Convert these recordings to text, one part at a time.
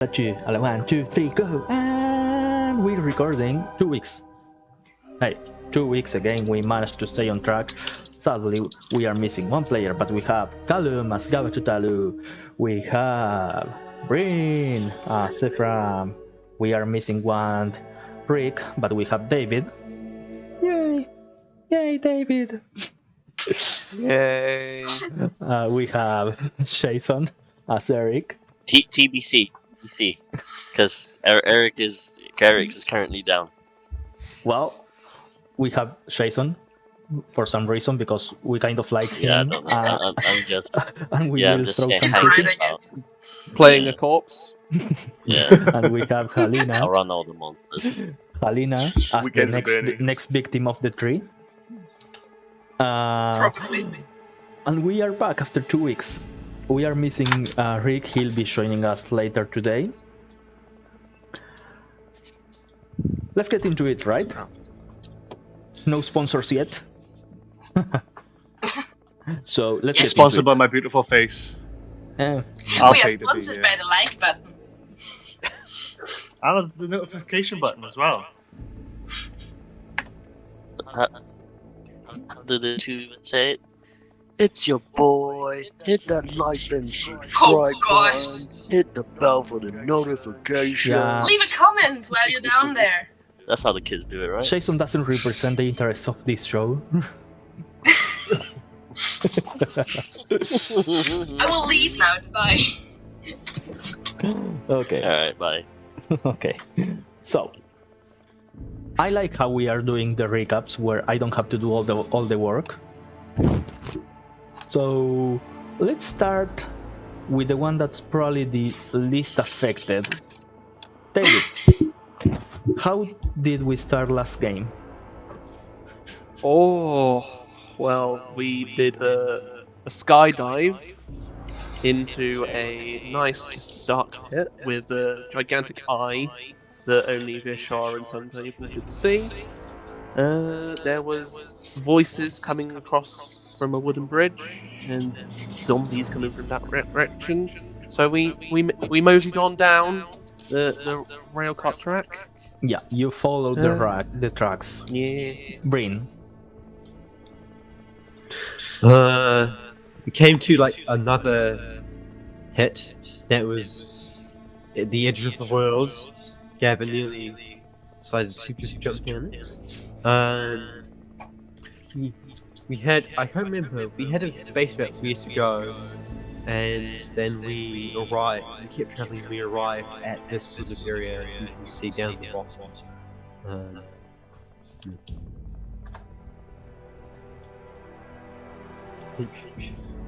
1, 2, 3, go! And we're recording 2 weeks. Hey, 2 weeks again, we managed to stay on track. Sadly, we are missing one player, but we have Callum as Gabatutalu. We have Breen as Ephraim. We are missing one Rick, but we have David. Yay! Yay, David! Yay! We have Jason as Eric. TBC, because Eric is currently down. Well, we have Jason for some reason because we kind of like him. Yeah, I'm just. And we I'm will just throw saying some how pieces. I guess. Playing a corpse. Yeah. And we have Halina. I'll run all the monsters. Halina as the next victim of the tree. Probably. And we are back after 2 weeks. We are missing Rick. He'll be joining us later today. Let's get into it, right? No sponsors yet. So let's get sponsored by my beautiful face. into it. We are sponsored by the like button. And the notification button as well. How did the two even say it? It's your boy. Hit that like and subscribe button. Hit the bell for the notification. Yeah. Leave a comment while you're down there. That's how the kids do it, right? Jason doesn't represent the interests of this show. I will leave now. Bye. Okay. Alright, bye. Okay. So I like how we are doing the recaps where I don't have to do all the work. So let's start with the one that's probably the least affected. David, how did we start last game? Oh, well, we did a skydive into a nice dark pit with a gigantic eye that only Vishar and some people could see. There was voices coming across from a wooden bridge and zombies coming from that direction. So we moseyed on down the railcart track. Yeah, you followed the tracks. Yeah. Breen. We came to like another hit that was at the edge of the world. Gavin nearly decided to just jump in. We had, I can't remember, we had a debate about where to go, and then we kept traveling, we arrived at this sort of area you can see down the bottom.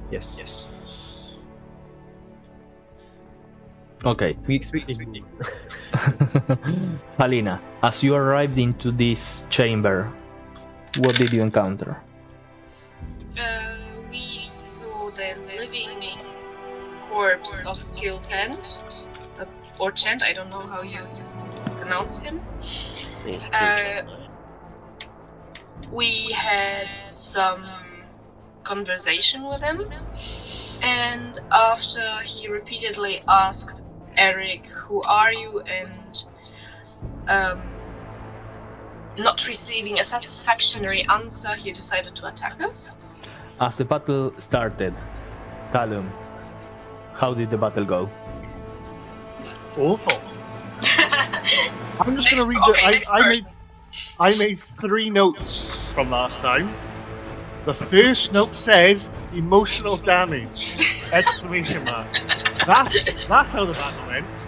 Yes. Okay. We expected more. Halina, as you arrived into this chamber, what did you encounter? We saw the living corpse of Giltent, or Chent, I don't know how you pronounce him. We had some conversation with him, and after he repeatedly asked Eric, "Who are you?" and not receiving a satisfactory answer, he decided to attack us. As the battle started, Callum, how did the battle go? Awful. I'm just going to read I made 3 notes from last time. The first note says emotional damage! Exclamation mark. That's how the battle went.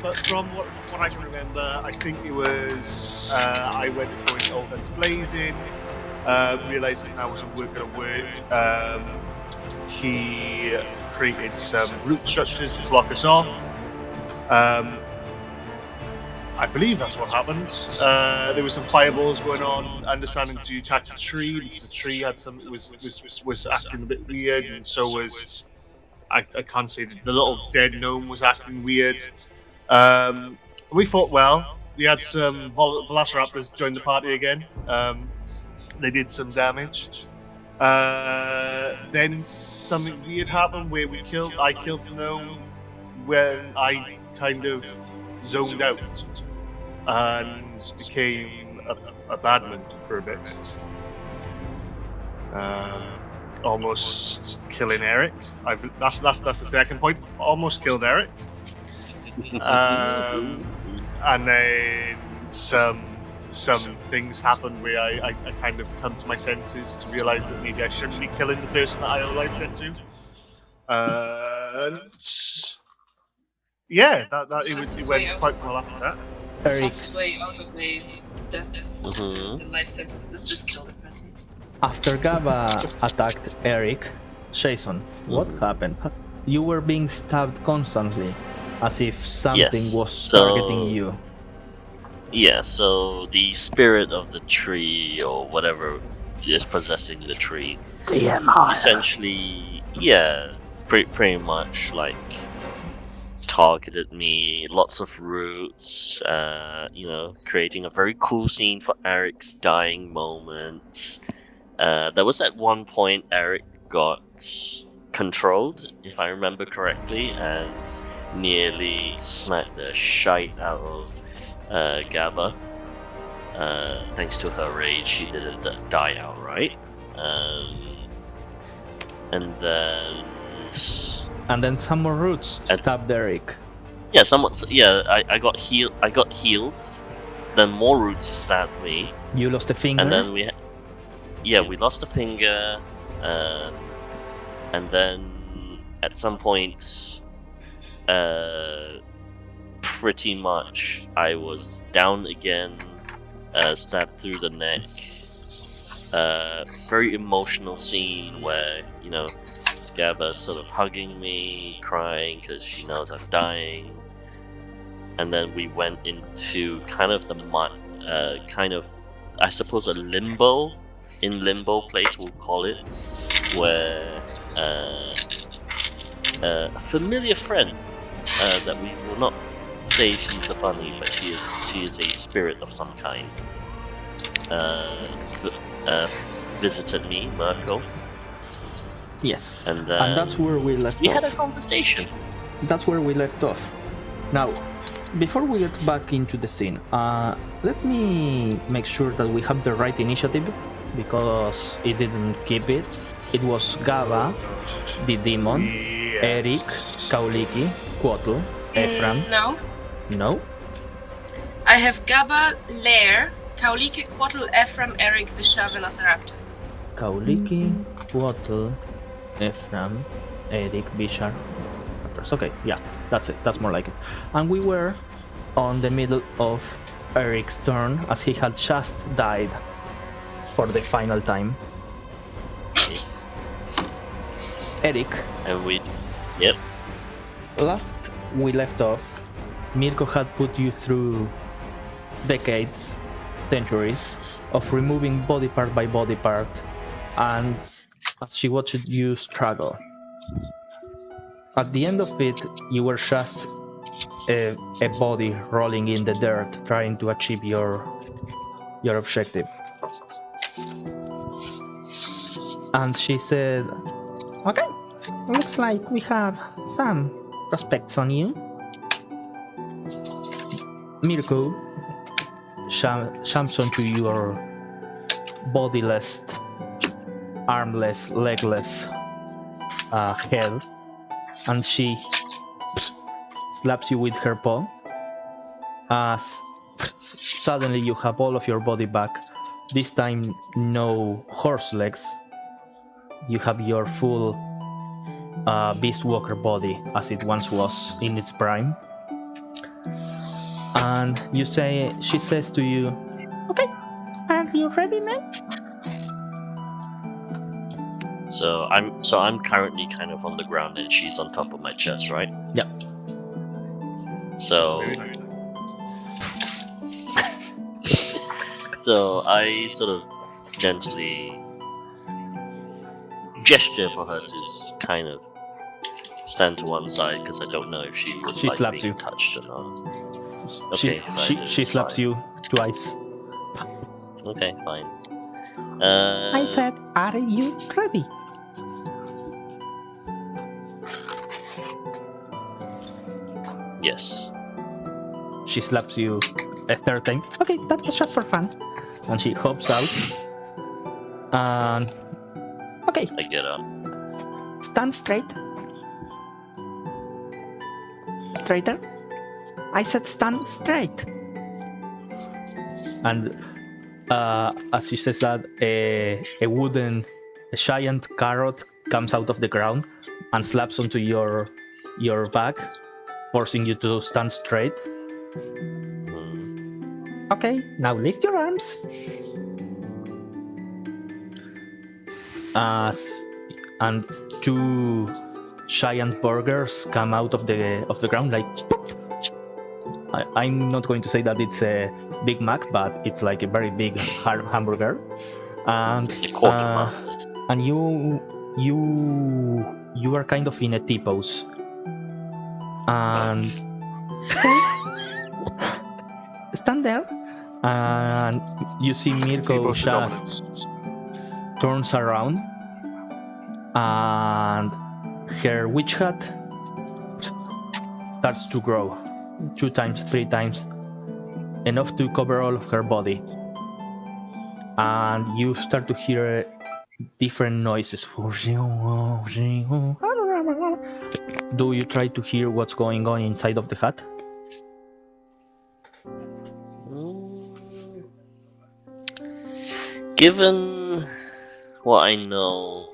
But from what I can remember, I think it was I went to join Old Guns Blazing, realised that that wasn't going to work. He created some root structures to block us off. I believe that's what happened. There were some fireballs going on. Understanding to attack the tree because the tree had was acting a bit weird, and so was I can't say the little dead gnome was acting weird. We fought well. We had some velociraptors join the party again. They did some damage. Then something weird happened where I killed the gnome when I kind of zoned out and became a badman for a bit. Almost killing Eric. That's the second point. Almost killed Eric. And then some things happened where I kind of come to my senses to realise that maybe I shouldn't be killing the person that I owe life into. And yeah, it went quite well after that. The Eric, fastest way out of a death, the life sentence, is just kill the persons. after Gaba attacked Eric, Jason, what happened? You were being stabbed constantly, as if something Yes, was targeting you. Yeah, so the spirit of the tree, or whatever is possessing the tree, essentially, yeah, pretty much like targeted me. Lots of roots, creating a very cool scene for Eric's dying moments. There was at one point Eric got controlled, if I remember correctly, and nearly smacked the shite out of Gaba. Thanks to her rage, she didn't die outright. And then some more roots stabbed Eric. yeah, I got healed. Then more roots stabbed me, You lost a finger. and then we lost a finger. And then at some point, pretty much I was down again, stabbed through the neck. Very emotional scene where, Gabba sort of hugging me, crying because she knows I'm dying. And then we went into kind of the I suppose a limbo place, we'll call it, where a familiar friend that we will not say she's a bunny, but she is a spirit of some kind, visited me, Mirko. Yes. And that's where we left we off. had a conversation. That's where we left off. Now, before we get back into the scene, let me make sure that we have the right initiative, because it didn't keep it. It was Gaba, the demon, Yes. Eric, Kauliki, Quotl, Ephraim. No. No? I have Gaba, Lair, Kaulike, Quattle, Ephraim, Eric, Visha, Velociraptors. Kauliki, Quotl, Ephraim, Eric, Bishar. Okay, yeah, that's it. That's more like it. And we were on the middle of Eric's turn, as he had just died for the final time. Eric, And last we left off, Mirko had put you through decades, centuries of removing body part by body part, and as she watched you struggle. At the end of it, you were just a body rolling in the dirt, trying to achieve your objective. And she said, "Okay, looks like we have some prospects on you." Mirko jumps onto your bodiless, armless, legless head, and she slaps you with her paw, as suddenly you have all of your body back. This time, no horse legs. You have your full Beast Walker body, as it once was in its prime. And she says to you, "Okay, are you ready, man?" So I'm currently kind of on the ground and she's on top of my chest, right? Yeah. So so I sort of gently gesture for her to kind of stand to one side, because I don't know if she would She like slaps being you. touched or not. She Okay, fine, she slaps fine. you twice. Okay, fine. I said, "Are you ready?" Yes. She slaps you a third time. Okay, that was just for fun. And she hops out. And okay, I get up. stand straight. Straighter. I said stand straight. And as she says that, a giant carrot comes out of the ground and slaps onto your back, forcing you to stand straight. Okay, now lift your arms. And two giant burgers come out of the ground like. Pop. I'm not going to say that it's a Big Mac, but it's like a very big hamburger. And and you are kind of in a T-pose. And stand there, and you see Mirko just turns around, and her witch hat starts to grow 2 times, 3 times, enough to cover all of her body. And you start to hear different noises. Do you try to hear what's going on inside of the hut? Given what I know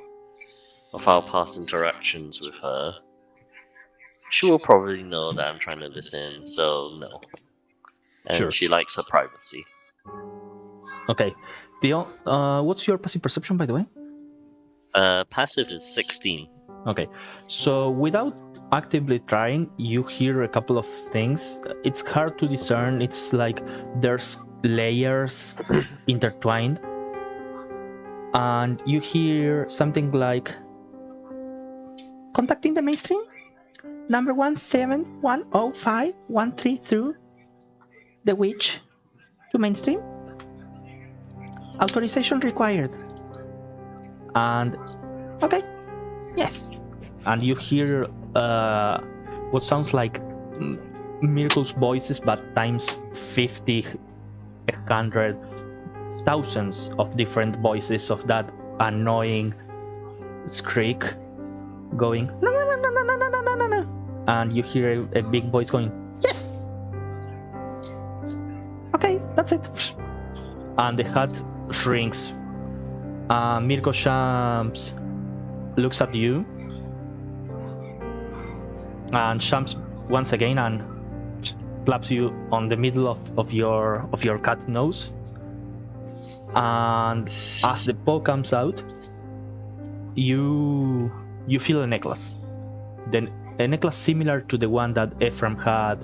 of our past interactions with her, she will probably know that I'm trying to listen, so no. And Sure. she likes her privacy. Okay. What's your passive perception, by the way? Passive is 16. Okay. So without actively trying, you hear a couple of things. It's hard to discern. It's like there's layers intertwined. And you hear something like, contacting the mainstream? Number 1710513 the witch to mainstream. Authorization required. And okay, yes. And you hear what sounds like Mirko's voices, but times 50, 100, thousands of different voices of that annoying shriek going no no no no no no no no no no, and you hear a big voice going yes. Okay, that's it. And the hut shrinks. Mirko Shams looks at you, and Shams once again and slaps you on the middle of your cat nose. And as the paw comes out, you feel a necklace. Then a necklace similar to the one that Ephraim had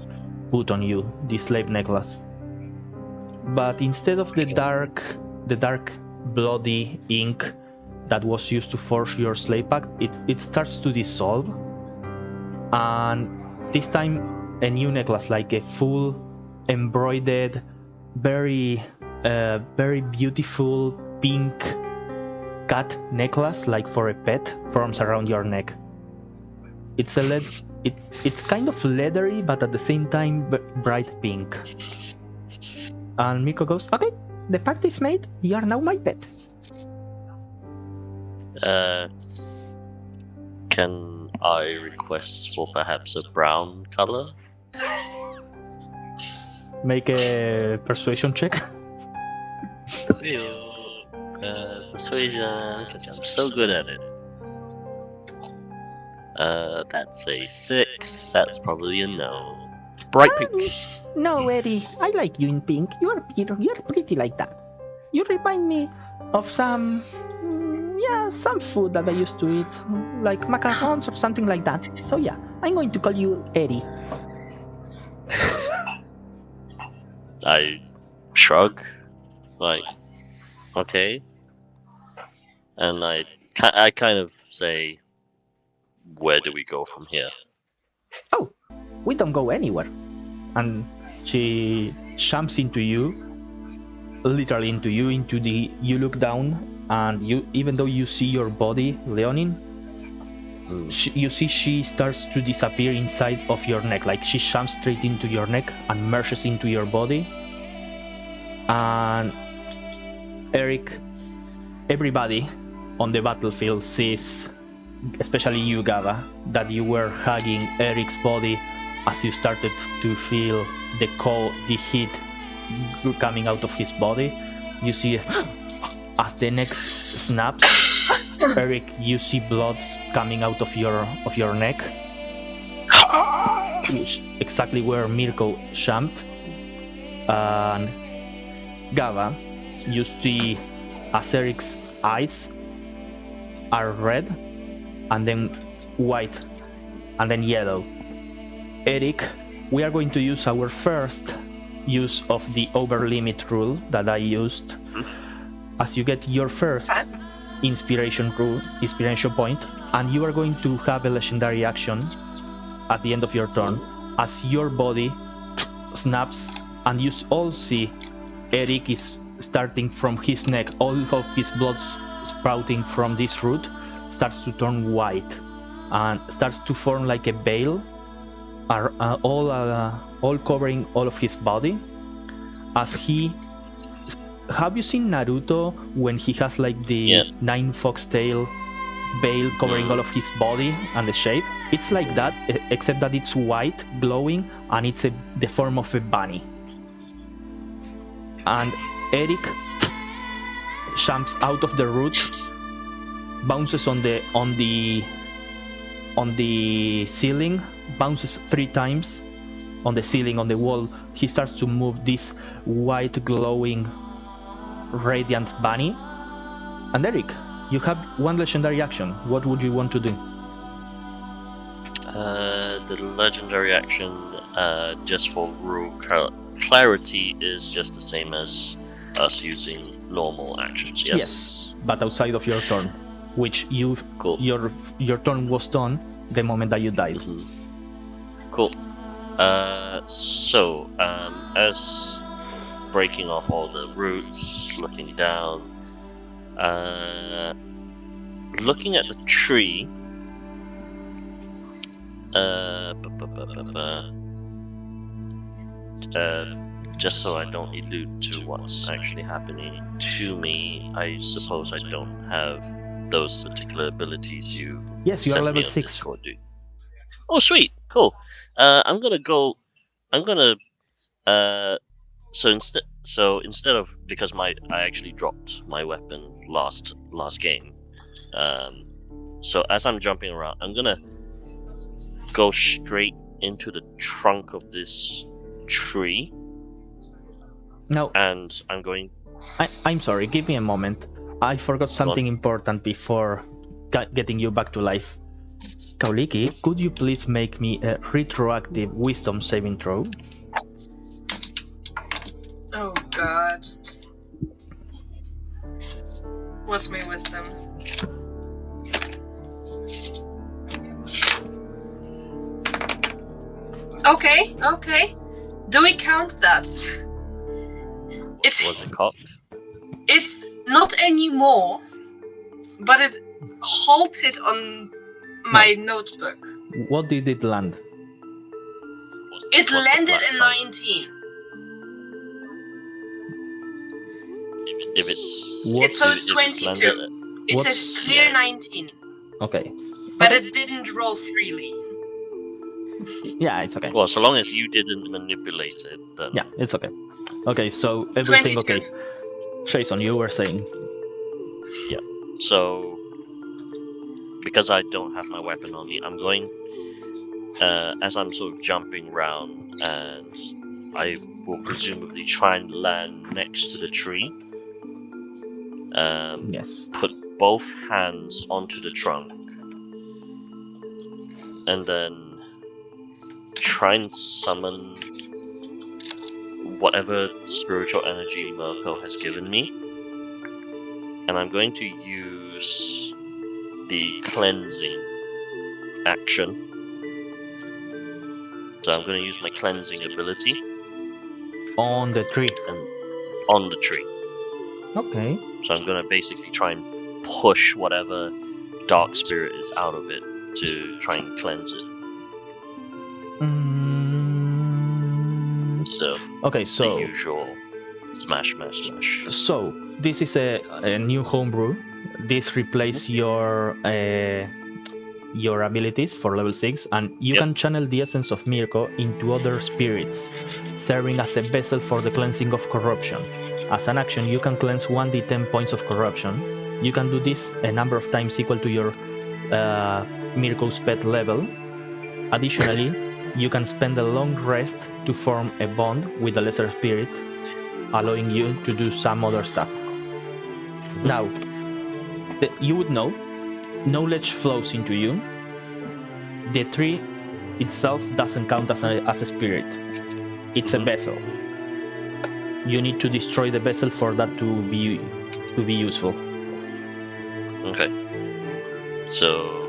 put on you, the slave necklace. But instead of the dark bloody ink that was used to forge your slave pact, it starts to dissolve. And this time a new necklace, like a full embroidered, very beautiful pink cat necklace, like for a pet, forms around your neck. It's it's kind of leathery, but at the same time bright pink. And Mirko goes, okay, the pact is made, you are now my pet. Can I request for perhaps a brown color? Make a persuasion check. Persuasion, because I'm so good at it. That's a 6. That's probably a no. Bright pink. No, Eddie, I like you in pink. You're pretty like that. You remind me of some food that I used to eat, like macarons or something like that. So yeah, I'm going to call you Eddie. I shrug, like, okay, and I kind of say, where do we go from here? Oh, we don't go anywhere. And she jumps into you, literally into you, you look down, and you, even though you see your body, Leonin, you see she starts to disappear inside of your neck, like she jumps straight into your neck and merges into your body. And Eric, everybody on the battlefield sees, especially you, Gava, that you were hugging Eric's body as you started to feel the heat coming out of his body. You see as the neck snaps, Eric, you see blood coming out of your neck, which exactly where Mirko jumped. And Gava, you see as Eric's eyes are red, and then white, and then yellow. Eric, we are going to use our first use of the over limit rule that I used. As you get your first inspiration point, and you are going to have a legendary action at the end of your turn as your body snaps, and you all see Eric is starting from his neck, all of his blood sprouting from this root starts to turn white and starts to form like a veil, all covering all of his body. As he, have you seen Naruto when he has like the 9 foxtail veil covering all of his body and the shape? It's like that, except that it's white, glowing, and it's the form of a bunny. And Eric jumps out of the root, bounces on the ceiling, bounces 3 times on the ceiling, on the wall. He starts to move this white glowing radiant bunny. And Eric, you have 1 legendary action. What would you want to do? The legendary action, just for rule clarity, is just the same as us using normal actions. Yes, but outside of your turn, which your turn was done the moment that you died. Cool. So as breaking off all the roots, looking down, looking at the tree. Just so I don't allude to what's actually happening to me, I suppose I don't have those particular abilities you. Yes, you are sent me level on 6. Discord, dude. Oh, sweet, cool. I'm gonna. So instead of, because I actually dropped my weapon last game. So as I'm jumping around, I'm gonna go straight into the trunk of this tree. No. And I'm going. I'm sorry, give me a moment. I forgot something important before getting you back to life. Kauliki, could you please make me a retroactive wisdom saving throw? Oh god. What's my wisdom? Okay. Do we count that? Was it caught? It's not anymore, but it halted on my notebook. What did it land? It landed at 19. If it's... It's a 22. It's a clear 19. Okay. But it didn't roll freely. Yeah, it's okay. Well, so long as you didn't manipulate it, then... Yeah, it's okay. Okay, so everything 22. okay. Jason, you were saying. Yeah. So, because I don't have my weapon on me, I'm going, as I'm sort of jumping around, and I will presumably try and land next to the tree. Yes. Put both hands onto the trunk, and then try and summon whatever spiritual energy Mirko has given me, and I'm going to use the cleansing action. So I'm going to use my cleansing ability On the tree. and on the tree. Okay. So I'm going to basically try and push whatever dark spirit is out of it to try and cleanse it. So Okay, the so usual smash. So this is a new homebrew. This replaces your abilities for level 6, and you Yep. can channel the essence of Mirko into other spirits, serving as a vessel for the cleansing of corruption. As an action, you can cleanse 1d10 points of corruption. You can do this a number of times equal to your Mirko's pet level. Additionally, you can spend a long rest to form a bond with a lesser spirit, allowing you to do some other stuff. Now, you would know, knowledge flows into you. The tree itself doesn't count as a spirit. It's a vessel. You need to destroy the vessel for that to be useful. Okay. So,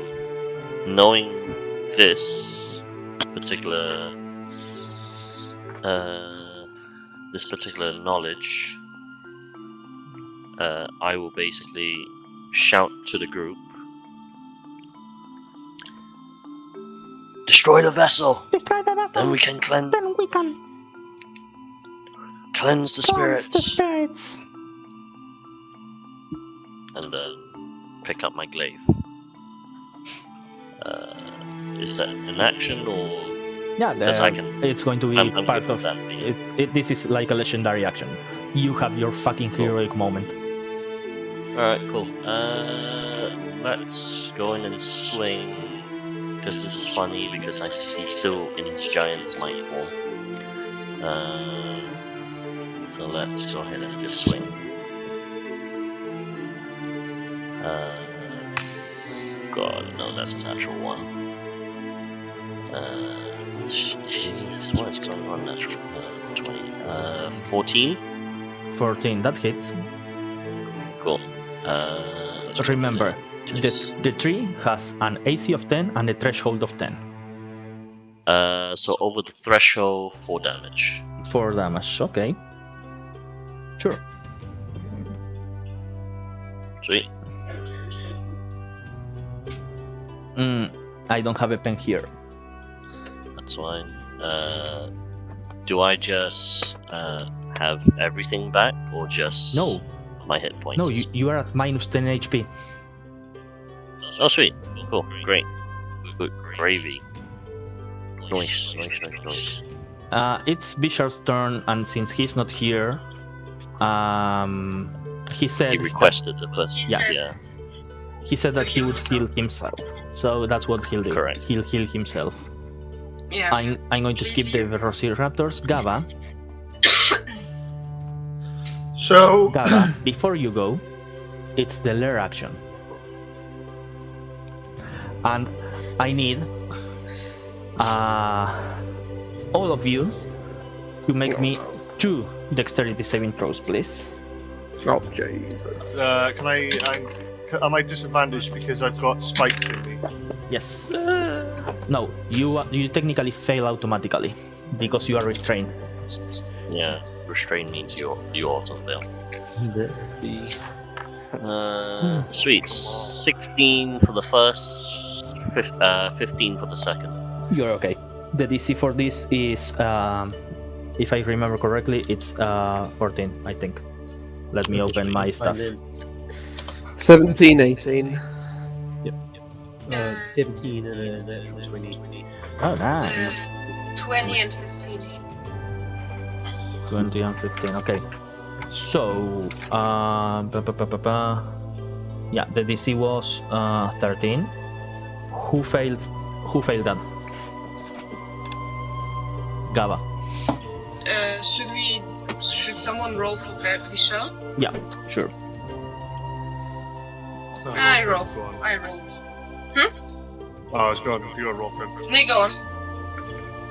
knowing this particular knowledge, I will basically shout to the group, "Destroy the vessel! Destroy the vessel. Then we can cleanse the spirits." And pick up my glaive. Is that an action or? Yeah, Because I can. it's going to be I'm part good of with that. this is like a legendary action. You have your fucking heroic moment. Alright, cool. Let's go in and swing. Because this is funny because he's still in his giant's might form. So let's go ahead and just swing. God, no, that's a natural one. Jesus, what is going on? Natural 20. 14? 14, that hits. Cool. Remember, the tree has an AC of 10 and a threshold of 10. So over the threshold, 4 damage. 4 damage, okay. Sure. Sweet. I don't have a pen here. That's fine. Do I just have everything back, or just No. my hit points? No, you are at minus 10 HP. Oh, sweet. Cool. Great. Good gravy. Nice. It's Bishar's turn, and since he's not here, he said He requested the first. Yeah. he said that he would heal himself. So that's what he'll do. Correct. He'll heal himself. Yeah. I'm going to skip the Velociraptors. Gaba, So, Gaba, before you go, it's the lair action. And I need all of you to make me 2 dexterity saving throws, please. Oh, Jesus. am I disadvantaged because I've got spikes in me? Yes. No, you technically fail automatically because you are restrained. Yeah. Restrain means you also fail. Sweet. 16 for the first, 15 for the second. You're okay. The DC for this is, if I remember correctly, it's 14, I think. Let me open my stuff. 17, 18. 17 and a natural 20. Oh, nice. 20 and 15. 20 and 15, okay. So, yeah, the DC was 13. Who failed that? Gaba. Should someone roll for Vishal? Yeah, sure. I roll. Go on. I roll. Oh, I was going if you were roll for him. No, go on.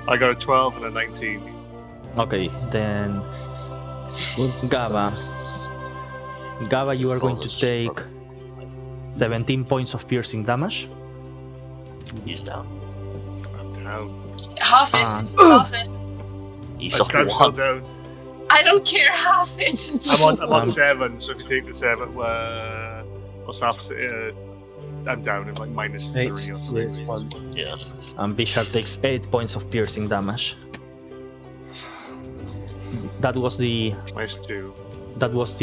I got a 12 and a 19. Okay, then Gaba, you are going to take 17 points of piercing damage. He's down. I'm down. Half it. And- Half it. He's I'm off still one. down. I don't care. Half it. I'm on Um, 7, so if you take the 7, what's half? I'm down in like minus 8. 3 or Yeah, something. it's 1. Yeah. And Bishar takes 8 points of piercing damage. That was the Minus 2.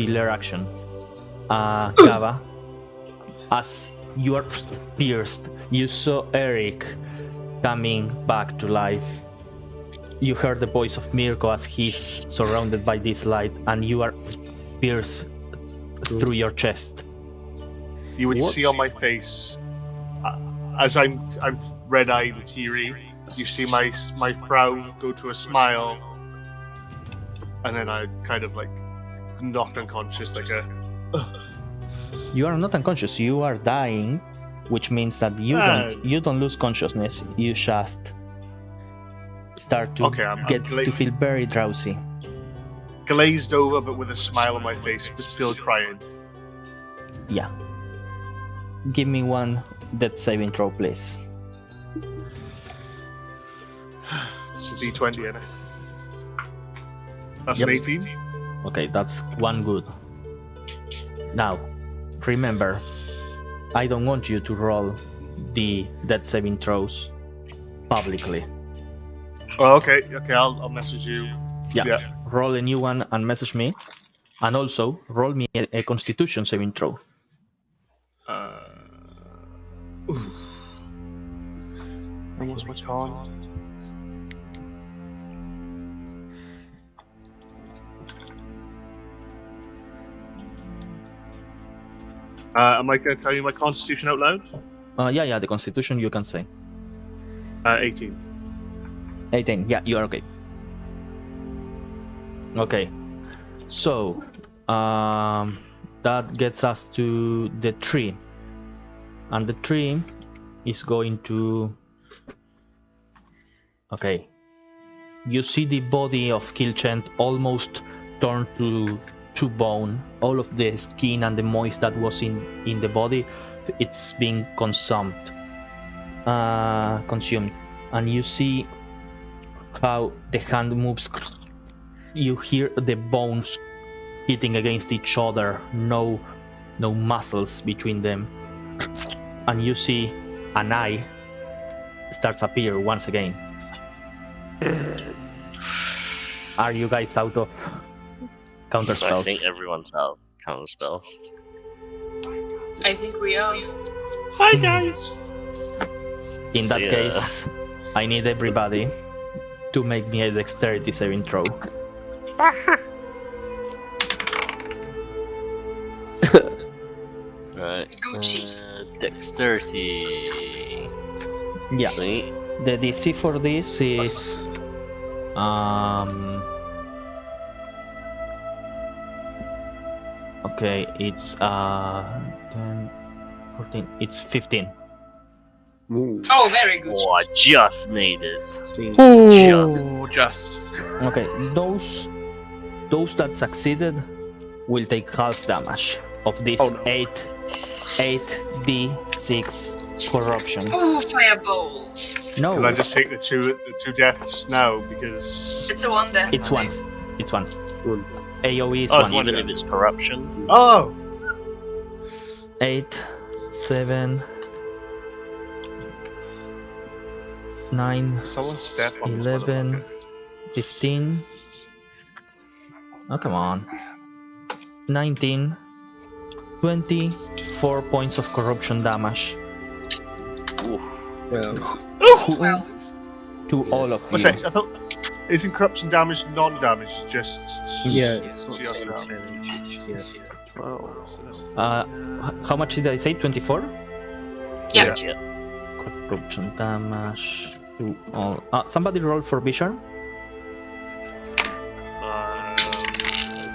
lair action. Gava, as you are pierced, you saw Eric coming back to life. You heard the voice of Mirko as he's surrounded by this light, and you are pierced through your chest. You would What? see on my face, as I'm red-eyed and teary, you see my frown go to a smile, and then I kind of like knocked unconscious, like a. You are not unconscious. You are dying, which means that you don't lose consciousness. You just start to Okay, I'm get to feel very drowsy. glazed over, but with a smile on my face, but still crying. Yeah. Give me one death saving throw, please. It's a D20, isn't it? That's Yep. an 18. Okay, that's one good. Now, remember, I don't want you to roll the death saving throws publicly. Oh, okay. I'll message you. Yeah. Roll a new one and message me. And also, roll me a Constitution saving throw. Where was my con? Am I going to tell you my constitution out loud? Yeah, the Constitution you can say. 18. 18, yeah, you are okay. Okay, so that gets us to the tree, and the tree is going to. Okay, you see the body of Kilchent almost turned to bone. All of the skin and the moist that was in the body, it's being consumed, and you see how the hand moves. You hear the bones hitting against each other, no muscles between them, and you see an eye starts appear once again. Are you guys out of counter So I spells? think everyone's out. Counter spells. I think we are. Hi, guys! In that Yeah. case, I need everybody to make me a dexterity saving throw. Right. Gucci. Dexterity. Yeah. Sweet. The DC for this is okay, it's 10, 14, it's 15. Ooh. Oh, very good. Oh, I just made it. 16. Oh, just. Okay, those that succeeded will take half damage of this Oh, no. 8d6 corruption. Oh, fireball. No, Can I just take the two deaths now? Because. It's a one death. it's one. It's one. One. AoE is Oh, it's one. one. Even if it's corruption. Oh! 8, 7, 9, Someone step on this 11, motherfucker. 15. Oh, come on. 19, 24 points of corruption damage Well, 12. to all of What's you. that? I thought. Isn't corruption damage non-damage? Just. yeah, it's not just so much now. damage. Yeah. 12. So that's How much did I say? 24? Yeah. Yeah. Corruption damage to all. Somebody roll for Bishar.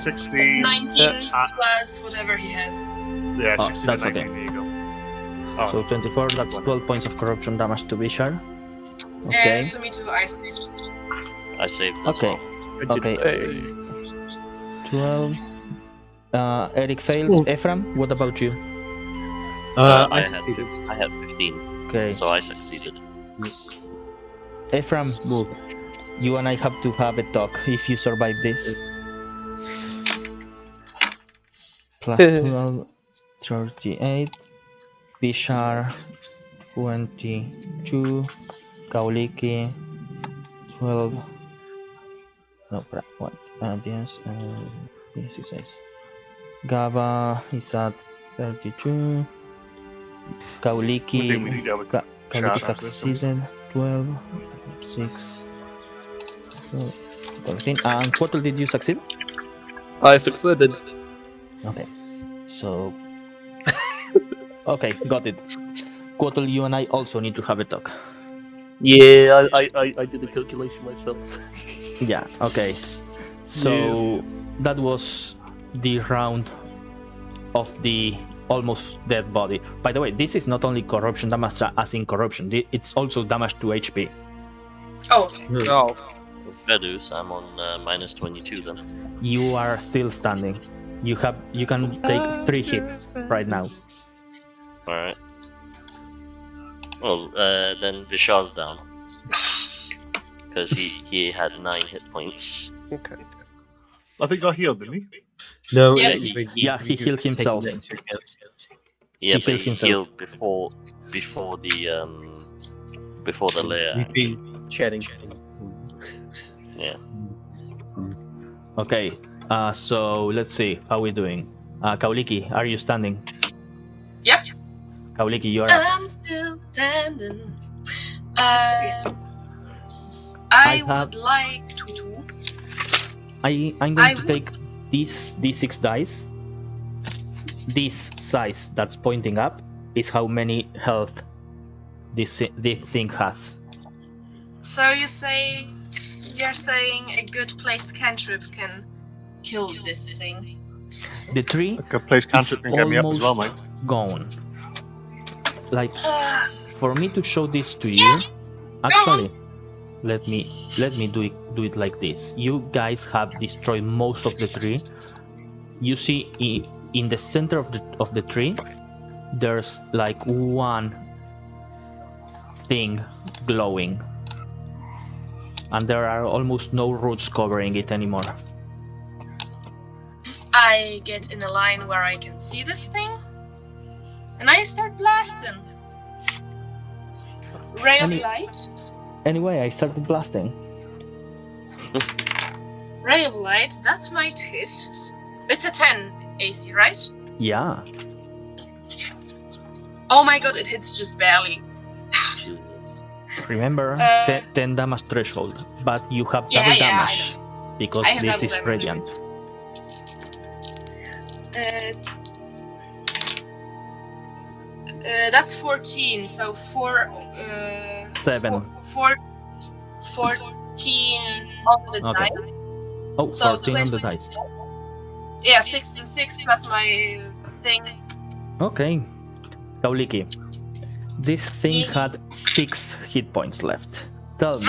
16. 19 plus whatever he has. Yeah, Oh, 16 that's and 19. okay. There you go. Oh, So 24, that's 12 points of corruption damage to Bishar. Okay. And to me too, I saved. I saved as Okay. well. Okay. Hey. 12. Eric fails. Ephraim, what about you? I had succeeded. I had 15, Okay. so I succeeded. Ephraim, you and I have to have a talk if you survive this. Plus 12, 38. Bishar 22, Kauliki 12. No, what? Yes, yes, it says. Gaba is at 32. We think we Kauliki, need to have a Kauliki chat after this, don't we? succeeded 12, 6, 13. And Quattle, did you succeed? I succeeded. Okay, so okay, got it. Quattle, you and I also need to have a talk. Yeah, I did the calculation myself. Yeah, okay. So that was the round of the almost dead body. By the way, this is not only corruption damage as in corruption, it's also damage to HP. Oh, okay. Oh, Bedus, I'm on minus 22 then. You are still standing. You can take 3 hits right now. Alright. Well, then Vishar's down. Because he had 9 hit points. okay. I think I healed, didn't he? No, Yeah, he healed himself. Yeah, He but healed he himself. healed before the layer. We've been chatting. Yeah. Okay, so let's see how we're doing. Kauliki, are you standing? Yep. Kauliki, you are up. I'm still standing. I I have- would like to. I'm going I to would- take these D6 dice. This size that's pointing up is how many health this thing has. So you're saying a good placed cantrip can kill this thing? The tree Like a place cantrip can get me up as well, mate. gone. Like, for me to show this to you, actually, let me do it like this. You guys have destroyed most of the tree. You see in the center of the tree, there's like one thing glowing, and there are almost no roots covering it anymore. I get in a line where I can see this thing, and I start blasting. Ray of Any- light. Anyway, I started blasting. Ray of light. That might hit. It's a 10 AC, right? Yeah. Oh my god, it hits just barely. Remember, 10 damage threshold, but you have Yeah, double yeah, I damage because I have this double is damage. radiant. That's 14, so 7. 14 on the Okay. dice. Oh, So 14 on the 20 dice. Yeah, 6 plus my thing. Okay. Kauliki, this thing Yeah. had 6 hit points left. Tell me,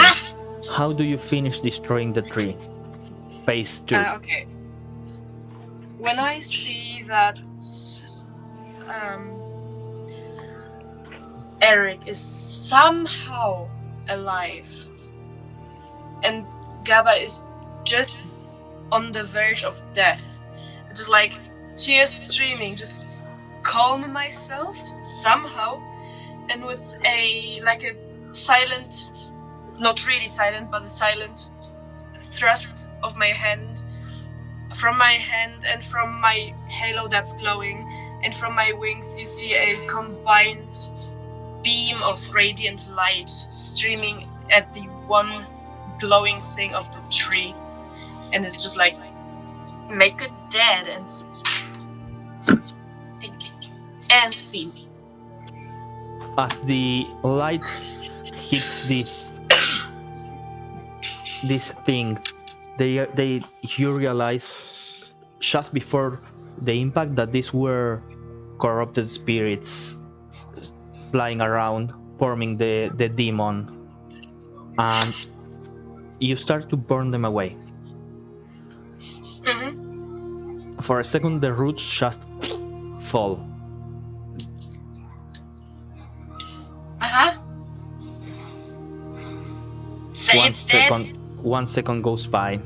how do you finish destroying the tree? Phase 2. Okay. When I see that Eric is somehow alive and Gaba is just on the verge of death, just like tears streaming, just calm myself somehow, and with a silent, not really silent, but a silent thrust of my hand, from my hand and from my halo that's glowing, and from my wings you see a combined beam of radiant light streaming at the one glowing thing of the tree, and it's just like, make it dead and thinking and see. As the light hits this thing, you realize just before the impact that these were corrupted spirits flying around, forming the demon, and you start to burn them away. Mm-hmm. For a second, the roots just fall. Uh-huh. Say it's dead. 1 second goes by.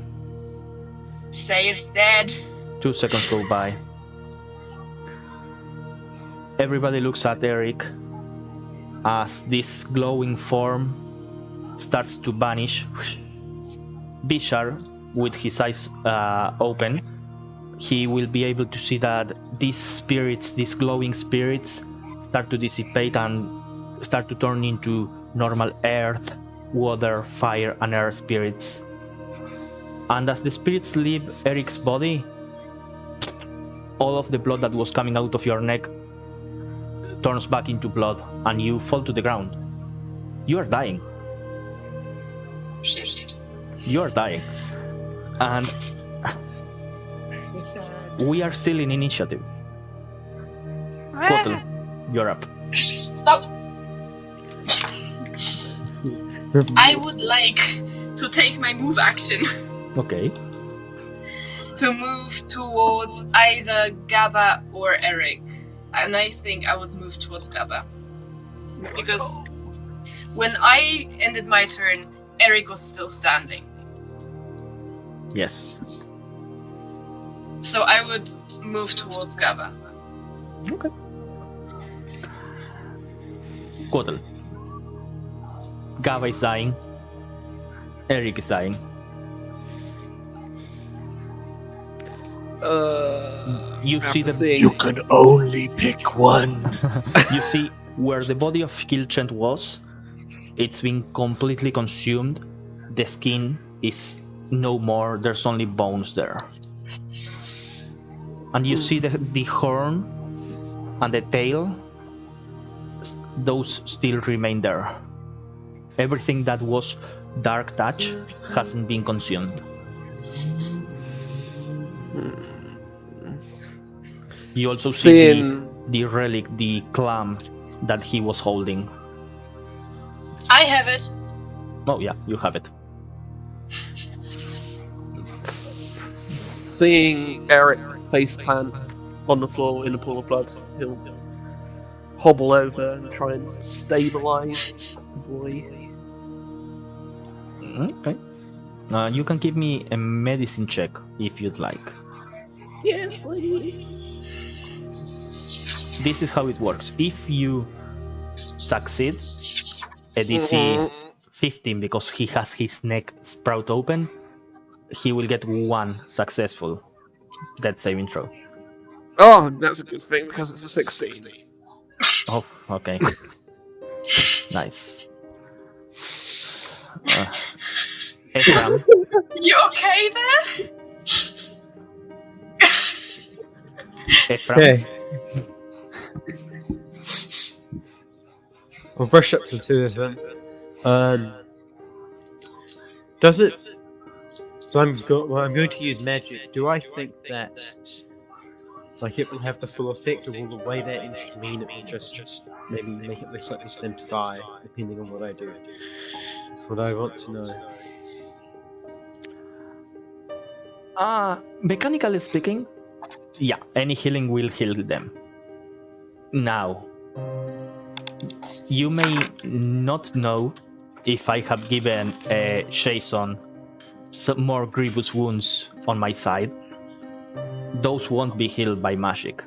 Say it's dead. 2 seconds go by. Everybody looks at Eric as this glowing form starts to vanish. Bishar, with his eyes open, he will be able to see that these spirits, these glowing spirits, start to dissipate and start to turn into normal earth, water, fire, and air spirits. And as the spirits leave Eric's body, all of the blood that was coming out of your neck turns back into blood, and you fall to the ground. You are dying. Shit. You are dying. And we are still in initiative. Quotal, you're up. Stop. I would like to take my move action Okay. to move towards either Gaba or Eric. And I think I would move towards Gaba. Because when I ended my turn, Eric was still standing. Yes. So I would move towards Gaba. Okay. Quotal. Gaba is dying. Eric is dying. You see the seeing- You can only pick one. You see where the body of Kilchent was, it's been completely consumed. The skin is no more, there's only bones there. And you see the horn and the tail, those still remain there. Everything that was dark touch hasn't been consumed. You also see Seeing- the relic, the clam that he was holding. I have it. Oh yeah, you have it. Seeing Eric faceplant on the floor in a pool of blood, he'll hobble over and try and stabilize the boy. Okay. You can give me a medicine check if you'd like. Yes, please. This is how it works. If you succeed, a DC 15, because he has his neck sprout open, he will get one successful death saving throw. Oh, that's a good thing because it's a 16. Oh, okay. Nice. Ephraim, You okay there? Ephraim, Okay. I'll brush up to two of them. Does it? So I'm going to use magic. Do I think that like it will have the full effect, or will the way that inch mean it will just maybe make it less likely for them to die, depending on what I do? That's what I want to know. mechanically speaking, yeah, any healing will heal them. Now, you may not know if I have given Jason some more grievous wounds on my side. Those won't be healed by magic.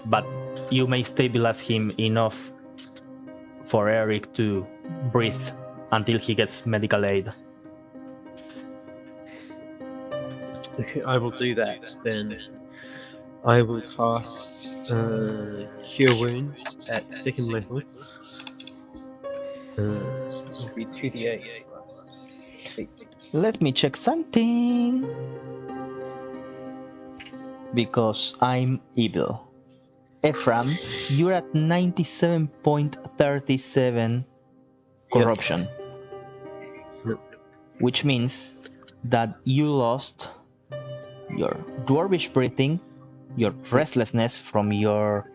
But you may stabilize him enough for Eric to breathe until he gets medical aid. Okay, I will do that then. I will cast Cure Wounds at second level. So that will be 2d8 plus 8. Let me check something. Because I'm evil. Ephraim, you're at 97.37 corruption. Yep. Which means that you lost your dwarvish breathing, your restlessness from your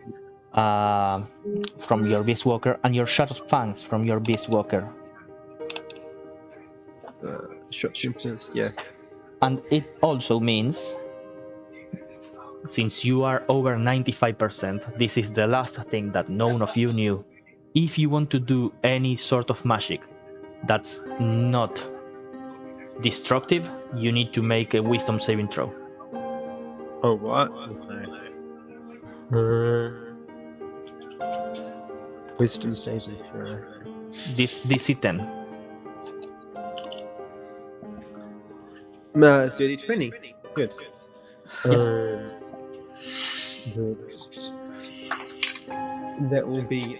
beast walker, and your shattered fangs from your beast walker. Shot shooters, yeah. And it also means, since you are over 95%, this is the last thing that none of you knew. If you want to do any sort of magic that's not destructive, you need to make a wisdom saving throw. Oh, what? Okay. Wisdom saving throw. This DC 10. Dirty 20. Good. That will be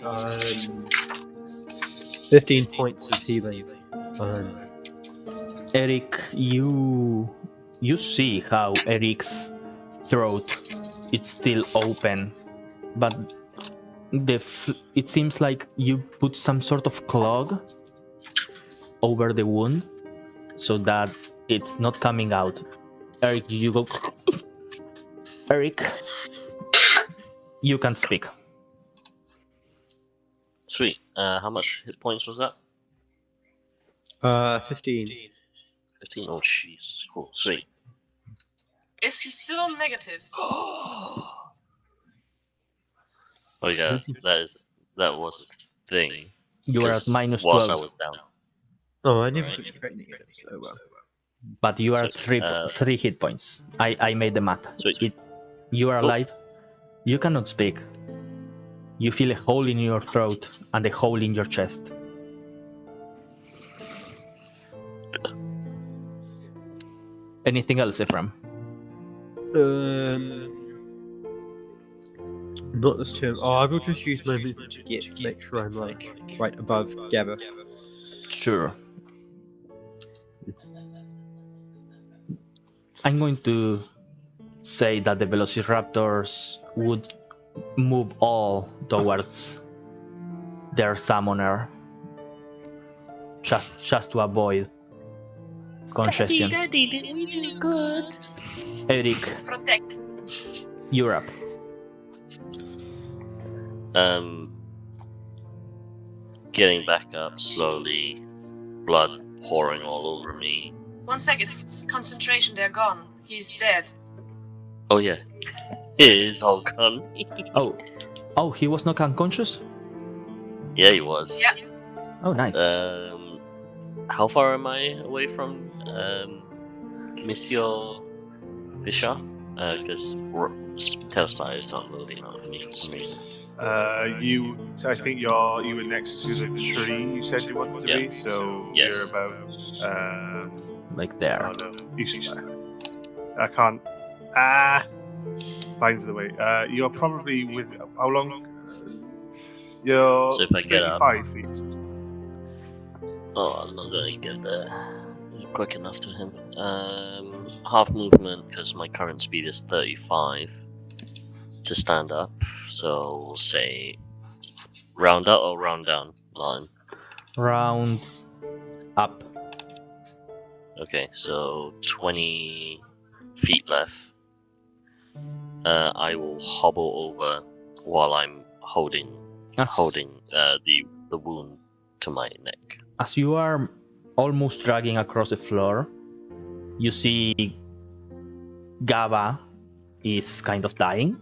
15 points of healing. Eric, you see how Eric's throat is still open, but it seems like you put some sort of clog over the wound so that it's not coming out. Eric, you go. Eric, you can speak. Sweet. How much hit points was that? 15. 15. Oh, jeez. Cool. Sweet. Is he still on negatives? Oh yeah, that was the thing. You are at minus whilst 12. I was down. Oh, I never Right. took crit negative, so well. But you are at So, three hit points. I made the math. Sweet. You are alive. You cannot speak. You feel a hole in your throat and a hole in your chest. Anything else, Ephraim? Not this turn. Oh, I will just use my movement to make sure I'm like right above Gabba. Sure. I'm going to say that the Velociraptors would move all towards their summoner, just to avoid congestion. Daddy, did we do good? Eric, Protect. you're up. Getting back up slowly, blood pouring all over me. 1 sec, it's concentration, they're gone. He's dead. Oh yeah, it is all gone. Oh, he was not unconscious? Yeah, he was. Yeah. Oh, nice. How far am I away from Monsieur Bishop? Because Telstar is not loading on for me for some reason. I think you were next to the tree you said you wanted to be, so Yes. you're about Like there. oh no, I can't. Finds the way. You're probably with how long? You're So if I get up- 35 feet. Oh, I'm not gonna get there quick enough to him. Half movement because my current speed is 35 to stand up. So we'll say round up or round down line. Round up. Okay, so 20 feet left. I will hobble over while I'm holding the wound to my neck. As you are almost dragging across the floor, you see Gaba is kind of dying.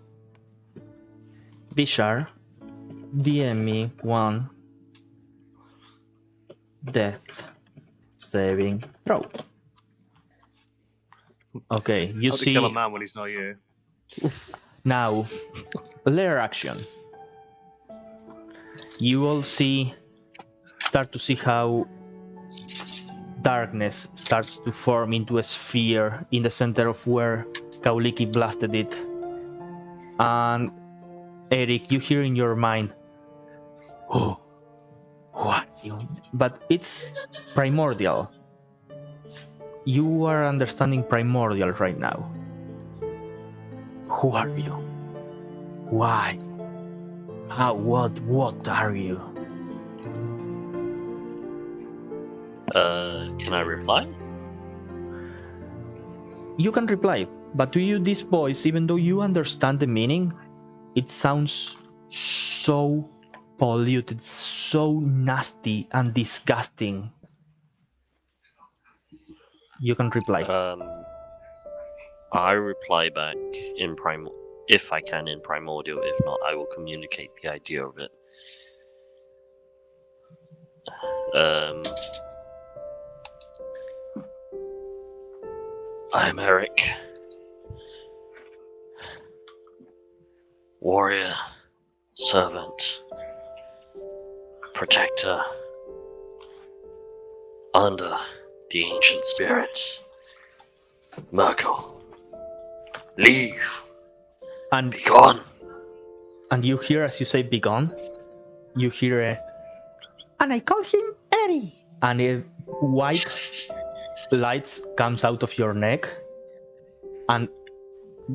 Bishar, DM me one death saving throw. Okay, you How to see kill a man when he's not here. now layer action. You all start to see how darkness starts to form into a sphere in the center of where Kauliki blasted it. And Eric, you hear in your mind, "Oh, what?" But it's primordial. You are understanding primordial right now. Who are you? Why? How? What are you? Can I reply? You can reply, but to you, this voice, even though you understand the meaning, it sounds so polluted, so nasty and disgusting. You can reply. I reply back in if I can in primordial. If not, I will communicate the idea of it. I'm Eric. warrior, servant, protector, under the ancient spirit. Merkel, leave, And be gone. and you hear, as you say, "Be gone," you hear a, "And I call him Eddie," and a white light comes out of your neck and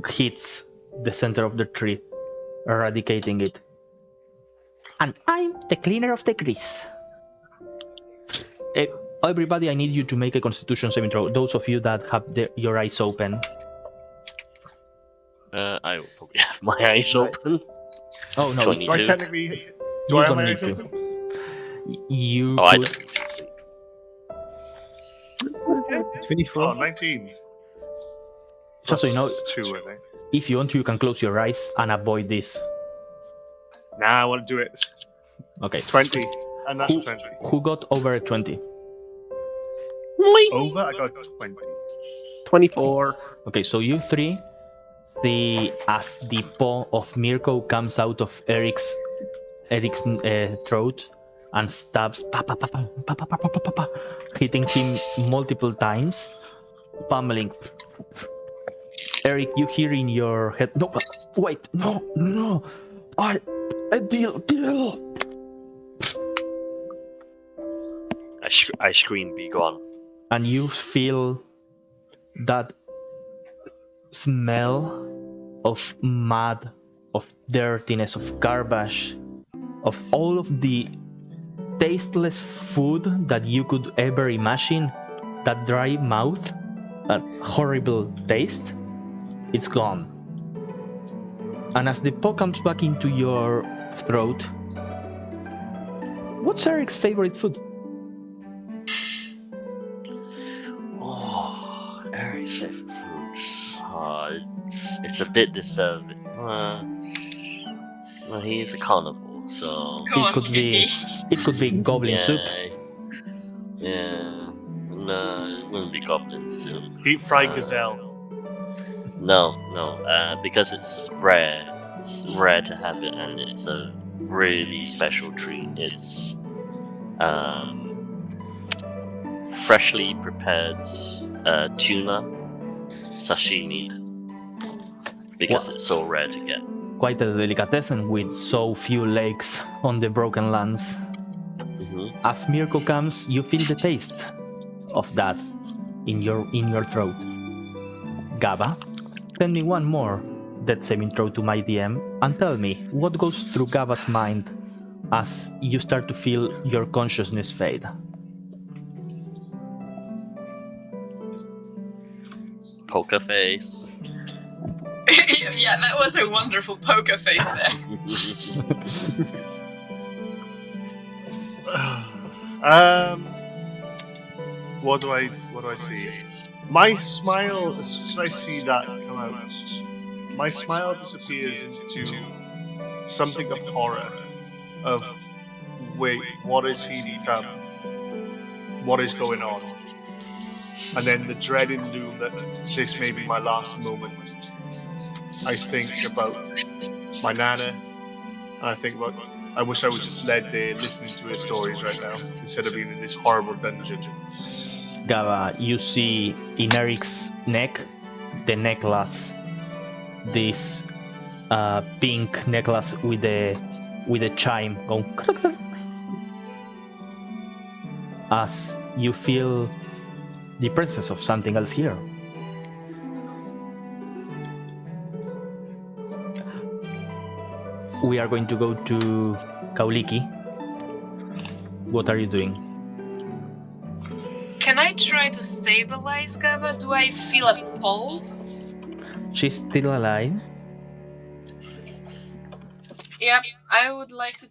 hits the center of the tree, eradicating it. "And I'm the cleaner of the grease." Everybody, I need you to make a Constitution saving throw. Those of you that have your eyes open. I will probably have my eyes open. Oh no, 22. Do I technically? Do You I have don't my need eyes to. open? You Oh, I could. don't. 24. Oh, 19. Just so you know, Plus 2, I think. if you want, you can close your eyes and avoid this. Nah, I want to do it. Okay. 20. And that's Who- 20. Who got over a 20? Over, I got 20. 24. Okay, so you three see as the paw of Mirko comes out of Eric's throat and stabs, hitting him multiple times, pummeling. Eric, you hear in your head, "No, wait, no, a deal." I scream, be gone. And you feel that smell of mud, of dirtiness, of garbage, of all of the tasteless food that you could ever imagine, that dry mouth, that horrible taste, it's gone. And as the paw comes back into your throat, what's Eric's favorite food? Oh, Eric's favorite foods. It's a bit disturbing. Well, he's a carnivore, so Go It on, could be- Kitty. It could be goblin soup. Yeah. No, it wouldn't be goblin soup. Deep fried gazelle. No, because it's rare to have it, and it's a really special treat. It's freshly prepared tuna sashimi, because What? it's so rare to get. Quite a delicatessen with so few lakes on the broken lands. Hmm. As Mirko comes, you feel the taste of that in your throat. Gaba, send me one more death saving throw to my DM and tell me what goes through Gaba's mind as you start to feel your consciousness fade. Poker face. Yeah, that was a wonderful poker face there. What do I see? My smile, as soon as I see that come out, my smile disappears into something of horror. Of, wait, what is he become? What is going on? And then the dread and doom that this may be my last moment. I think about my nana, and I think about, I wish I was just led there listening to her stories right now, instead of being in this horrible dungeon. Gaba, you see in Eric's neck the necklace, this pink necklace with a chime going as you feel the presence of something else here. We are going to go to Kauliki. What are you doing? Can I try to stabilize Gaba? Do I feel a pulse? She's still alive. Yep, I would like to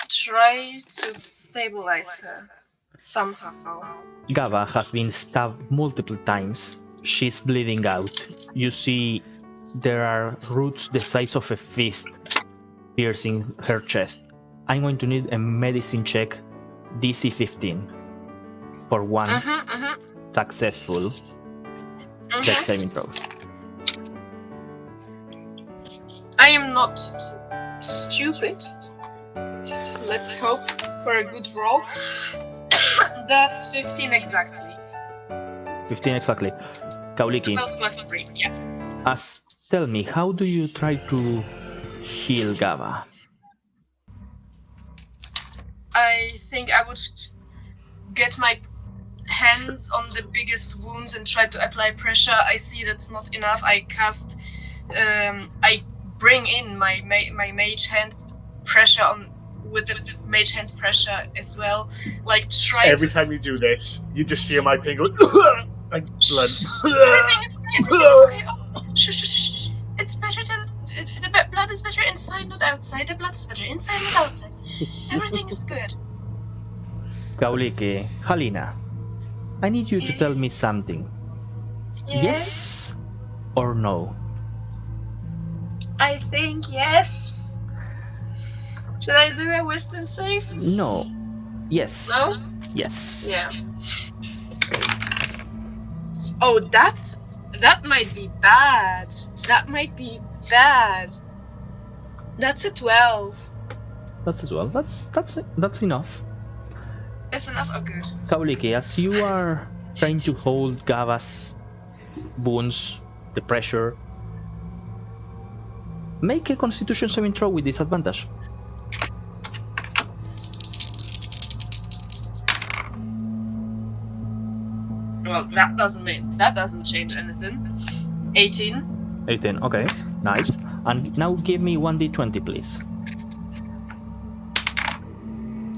try to stabilize her somehow. Gaba has been stabbed multiple times. She's bleeding out. You see there are roots the size of a fist piercing her chest. I'm going to need a medicine check, DC 15, for one successful death saving throw. I am not stupid. Let's hope for a good roll. That's 15 exactly. 15 exactly. Kauliki, 12 plus 3, yeah. tell me, how do you try to heal Gaba? I think I would get my hands on the biggest wounds and try to apply pressure. I see that's not enough. I cast, I bring in my mage hand pressure on with the mage hand pressure as well. Like try Every to. time you do this, you just see my ping go like blood. Everything is okay. Everything is okay. Oh, shh. It's better than the blood is better inside, not outside. The blood is better inside, not outside. Everything is good. Kauliki, Halina, I need you to tell me something. Yes or no? I think yes. Should I do a wisdom save? No. Yes. No? Yes. Yeah. Oh, that might be bad. That might be bad. That's a 12. That's as well. That's enough. That's enough. Oh, good. Kauliki, as you are trying to hold Gaba's wounds, the pressure, make a Constitution saving throw with disadvantage. Well, that doesn't change anything. 18. 18. Okay, nice. And now give me 1d20, please.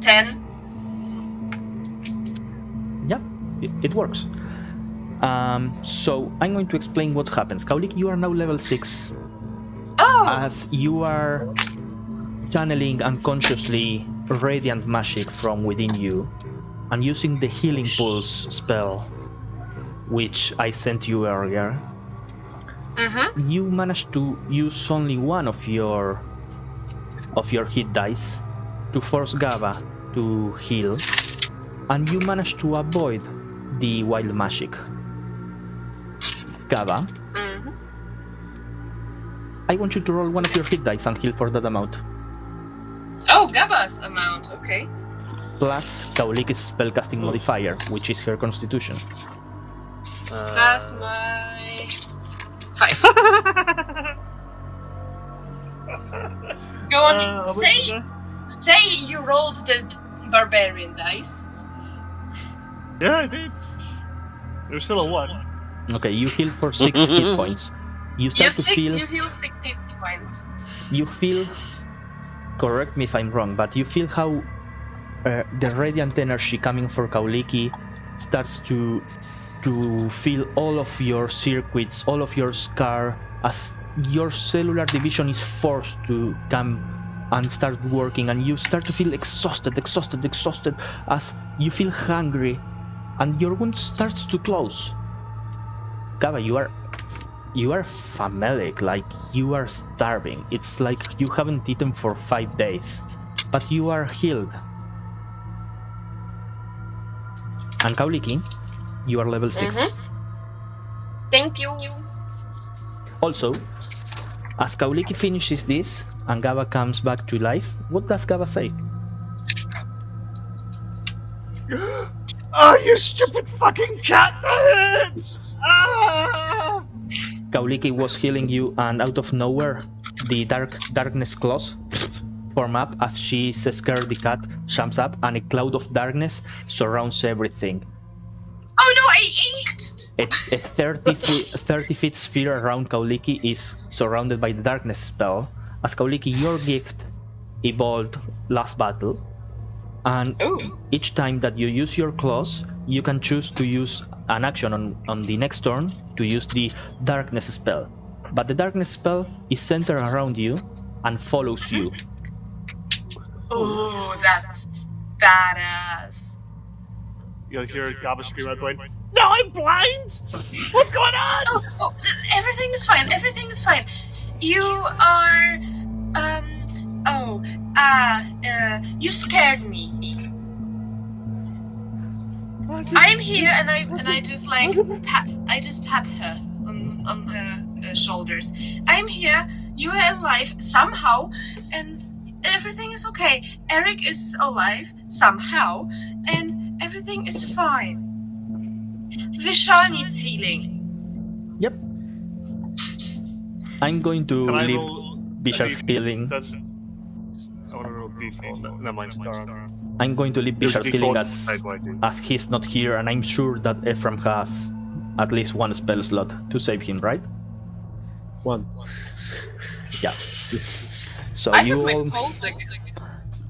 10. Yep, it works. So I'm going to explain what happens. Kauliki, you are now level 6. Oh. As you are channeling unconsciously radiant magic from within you and using the healing pulse spell, which I sent you earlier, you managed to use only one of your hit dice to force Gaba to heal, and you managed to avoid the wild magic. Gaba, I want you to roll one of your hit dice and heal for that amount. Oh, Gaba's amount. Okay. Plus Kauliki's spellcasting modifier, which is her constitution. Plus my 5. Go on. Say you rolled the barbarian dice. Yeah, I did. There's still a 1. Okay, you heal for 6 hit points. You start to feel. You heal 6 hit points. You feel. Correct me if I'm wrong, but you feel how the radiant energy coming from Kauliki starts to feel all of your circuits, all of your scar, as your cellular division is forced to come and start working, and you start to feel exhausted as you feel hungry and your wound starts to close. Gaba, you are famelic, like you are starving. It's like you haven't eaten for 5 days, but you are healed. And Kauliki, you are level 6. Thank you. Also, as Kauliki finishes this and Gaba comes back to life, what does Gaba say? Oh, you stupid fucking cat! Ah! Kauliki was healing you, and out of nowhere, the darkness claws form up as she scared the cat jumps up, and a cloud of darkness surrounds everything. Oh no, I inked! A 30 feet sphere around Kauliki is surrounded by the darkness spell, as Kauliki, your gift evolved last battle, and each time that you use your claws, you can choose to use an action on the next turn to use the darkness spell. But the darkness spell is centered around you and follows you. Oh, that's badass. You'll hear Gaba scream out going, "No, I'm blind! What's going on?" Oh, everything is fine. Everything is fine. You are, you scared me. I'm here, and I just like pat her on her shoulders. I'm here. You are alive somehow, and everything is okay. Eric is alive somehow, and everything is fine. Vishal needs healing. Yep. I'm going to Can I leave roll Bishar's healing. That's... I want to roll D4. Never mind, Karen. I'm going to leave There's Bishar's D4 healing inside what I do. as he's not here, and I'm sure that Ephraim has at least one spell slot to save him, right? One. Yeah. So I you have all, my pulsing.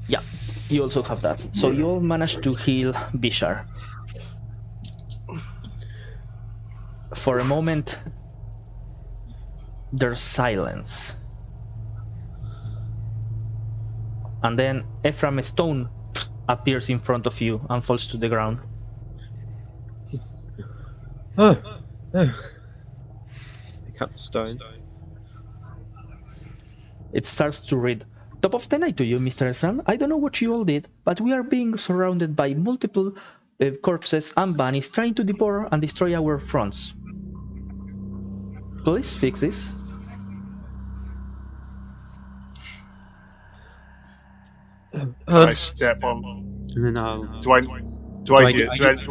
yeah, you also have that. So you all managed to heal Bishar. For a moment, there's silence. And then Ephraim Stone appears in front of you and falls to the ground. Oh. Pick up the stone. It starts to read, "Top of the night to you, Mr. Ephraim. I don't know what you all did, but we are being surrounded by multiple corpses and bunnies trying to devour and destroy our fronts. Please fix this." I step on. And then I'll. Do I do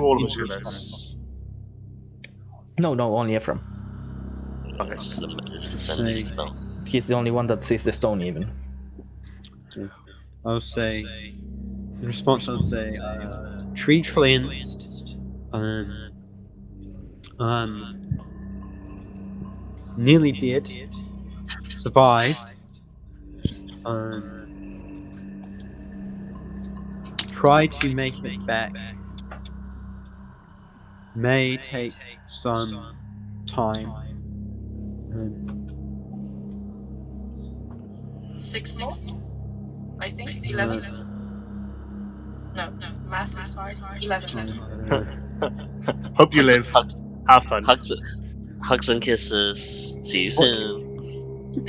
all of us do get- this? No, only Ephraim. It's the sending spell. He's the only one that sees the stone even. I'll say. In response, I'll say, tree cleansed. Nearly dead. Survived. Try to make it back. May take some time. 6 more? I think 11. No, math is hard. 11. Hope you live. Have fun. Hugs and kisses. See you soon.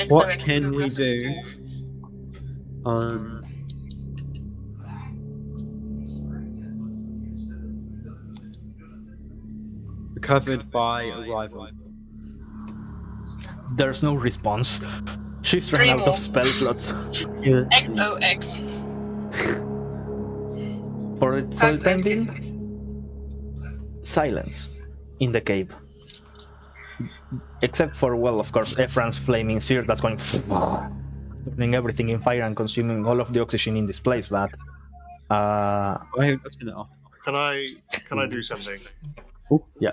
What can we do? Recovered by arrival. There's no response. She's run 3 out more. of spell slots. Yeah. XOX. For the Hugs time and being, kisses. silence in the cave. Except for, well, of course, Ephraim's flaming sphere that's going turning everything in fire and consuming all of the oxygen in this place, but I haven't gotten it off. Can I do something? yeah.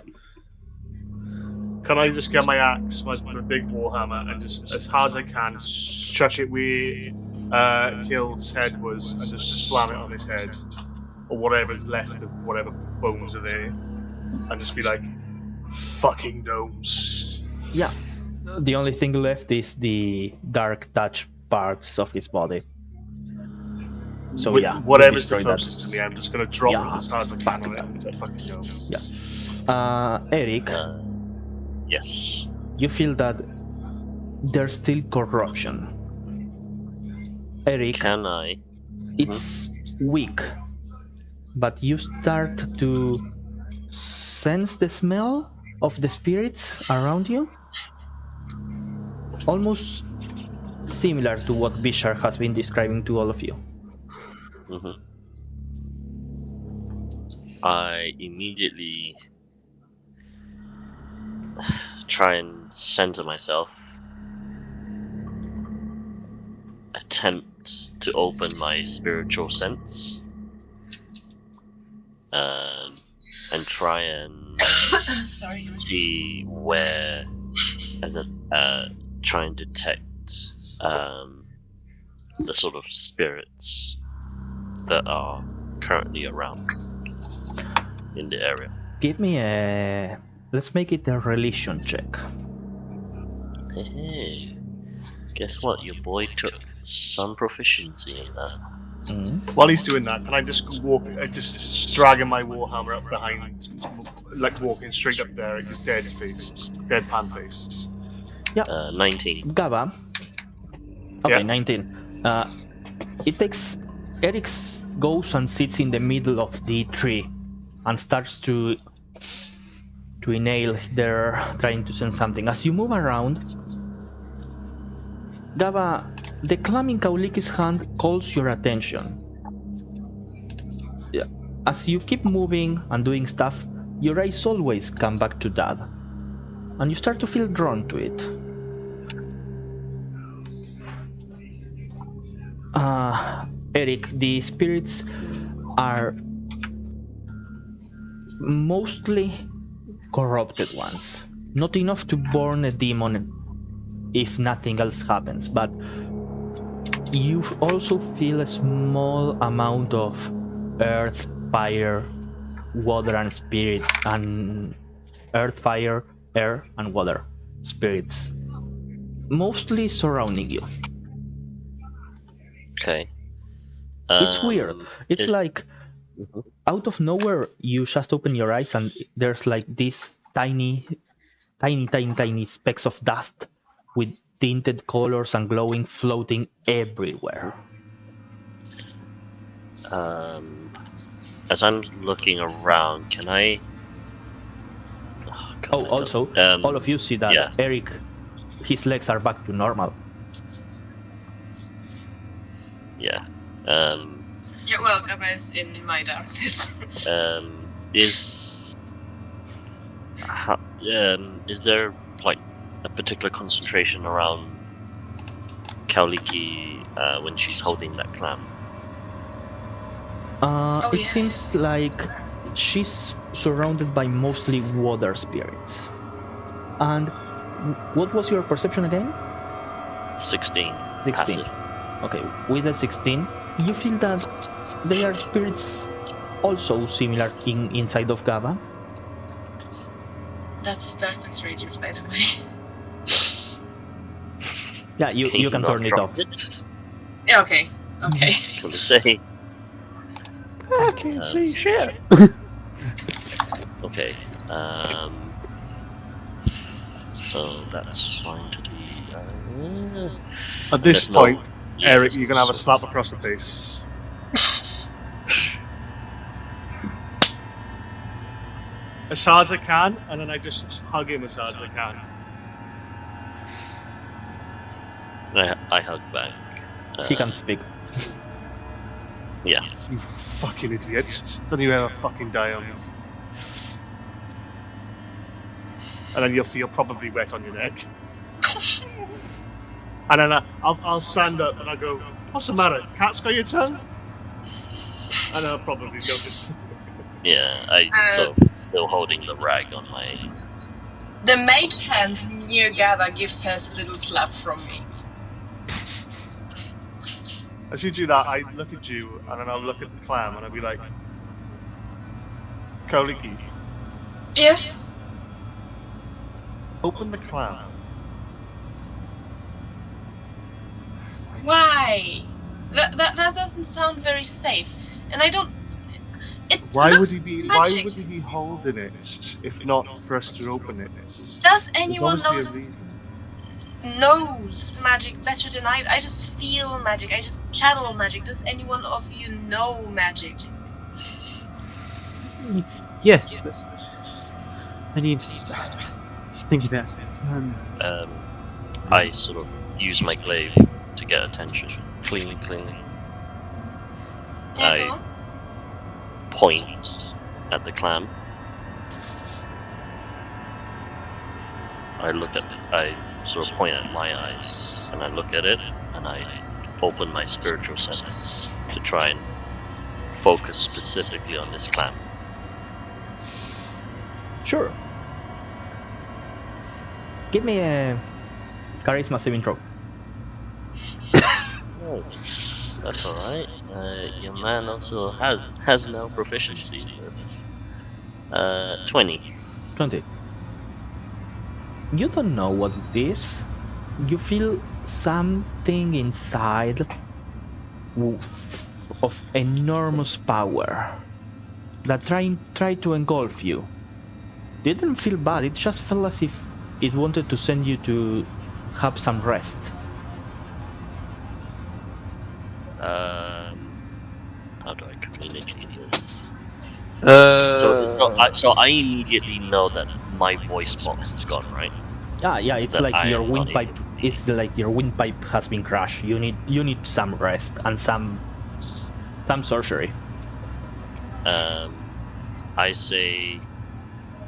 Can I just get my axe, my big warhammer, and just as hard as I can, chuck it where Kill's head was, and just slam it on his head, or whatever's left of whatever bones are there, and just be like, "Fucking gnomes." Yeah. The only thing left is the dark touch parts of his body. So yeah, whatever's the destroy that. closest to me, I'm just gonna drop Yeah, it as hard as I can on it. And fucking gnomes. Yeah. Eric, Yes. you feel that there's still corruption. Eric, Can I? it's weak, but you start to sense the smell of the spirits around you, almost similar to what Bishar has been describing to all of you. I immediately try and center myself. Attempt to open my spiritual sense. And try and Sorry. see where, try and detect the sort of spirits that are currently around in the area. Give me a... Let's make it a religion check. Hey, guess what? Your boy took some proficiency in that. While he's doing that, can I just walk, just dragging my warhammer up behind, like walking straight up there, his deadpan face. 19. Gaba. Okay, Yeah. 19. It takes... Eric goes and sits in the middle of the tree and starts to inhale there, trying to sense something. As you move around, Gaba, the clam in Kauliki's hand calls your attention. Yeah. As you keep moving and doing stuff, your eyes always come back to that, and you start to feel drawn to it. Eric, the spirits are mostly corrupted ones. Not enough to born a demon if nothing else happens, but you also feel a small amount of earth, fire, water, and spirit, and earth, fire, air, and water spirits mostly surrounding you. Okay. It's weird. It's like Mhm. out of nowhere you just open your eyes and there's like these tiny specks of dust with tinted colors and glowing floating everywhere. As I'm looking around, can I? Oh, also, all of you see that yeah. Eric, his legs are back to normal. Yeah. Yeah, well, Gaba is in my darkness. Is there like a particular concentration around Kauliki when she's holding that clam? It seems like she's surrounded by mostly water spirits. And what was your perception again? 16. 16. Passive. Okay, with a 16, you feel that they are spirits also similar inside of Gaba. That's darkness rages, by the way. Yeah, you can not turn it drop off. it? Yeah, okay. Okay. Gonna say. I can't see shit. Okay. So that's fine to be. At this There's no- point, yeah, Eric, there's you're no gonna have a sort slap of- across the face. As hard as I can, and then I just hug him as hard as I can. I hug back. He can speak. Yeah. You fucking idiots. Don't you ever fucking die on me. And then you'll feel probably wet on your neck. And then I'll stand up and I'll go, what's the matter? Cat's got your tongue? And I'll probably go just... Yeah. I so still holding the rag on my. The mage hand near Gaba gives her a little slap from me. As you do that, I look at you and then I'll look at the clam and I'll be like, Kauliki, Yes? open the clam. Why? That doesn't sound very safe. And I don't... It Why would looks he be? magic. Why would he be holding it if not for us to open it? Does There's anyone obviously a knows magic better than I just feel magic. I just channel magic. Does anyone of you know magic? Yes, but I need to think about it. I sort of use my glaive to get attention. Clean. Yeah, I go on. point at the clam. I sort of point at my eyes, and I look at it, and I open my spiritual sense to try and focus specifically on this clam. Sure. Give me a charisma saving throw. Oh, that's alright. Your man also has no proficiency with 20. 20. You don't know what it is. You feel something inside of enormous power that tried to engulf you. Didn't feel bad, it just felt as if it wanted to send you to have some rest. How do I communicate this? So I immediately know that my voice box is gone, right? Yeah, it's That like I your am not windpipe. able to be. It's like your windpipe has been crushed. You need some rest and some sorcery. I say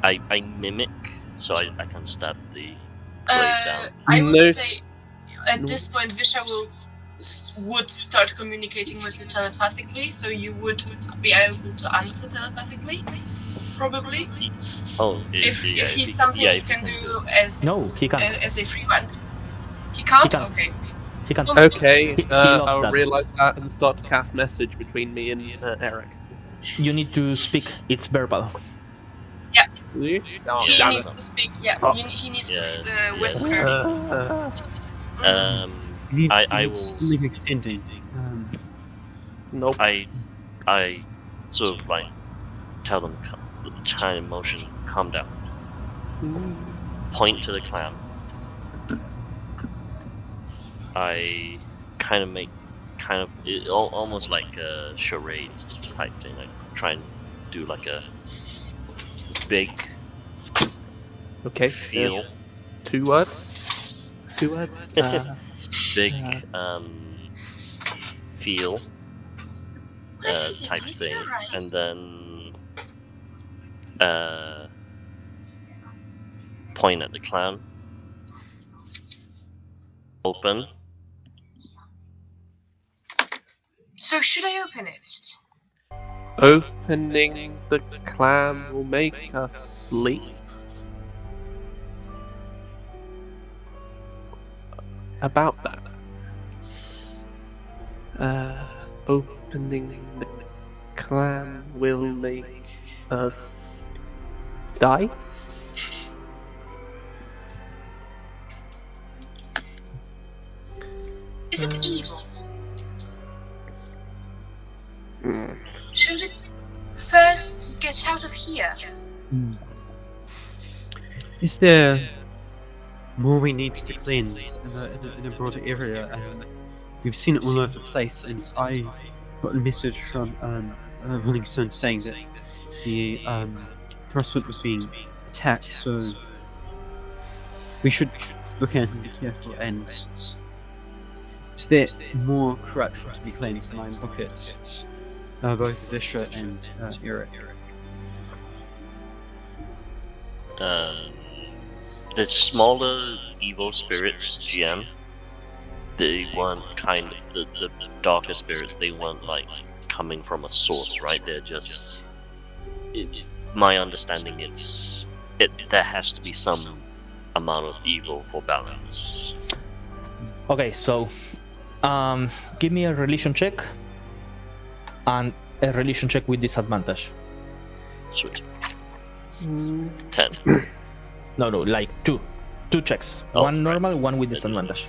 I mimic, so I can stab the blade down. I would No. say at this point Visha would start communicating with you telepathically, so you would be able to answer telepathically, probably. Oh, If he's something he can do as No, he can't. as a free one. He can't? can't. Okay. He can. Okay, He lost I'll that. realize that and start to cast message between me and Eric. You need to speak. It's verbal. Oh, He damn needs it. to speak, he needs Yeah, to yeah. whisper. I will. Leave extending. Nope. I sort of like tell them, China motion, calm down. Point to the clam. I kind of make almost like a charade type thing. Like try and do like a big Okay. feel, 2 words. 2 words. big feel I see, type I see, thing, alright. and then point at the clown. Open. So should I open it? Opening the clam will make us sleep. About that. Opening the clam will make us die. Is it evil? Should it first get out of here? Is there more we need to cleanse in a broader area? And we've seen it all over the place. And I got a message from Rolling Stone saying that the Thrustwood was being attacked. So we should look at and be careful. And is there more corruption to be cleansed? And I look at both Visha and Eric. The smaller evil spirits, GM, they weren't the darker spirits, they weren't like coming from a source, right? They're just. My understanding there has to be some amount of evil for balance. Okay, so give me a relation check and a relation check with disadvantage. Sweet. 10. No, like two checks. Oh, one right. normal, one with disadvantage.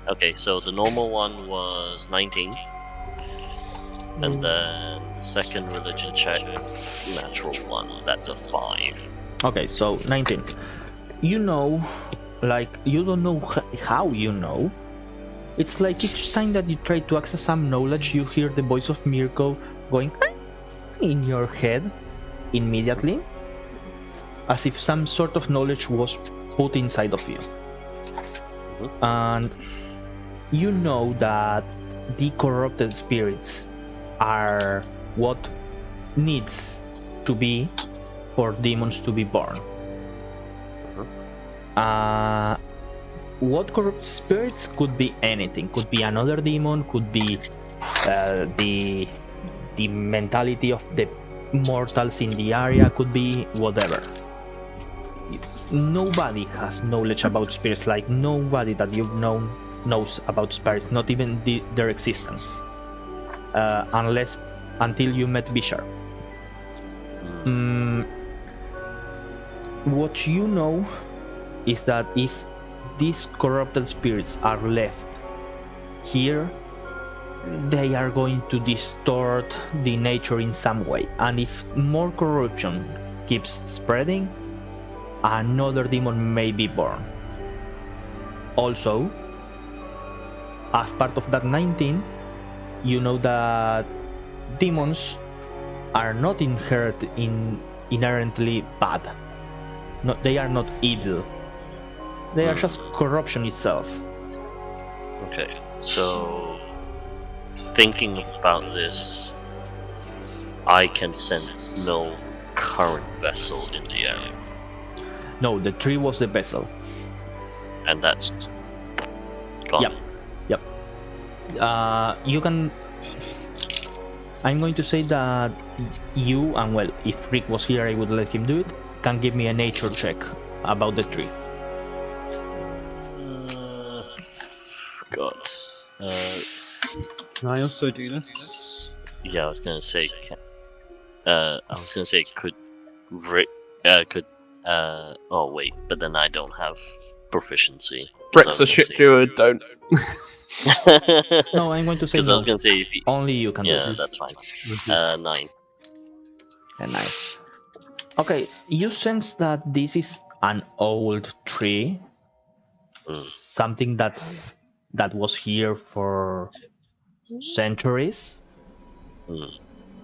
Okay, so the normal one was 19. And then the second religion check, natural 1. That's a 5. Okay, so 19. You know, like, you don't know how you know. It's like each time that you try to access some knowledge, you hear the voice of Mirko going in your head immediately, as if some sort of knowledge was put inside of you. And you know that the corrupted spirits are what needs to be for demons to be born. What corrupt spirits could be anything. Could be another demon, could be the mentality of the mortals in the area, could be whatever. Nobody has knowledge about spirits, like nobody that you've known knows about spirits, not even their existence, until you met Bishar. What you know is that if these corrupted spirits are left here, they are going to distort the nature in some way, and if more corruption keeps spreading, another demon may be born. Also, as part of that 19, you know that demons are not inherently bad. No, they are not evil. They are just corruption itself. Okay, so thinking about this, I can sense no current vessel in the area, No, the tree was the vessel. and that's gone. Yep. You can. I'm going to say that you, and well, if Rick was here, I would let him do it, can give me a nature check about the tree. Forgot. Can I also do this? Yeah, I was gonna say. Could Rick? Oh wait, but then I don't have proficiency. Rick's a shit druid, don't. No, I'm going to say Because no. I was gonna say if he, Only you can yeah, do it. that's fine. 9. And nice. Okay, you sense that this is an old tree, something that was here for centuries,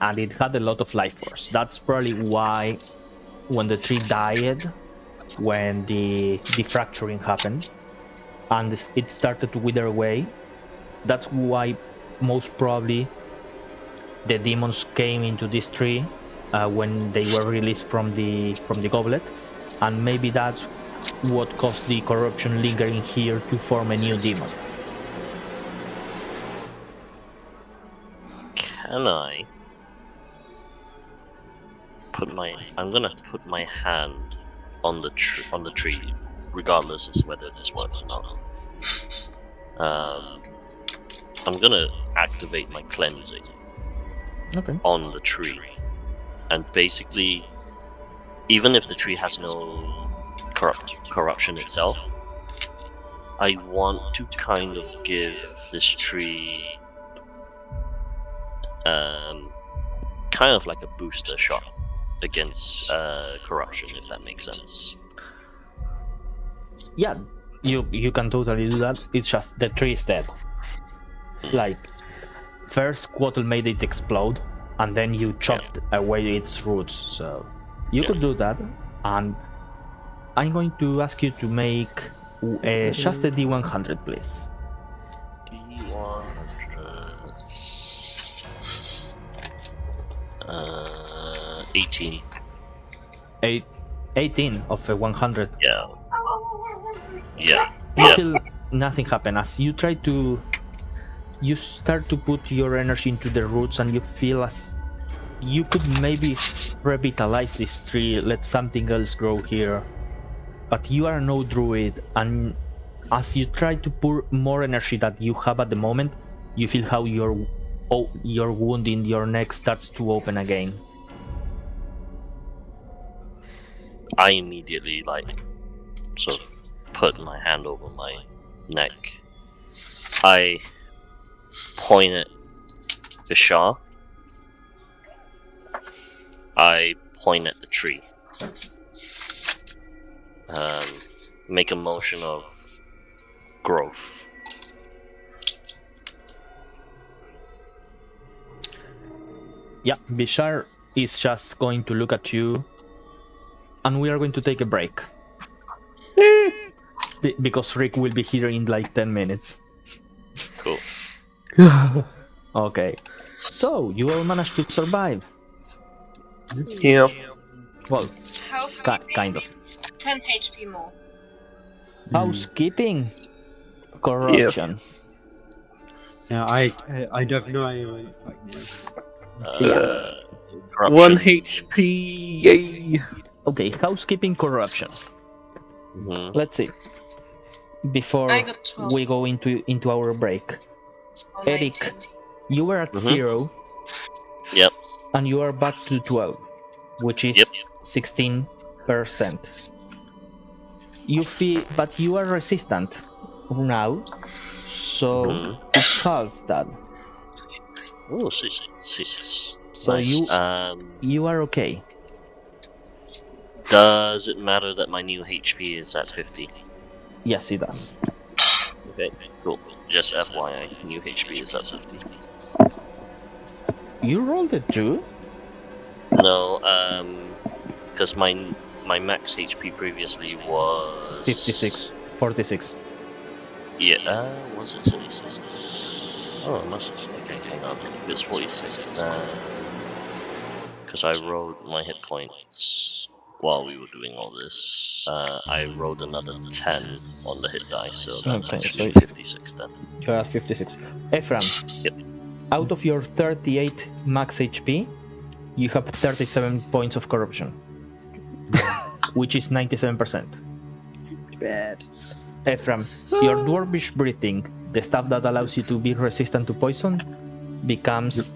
and it had a lot of life force. That's probably why, when the tree died, when the fracturing happened, and it started to wither away, that's why most probably the demons came into this tree when they were released from the goblet, and maybe that's what caused the corruption lingering here to form a new demon. Can I put my? I'm gonna put my hand on the tree, regardless as whether this works or not. I'm gonna activate my cleansing on the tree, and basically, even if the tree has no corruption itself, I want to kind of give this tree kind of like a booster shot against corruption, if that makes sense. Yeah, you can totally do that. It's just the tree is dead. Like, first Quattle made it explode, and then you chopped away its roots, so you could do that. And I'm going to ask you to make just a D100, please. D100. 18. 18 of a 100. Yeah. Still nothing happened. As you try to, you start to put your energy into the roots, and you feel as you could maybe revitalize this tree, let something else grow here. But you are no druid, and as you try to pour more energy that you have at the moment, you feel how your wound in your neck starts to open again. I immediately sort of put my hand over my neck. I point at Bishar. I point at the tree. Make a motion of growth. Yeah, Bishar is just going to look at you, and we are going to take a break. Because Rick will be here in like 10 minutes. Cool. Okay. So, you all managed to survive. Yeah. Well, Housekeeping. kind of. 10 HP more. Housekeeping. Corruption. Yeah, I don't know anyone. Corruption. 1 HP. Yay. Okay, housekeeping corruption. Mhm. Let's see. Before I got 12. we go into our break, So Eric, 19. you were at 0, Yep. and you are back to 12, which is Yep. 16%. You feel, but you are resistant now, so it's half that. Oh, 6. So Nice. you are okay. Does it matter that my new HP is at 50? Yes, it does. Okay, cool. Just FYI, new HP is at 50. You rolled it too? No, because my max HP previously was 56. 46. Yeah, was it 46? Oh, it must have. Okay, hang on. If it's 46, then. Because I rolled my hit points while we were doing all this. I rolled another 10 on the hit die, so that's Okay, actually so 56 then. You're at 56. Ephraim, Yep. out of your 38 max HP, you have 37 points of corruption, which is 97%. Bad. Ephraim, your dwarvish breathing, the stuff that allows you to be resistant to poison, becomes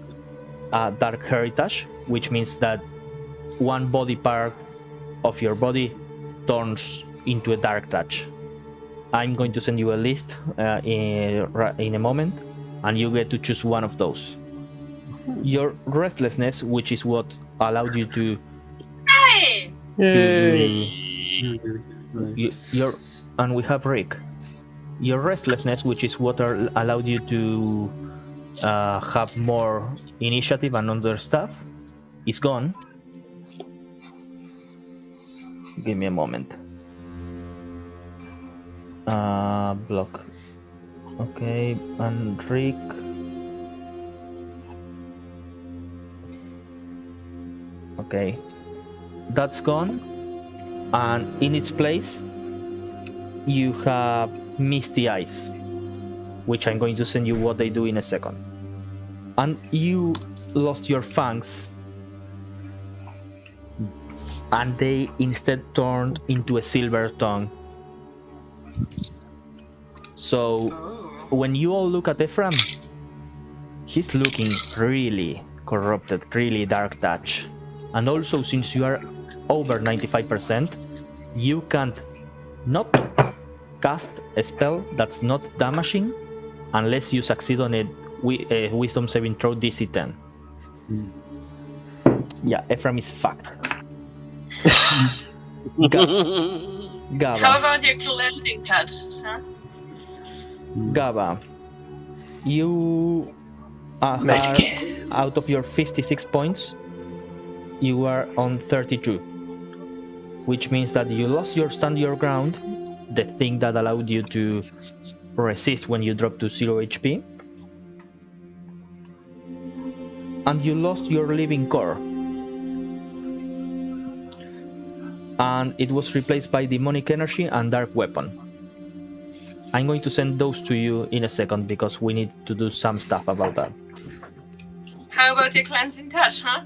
a dark heritage, which means that one body part of your body turns into a dark touch. I'm going to send you a list in a moment, and you get to choose one of those. Your restlessness, which is what allowed you to Hey! and we have Rick. Your restlessness, which is what allowed you to have more initiative and other stuff, is gone. Give me a moment. Block. Okay, and Rick. Okay, that's gone, and in its place, you have Misty Eyes, which I'm going to send you what they do in a second. And you lost your fangs, and they instead turned into a silver tongue. So when you all look at Ephraim, he's looking really corrupted, really dark touch. And also, since you are over 95%, you can't not cast a spell that's not damaging unless you succeed on a wisdom saving throw DC 10. Yeah, Ephraim is fucked. Gaba. How about your cleansing touch? Huh? Gaba, you are out of your 56 points, you are on 32, which means that you lost your stand your ground, the thing that allowed you to resist when you drop to 0 HP, and you lost your living core, and it was replaced by demonic energy and dark weapon. I'm going to send those to you in a second because we need to do some stuff about that. How about your cleansing touch, huh?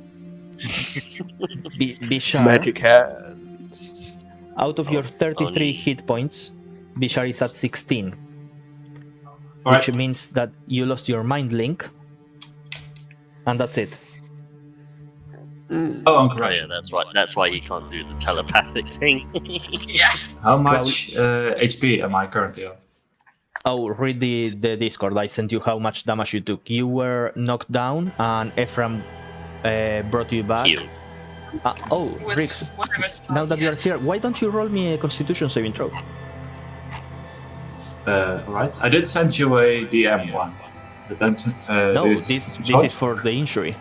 Bishar, Magic hands. out of your 33 hit points, Bishar is at 16, Alright. which means that you lost your mind link, and that's it. Oh, I'm Oh correct. yeah, that's why he can't do the telepathic thing. Yeah. How much HP am I currently on? Oh, read the Discord. I sent you how much damage you took. You were knocked down, and Ephraim brought you back. Heal. With Rix, whatever spell now that you you're here, why don't you roll me a Constitution saving throw? Alright. I did send you a DM one. But then, No, it's this short. is for the injury.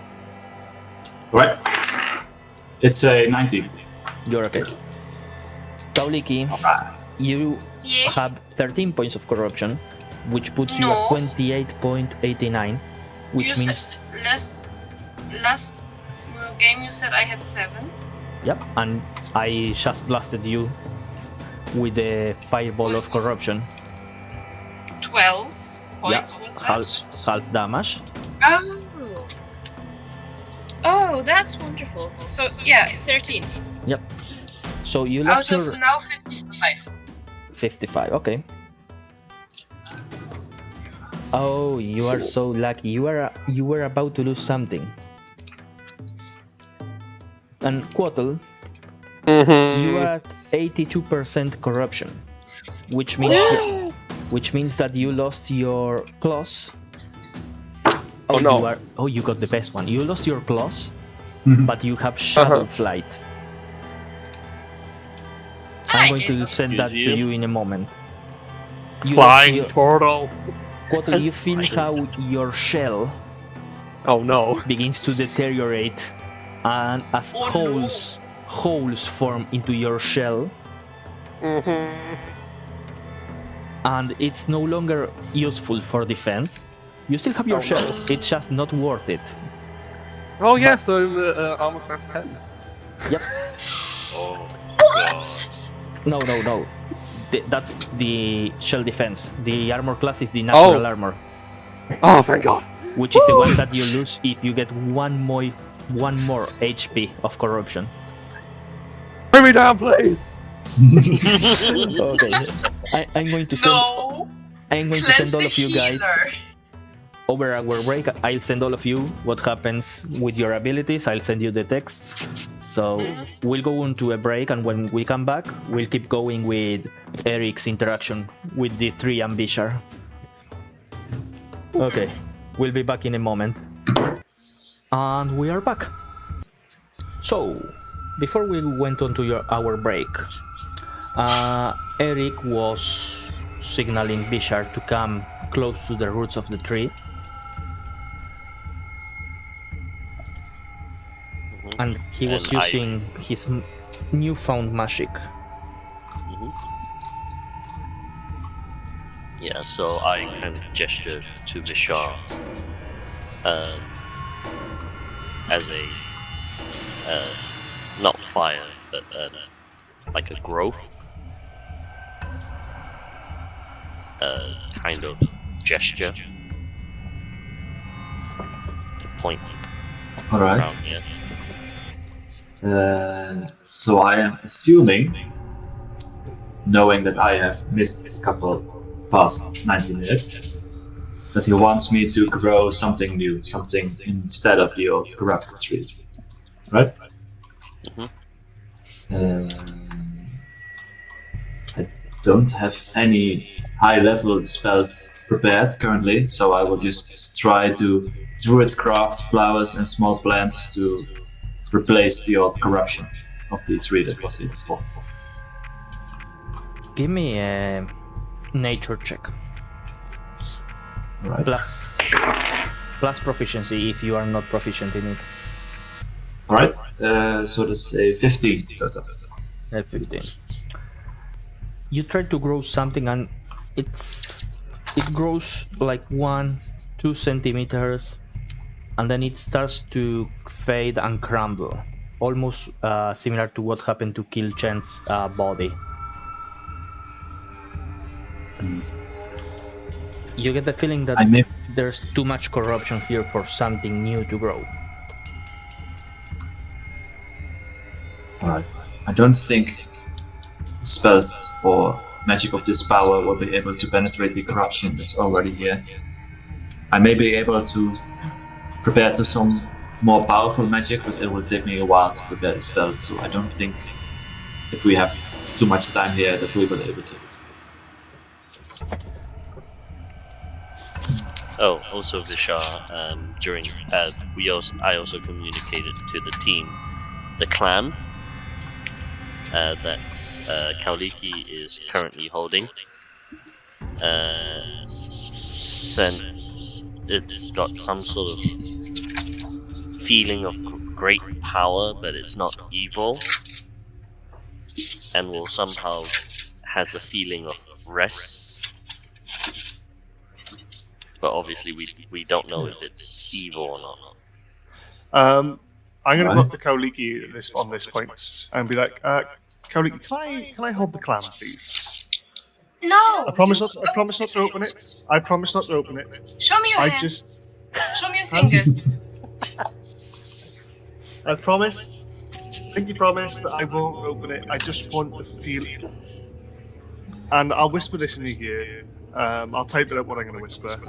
Right. It's a 19. You're okay. Kauliki, you Yeah. have 13 points of corruption, which puts you No. at 28.89, which You means said last game you said I had 7. yep, and I just blasted you with the fireball of corruption. 12 points was that? Half damage. Oh. Oh, that's wonderful. So yeah, 13. Yep. So you lost Out your of now 55. 55. Okay. Oh, you are so lucky. You were about to lose something. And Quattle, you are at 82% corruption, which means that you lost your claws. Oh, no. You got the best one. You lost your claws, Mhm. but you have shadow flight. I'm going to send that to Excuse you? you in a moment. You Flying lost turtle. Quattle, you feel how your shell Oh no. begins to deteriorate, and as Oh, no. holes form into your shell, and it's no longer useful for defense. You still have your shell. It's just not worth it. Oh yeah, so armor class 10. Yep. Oh, What? No. That's the shell defense. The armor class is the natural armor, Oh, thank God. which is the one that you lose if you get one more HP of corruption. Bring me down, please. Okay. I'm going to send. No. I'm going to Cleanse send all the of you guys healer. over our break. I'll send all of you what happens with your abilities. I'll send you the texts. So we'll go into a break, and when we come back, we'll keep going with Eric's interaction with the tree and Bishar. Okay, we'll be back in a moment. And we are back. So, before we went on to our break, Eric was signaling Bishar to come close to the roots of the tree. And he was And using his newfound magic. Yeah, so I kind of gestured to Vishal as a not fire, but like a growth kind of gesture to point All right. around here. So I am assuming, knowing that I have missed a couple past 90 minutes, that he wants me to grow something new, something instead of the old corrupted tree. Right? I don't have any high-level spells prepared currently, so I will just try to druid craft flowers and small plants to replace the old corruption of the tree that was here before. Give me a nature check. Right. Plus proficiency if you are not proficient in it. Alright, so that's a 15 total. 15. You try to grow something and it grows like 1-2 centimeters, and then it starts to fade and crumble, almost similar to what happened to Kill Chen's body. You get the feeling that there's too much corruption here for something new to grow. Alright, I don't think spells or magic of this power will be able to penetrate the corruption that's already here. I may be able to prepare to some more powerful magic, but it will take me a while to prepare the spells, so I don't think if we have too much time here that we will be able to. Oh, also Vishal, during I also communicated to the team the clan that Kauliki is currently holding. It's got some sort of feeling of great power, but it's not evil, and will somehow has a feeling of rest. But obviously, we don't know if it's evil or not. I'm going to go up to Kauliki on this point and be like, Kauliki, can I hold the clam, please? No. I promise not to open it. I promise not to open it. Show me your hand. Show me your fingers. I promise. Pinky promise that I won't open it. I just want to feel it. And I'll whisper this in your ear. I'll type it up what I'm going to whisper.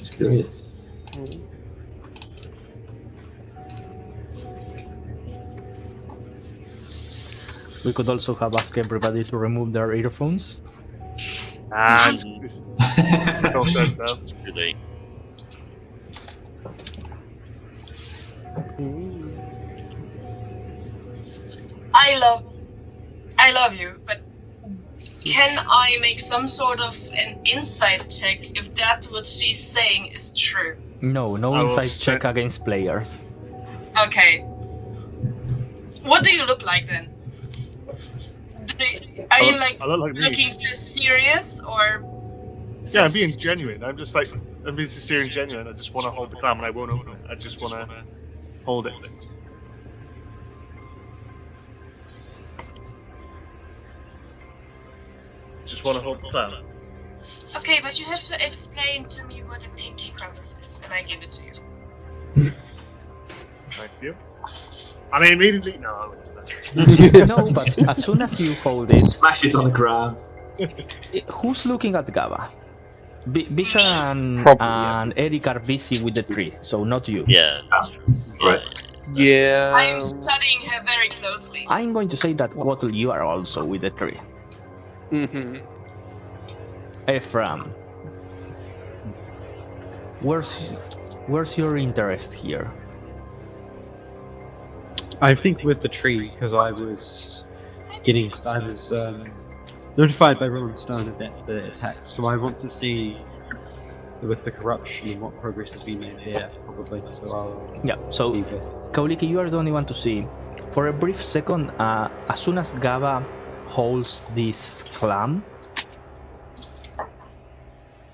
Mysterious. We could also have asked everybody to remove their earphones. It's no sense now. Too late. I love you, but can I make some sort of an insight check if that's what she's saying is true? No I will insight set- check against players. Okay. What do you look like then? Are you like I look like me. looking so serious or? is Yeah, it I'm being just- genuine. I'm just like, I'm being sincere and genuine. I just want to hold the clam and I won't open it. I just want to hold it. Just want to hold the clam. Okay, but you have to explain to me what a pinky promise is, and I give it to you. Thank you. I mean, immediately, no, I wouldn't do that. No, but as soon as you hold it, Smash it on the ground. who's looking at Gaba? Bisha and, Probably, yeah. and Eric are busy with the tree, so not you. Yeah. Right. Yeah. I am studying her very closely. I'm going to say that Quattle, you are also with the tree. Mm-hmm. Ephraim, where's your interest here? I think with the tree, because I was notified by Roland Stone about the attack, so I want to see with the corruption and what progress has been made there, probably. So I'll Yeah, so leave it. Kauliki, you are the only one to see. For a brief second, as soon as Gaba holds this clam,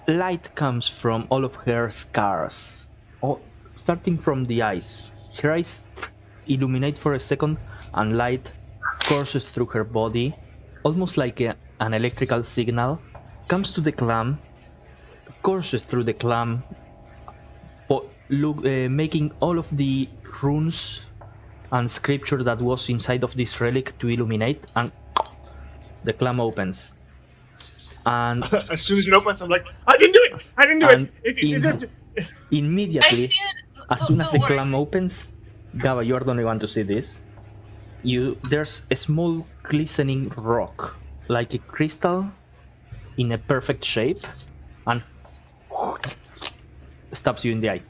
light comes from all of her scars, starting from the eyes. Her eyes illuminate for a second, and light courses through her body, almost like an electrical signal, comes to the clam, courses through the clam, making all of the runes and scripture that was inside of this relic to illuminate, and the clam opens. And As soon as it opens, I'm like, I didn't do it! I didn't do And it! I I immediately, see it. as soon as Don't the worry. clam opens, Gaba, you are the only one to see this. There's a small glistening rock, like a crystal, in a perfect shape, and stabs you in the eye.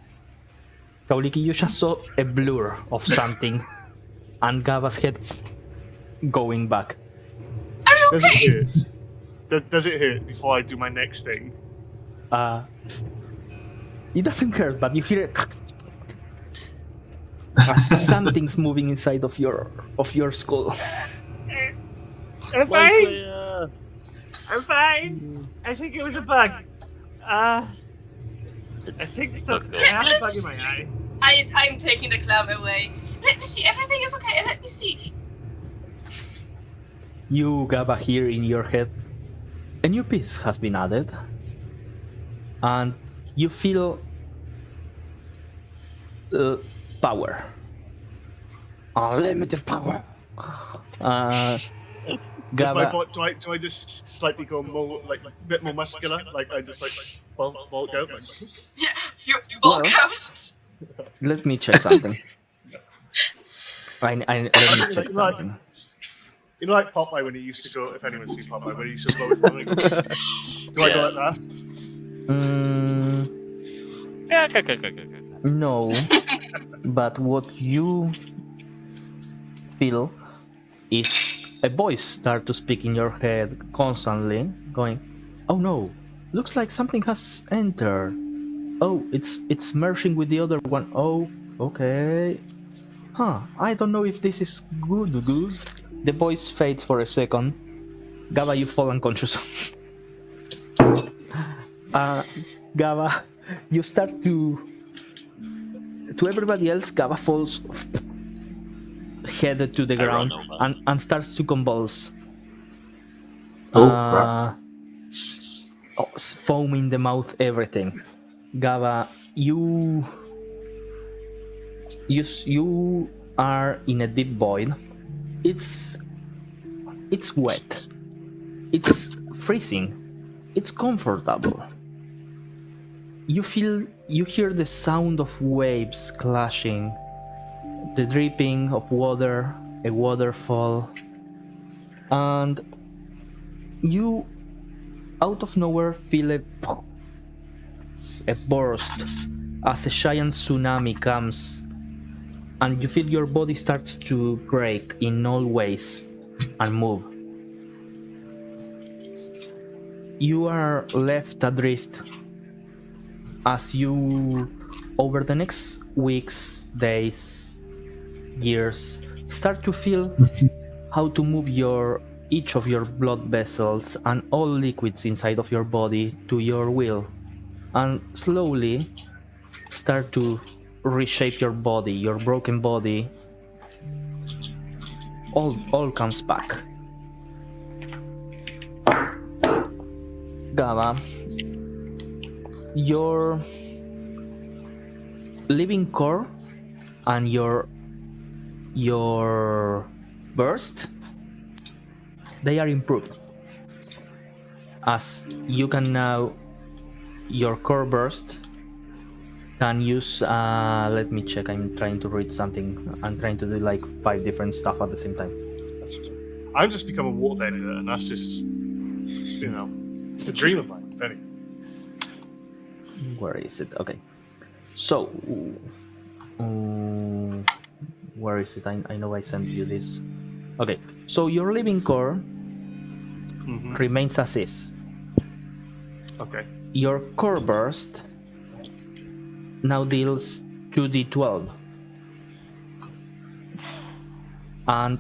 Kauliki, you just saw a blur of something, and Gaba's head going back. Are you Does okay? it hurt? Does it hurt before I do my next thing? It doesn't hurt, but you hear it. Something's moving inside of your skull. I'm fine! Macleod. I'm fine! I think it was a bug. I think so. I have a bug in my eye. I'm taking the clam away. Let me see. Everything is okay. Let me see. You, Gaba, hear in your head, a new piece has been added, and you feel power. Unlimited power. Does my Gaba, body, do I just slightly go more, like a bit more muscular? Like I just like bulk out? Like, Yeah, you bulk Well. out. let me check something. Let me check something. you know, like Popeye when he used to go. If anyone's seen Popeye, when he used to blow his tongue. Do I go like that? Yeah, okay. No, but what you feel is a voice start to speak in your head constantly, going, "Oh no, looks like something has entered. Oh, it's merging with the other one. Oh, okay. Huh, I don't know if this is good. The voice fades for a second. Gaba, you fall unconscious. Gaba, you start to everybody else, Gaba falls headed to the I ground run over. and starts to convulse. Crap. Foam in the mouth, everything. Gaba, you are in a deep void. It's wet. It's freezing. It's comfortable. You hear the sound of waves clashing, the dripping of water, a waterfall, and you, out of nowhere, feel a burst as a giant tsunami comes, and you feel your body starts to break in all ways and move. You are left adrift as you, over the next weeks, days, years, start to feel how to move your each of your blood vessels and all liquids inside of your body to your will, and slowly start to reshape your body, your broken body. All comes back. Gaba, your living core and your burst, they are improved, as you can now, your core burst can use let me check, I'm trying to read something. I'm trying to do like 5 different stuff at the same time. I've just become a waterbender, and that's just, it's a dream of mine. Anyway. Where is it? Okay, so where is it? I know I sent you this. Okay, so your living core remains as is. Okay. Your core burst now deals 2d12, and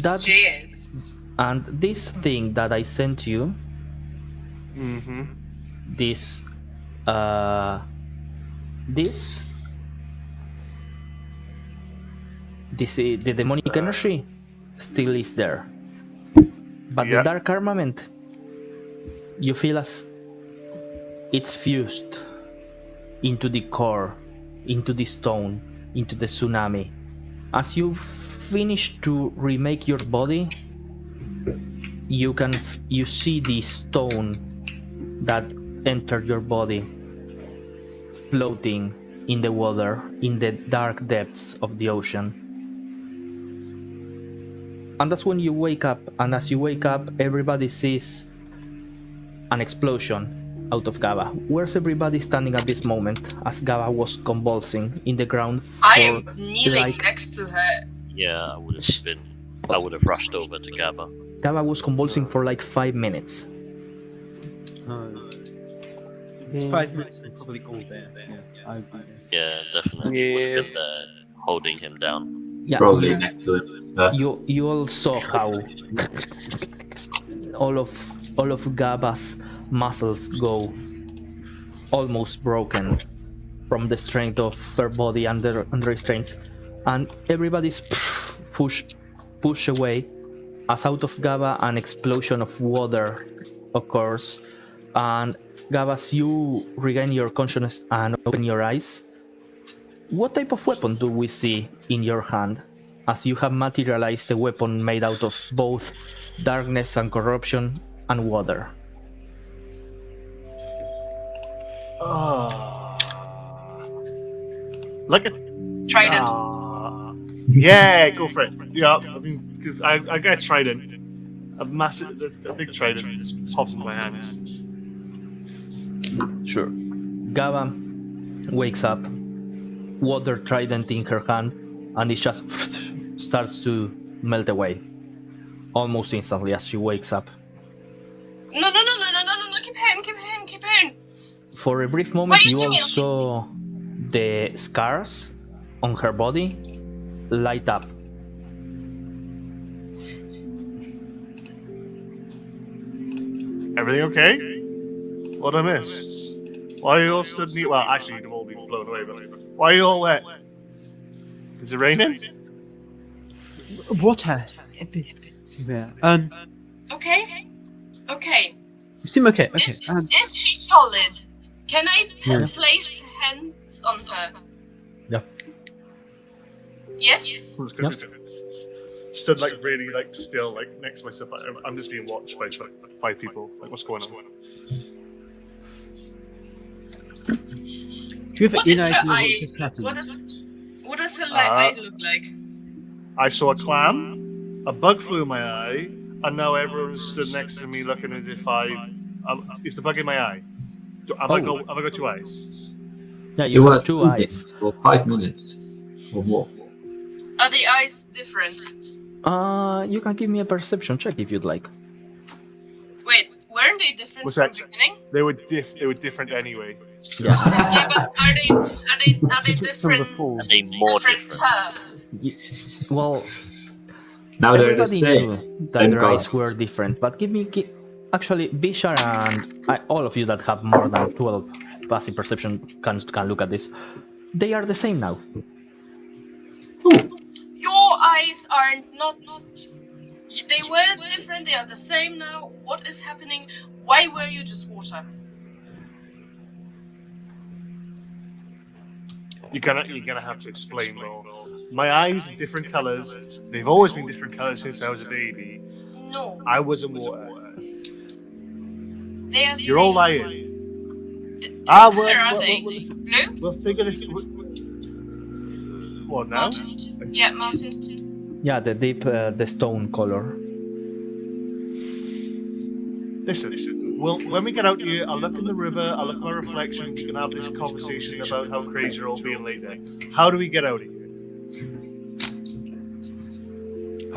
that JX. and this thing that I sent you, this the demonic energy still is there, but the dark armament, you feel as it's fused into the core, into the stone, into the tsunami. As you finish to remake your body, you see the stone that entered your body floating in the water, in the dark depths of the ocean. And that's when you wake up, and as you wake up, everybody sees an explosion out of Gaba. Where's everybody standing at this moment, as Gaba was convulsing in the ground for I am kneeling next to her. Yeah, I would have rushed over to Gaba. Gaba was convulsing for like 5 minutes. It's 5 minutes and probably all there. Yeah, definitely. Yes. Would have been holding him down. Yeah, Probably next to it. you all saw how all of Gaba's muscles go almost broken from the strength of her body under restraints, and everybody's pushed away as out of Gaba an explosion of water occurs. And Gaba, as you regain your consciousness and open your eyes, what type of weapon do we see in your hand, as you have materialized a weapon made out of both darkness and corruption and water? Like a Trident. yeah, go for it. Yeah, I mean, 'cause I got a trident, a big trident just pops into my hand. Sure. Gaba wakes up, water trident in her hand, and it just starts to melt away almost instantly as she wakes up. No, keep him. For a brief Why moment, are you you doing it? also saw the scars on her body light up. Everything okay? What did I miss? Why are you all stood neat? Well, actually, you've all been blown away, but why are you all wet? Is it raining? Water everywhere. Okay. You seem okay. Okay. Is she solid? Can I place hands on her? Yeah. Yes? Stood like really like still like next to myself. I'm just being watched by like 5 people. Like, what's going on? Do you have What any is her idea what eye? just happened? What does her eye look like? I saw a clam, a bug flew in my eye, and now everyone stood next to me looking as if is the bug in my eye? Have I got 2 eyes? Yeah, It you have was 2 easy eyes. for 5 minutes or more. Are the eyes different? You can give me a perception check if you'd like. Wait, weren't they different What's from that? the beginning? They were different anyway. Yeah. Yeah, but are they different? before. Are they more Different different? terms? Well, Now they're the Everybody same. knew that Same the color. eyes were different, but actually, Bishar and all of you that have more than 12 passive perception can look at this. They are the same now. Your eyes are not. They were different. They are the same now. What is happening? Why were you just water? You're gonna have to explain more. My eyes are different colors. They've always been different colors since I was a baby. No, I was in water. they are. You're all same. lying. What color are they? Blue? We'll figure this. What now? Martin? Yeah, Martin. Yeah, the deep, the stone color. Listen. Well, when we get out here, I'll look in the river. I'll look at my reflection. We can have this conversation about how crazy you're all being later. How do we get out of here?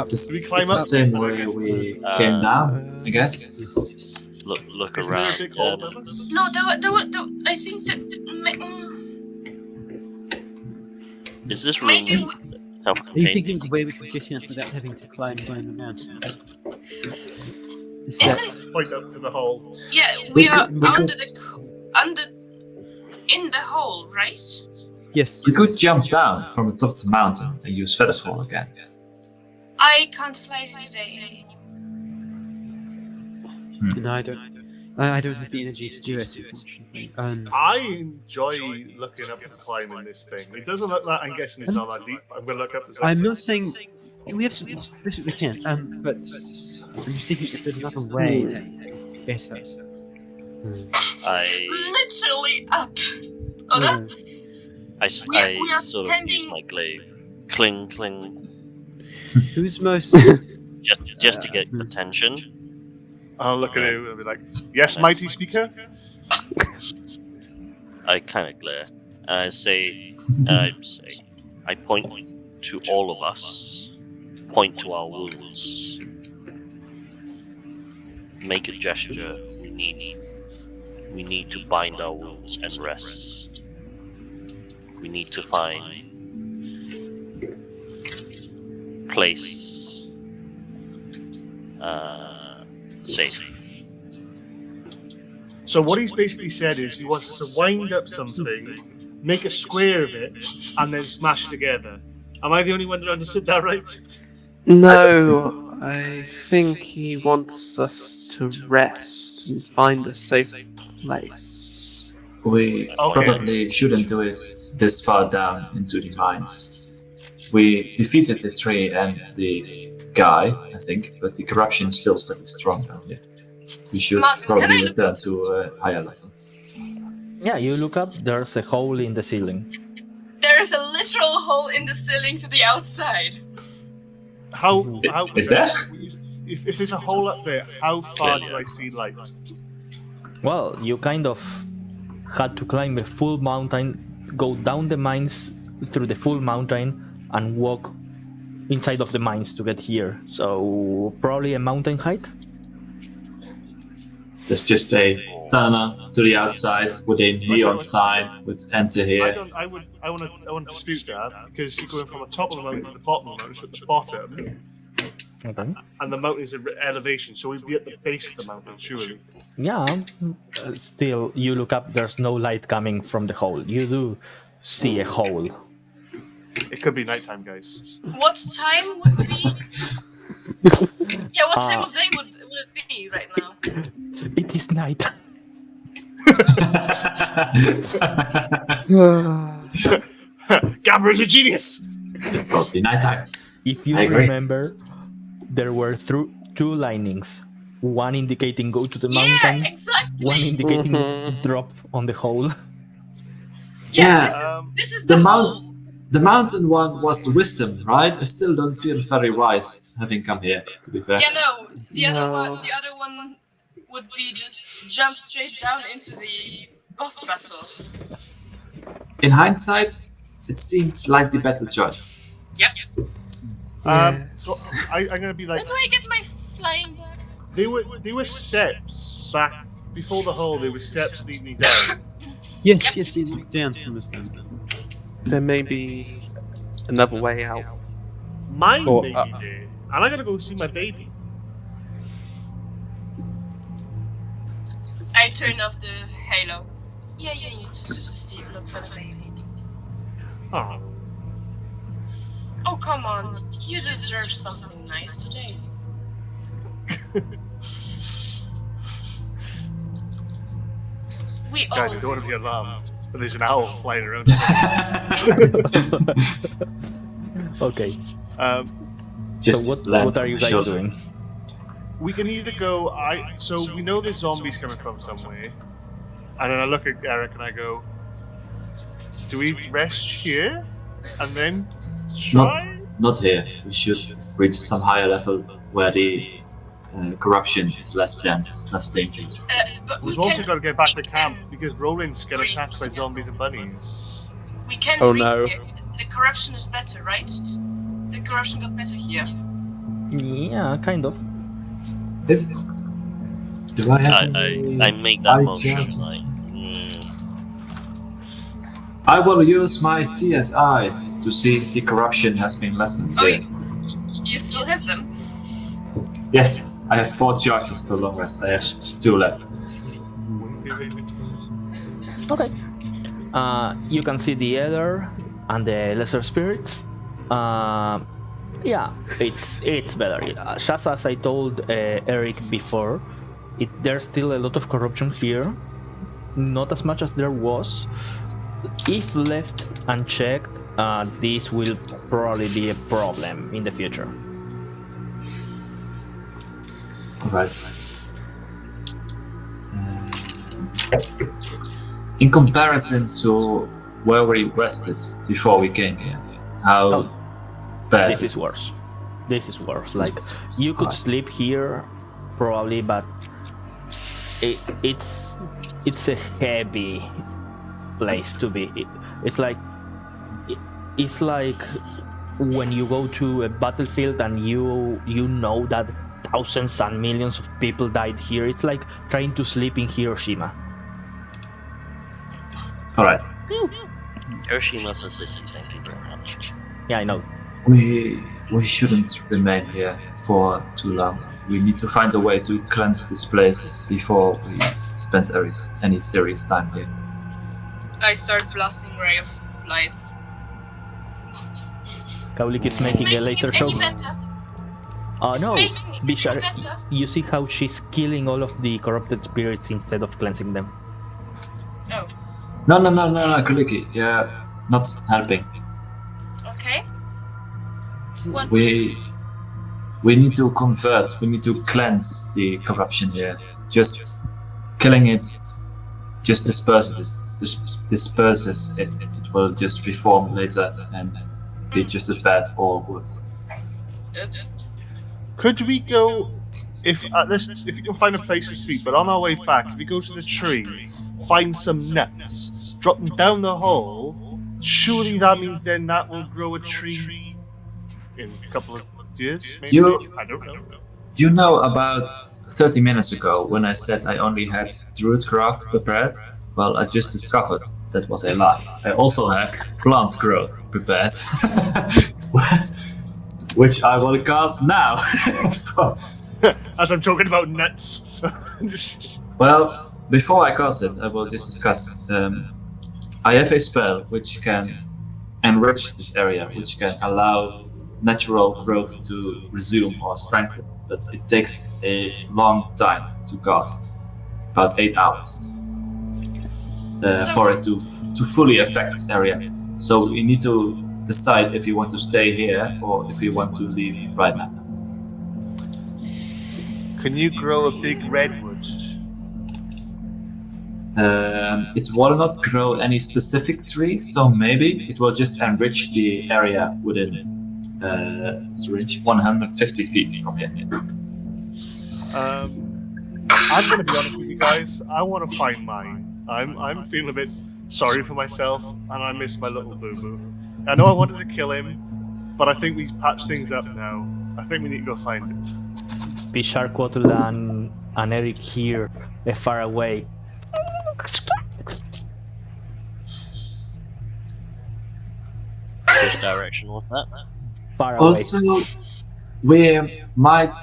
Just Do we climb up? the same way we came down, I guess. Look Isn't there a around. big hole above us? No, there were. I think that. Is this room Maybe. Are you self-contained? thinking of a way we can get in without having to climb down the mountain? Isn't. Point up to the hole. Yeah, we are under. In the hole, right? Yes. We could jump down from the top of the mountain and use Featherfall again. I can't fly today. And I don't have the energy to do it, unfortunately. I enjoy looking up and climbing this thing. It doesn't look like I'm guessing it's not that deep. I'm gonna look up. I'm not saying we have some. We can. But I'm just thinking if there's another way better. I Literally up. Oda? We are sort of standing- use my glaive. Cling. Who's most? Just to get attention. I'll look at you and be like, "Yes, mighty speaker." I kind of glare. I say, I point to all of us. Point to our wounds. Make a gesture. We need to bind our wounds and rest. We need to find place safe. So what he's basically said is he wants us to wind up something, make a square of it, and then smash together. Am I the only one that understood that right? No, I think he wants us to rest and find a safe place. We Okay. probably shouldn't do it this far down into the mines. We defeated the tree and the guy, I think, but the corruption is still pretty strong down here. We should Martin, probably can I- return to a higher level. Yeah, you look up, there's a hole in the ceiling. There is a literal hole in the ceiling to the outside. How Is there? If there's a hole up there, how far do I see light? Well, you kind of had to climb a full mountain, go down the mines through the full mountain, and walk inside of the mines to get here. So probably a mountain height. There's just a tunnel to the outside with a neon sign with enter here. I want to dispute that because you're going from the top of the mountain to the bottom of the mountain, to the bottom, Okay. and the mountain is at elevation, so we'd be at the base of the mountain, surely. Yeah. Still, you look up. There's no light coming from the hole. You do see a hole. It could be nighttime, guys. What time would be? Yeah, what time of day would it be right now? It is night. Gabber is a genius! It's probably nighttime. If you I agree. remember, there were two linings. One indicating go to the Yeah, mountain. exactly. One indicating drop on the hole. Yeah, This is the the mount- hole. the mountain one was the wisdom, right? I still don't feel very wise having come here, to be fair. Yeah, no. The other No. one would be just jump straight down into the boss battle. In hindsight, it seemed like the better choice. Yep. So I'm gonna be like, When do I get my flying back? there were steps back before the hole. There were steps leading me down. Yes, we looked down some of them. There may be another way out. Mine Or, maybe did. And I gotta go see my baby. I turn off the halo. Yeah, you need to see look for the baby. Oh, Oh, come on. You deserve something nice today. We guys, all I don't want to do. be alarmed, but there's an owl flying around. Okay. Just So land what are you guys shoulder. doing? We can either go. So we know there's zombies coming from somewhere, and then I look at Eric and I go, "Do we rest here, and then try?" Not here. We should reach some higher level where the corruption is less dense, less dangerous. But we We've also can, got to get back to camp because Roland's get attacked by zombies and bunnies. we can Oh, reach no. here. The corruption is better, right? The corruption got better here. Yeah, kind of. Is it? Do I have I make that I motion just- like. I will use my CSIs to see if the corruption has been lessened. Oh, here. you still have them? Yes, I have 4 charges per long rest. I have 2 left. Okay. You can see the Ether and the Lesser Spirits. Yeah, it's better. Just as I told Eric before, there's still a lot of corruption here. Not as much as there was. If left unchecked, this will probably be a problem in the future. Alright. In comparison to where we rested before we came here, how Oh, bad This is worse. This is worse. Like, you could sleep here, probably, but it's a heavy place to be. It's like when you go to a battlefield and you know that thousands and millions of people died here. It's like trying to sleep in Hiroshima. Alright. Hiroshima's a city, thank you very much. Yeah, I know. We shouldn't remain here for too long. We need to find a way to cleanse this place before we spend any serious time here. I start blasting ray of lights. Kaulik is making a laser show. Any better? Oh no, It's making it Bishar, better. you see how she's killing all of the corrupted spirits instead of cleansing them. Oh, No, Kuliki, yeah, not helping. okay. What? We need to convert, we need to cleanse the corruption here. Just killing it just disperses it. It will just reform later and be just as bad or worse. Could we go if you can find a place to sleep? But on our way back, if we go to the tree, find some nuts, drop them down the hole. Surely that means then that will grow a tree in a couple of years. Maybe I don't know. You know, about 30 minutes ago, when I said I only had Druidcraft prepared, well, I just discovered that was a lie. I also have plant growth prepared, which I will cast now. As I'm talking about nuts. Well, before I cast it, I will just discuss. I have a spell which can enrich this area, which can allow natural growth to resume or strengthen, but it takes a long time to cast, about 8 hours, for it to fully affect this area. So we need to decide if you want to stay here or if you want to leave right now. Can you grow a big redwood? It will not grow any specific trees, so maybe it will just enrich the area within it's range 150 feet from here. I'm going to be honest with you guys. I want to find mine. I'm feeling a bit sorry for myself, and I miss my little boo-boo. I know I wanted to kill him, but I think we've patched things up now. I think we need to go find it. Bishar, Quotal, and Eric here, far away. Which direction was that? Far away. Also, we might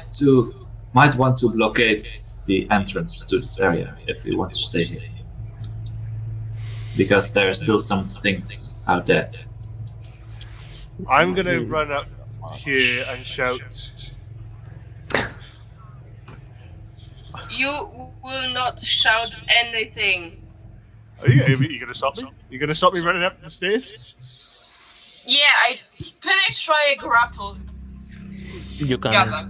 want to blockade the entrance to this area if we want to stay here, because there are still some things out there. I'm gonna run up here and shout. You will not shout anything. Are you gonna stop me? You gonna stop me running up the stairs? Yeah, can I try a grapple? You can. Gaba.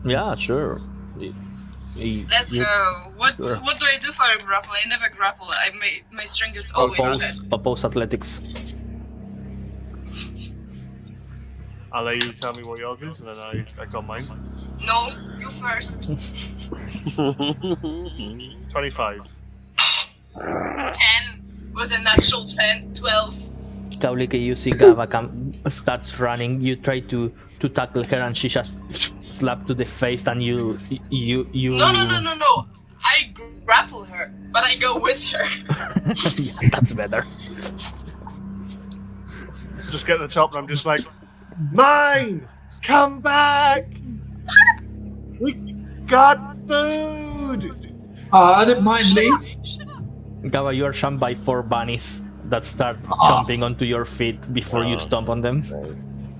Yeah, sure. Let's go. What do I do for a grapple? I never grapple. My strength is always shit. Oppose athletics. I'll let you tell me what yours is, and then I got mine. No, you first. 25. 10 with a natural 12. Kaulike, you see Gava starts running. You try to tackle her, and she just slap to the face, and you. No. I grapple her, but I go with her. Yeah, that's better. Just get to the top, and I'm just like, mine! Come back! We got food! I didn't mind leave. Shut up. Gava, you are shunned by 4 bunnies that start jumping onto your feet before you stomp on them.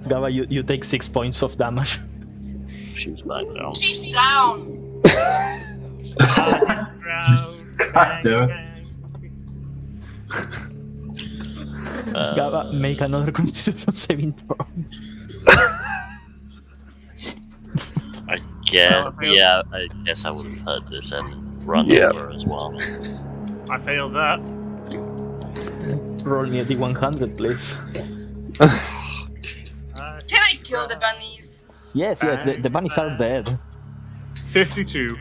Gava, you take 6 points of damage. She's back down. She's down. God damn it. Gava, make another Constitution saving throw. I guess I would have heard this and run over as well. I failed that. Roll me a d100, please. Can I kill the bunnies? Yes, the bunnies are dead. 52.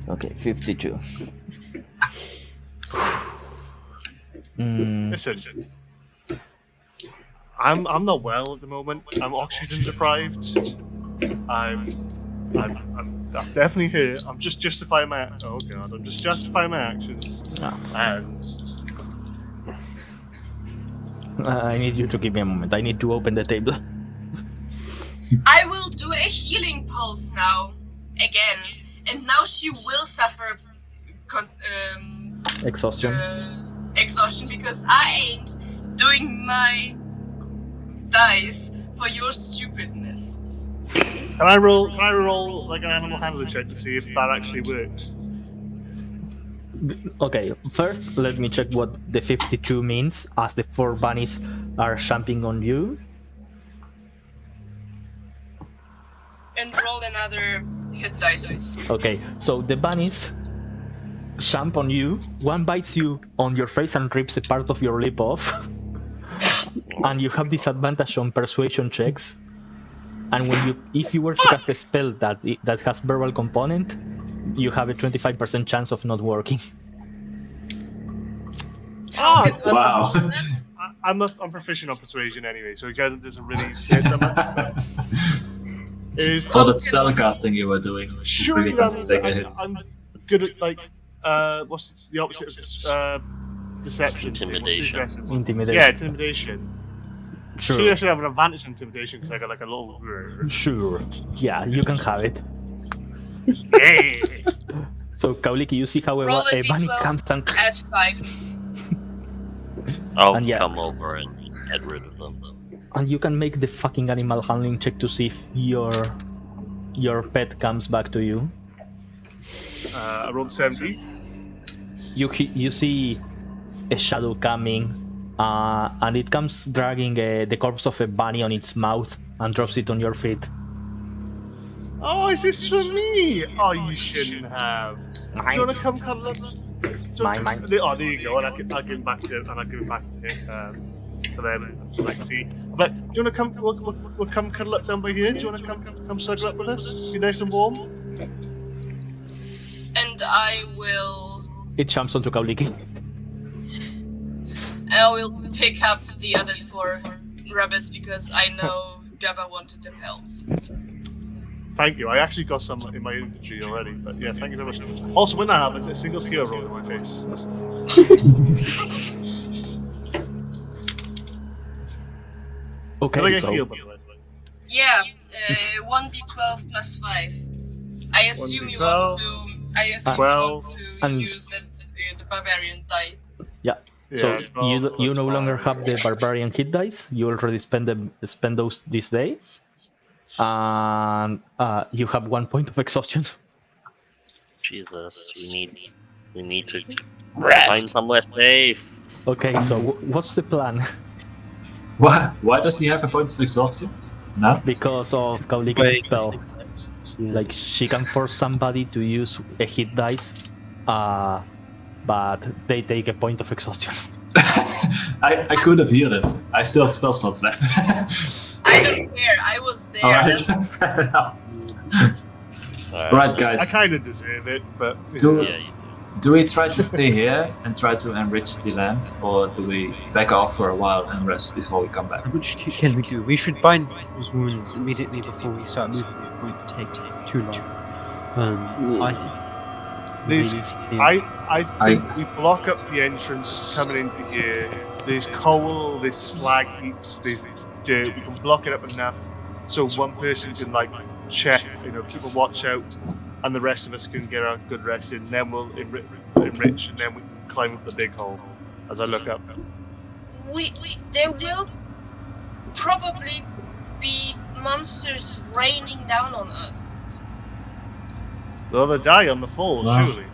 Okay, 52. Listen, I'm not well at the moment. I'm oxygen deprived. I'm definitely here. I'm just justifying my I'm just justifying my actions. And I need you to give me a moment. I need to open the table. I will do a healing pulse now, again, and now she will suffer Exhaustion. exhaustion because I ain't doing my dice for your stupidness. can I roll like an animal handler check to see if that actually worked? Okay, first let me check what the 52 means, as the 4 bunnies are jumping on you. And roll another hit dice. Okay, so the bunnies jump on you, one bites you on your face and rips a part of your lip off, and you have disadvantage on persuasion checks. And if you were to cast a spell that has verbal component, you have a 25% chance of not working. Okay, Wow. I'm proficient on persuasion anyway, so again, it doesn't really hit them. All that spellcasting you were doing Surely really don't take a hit. I'm good at like what's the opposite of deception? Intimidation. What's the aggressive one? Intimidation. Yeah, intimidation. Surely I Sure. should have an advantage on intimidation because I got like a little. Sure. Yeah, you can have it. Hey. So, Kauliki, you see how a Roll a bunny d12. comes and At 5. I'll And yeah. come over and get rid of them. And you can make the fucking animal handling check to see if your pet comes back to you. I rolled 70. You see a shadow coming, and it comes dragging the corpse of a bunny on its mouth and drops it on your feet. Oh, is this for me? Oh, you shouldn't have. Do you want to come cuddle up? Mine. Oh, there you go. And I'll give it back to him. To them. Like, see. But do you want to come? We'll come cuddle up down by here. Do you want to come snuggle up with us? Be nice and warm. And I will It jumps onto Kauliki. pick up the other 4 rabbits because I know Gaba wanted the pelts. Thank you. I actually got some in my inventory already. But yeah, thank you very much. Also, when that happens, a single tear roll in my face. Okay, Can I get so healed, by the way? Yeah, 1d12 plus 5. I assume you 1d12, want to. I assume you want 12, to and- use the barbarian die. So Yeah, you 12 you plus no longer 5. have the barbarian hit dice. You already spend those this day, and you have 1 point of exhaustion. Jesus, we need to find somewhere safe. Okay, so what's the plan? Why does he have a point of exhaustion? No? Because of Kaulika's spell, like she can force somebody to use a hit dice, but they take a point of exhaustion. I could have healed him. I still have spell slots left. I don't care. I was there. Alright, That's- fair enough. Alright, Right, I guys. kind of deserve it, but Do, Yeah, do we try to stay here and try to enrich the land, or do we back off for a while and rest before we come back? Which can we do? We should bind those wounds immediately before we start moving. It's going to take too long. I think There's- maybe- I think we block up the entrance coming into here. There's coal, there's slag heaps, there's dirt. We can block it up enough so one person can like check, keep a watch out, and the rest of us can get our good rest in. Then we'll enrich, and then we can climb up the big hole. As I look up, there will probably be monsters raining down on us. they'll die on the fall, Wow. surely.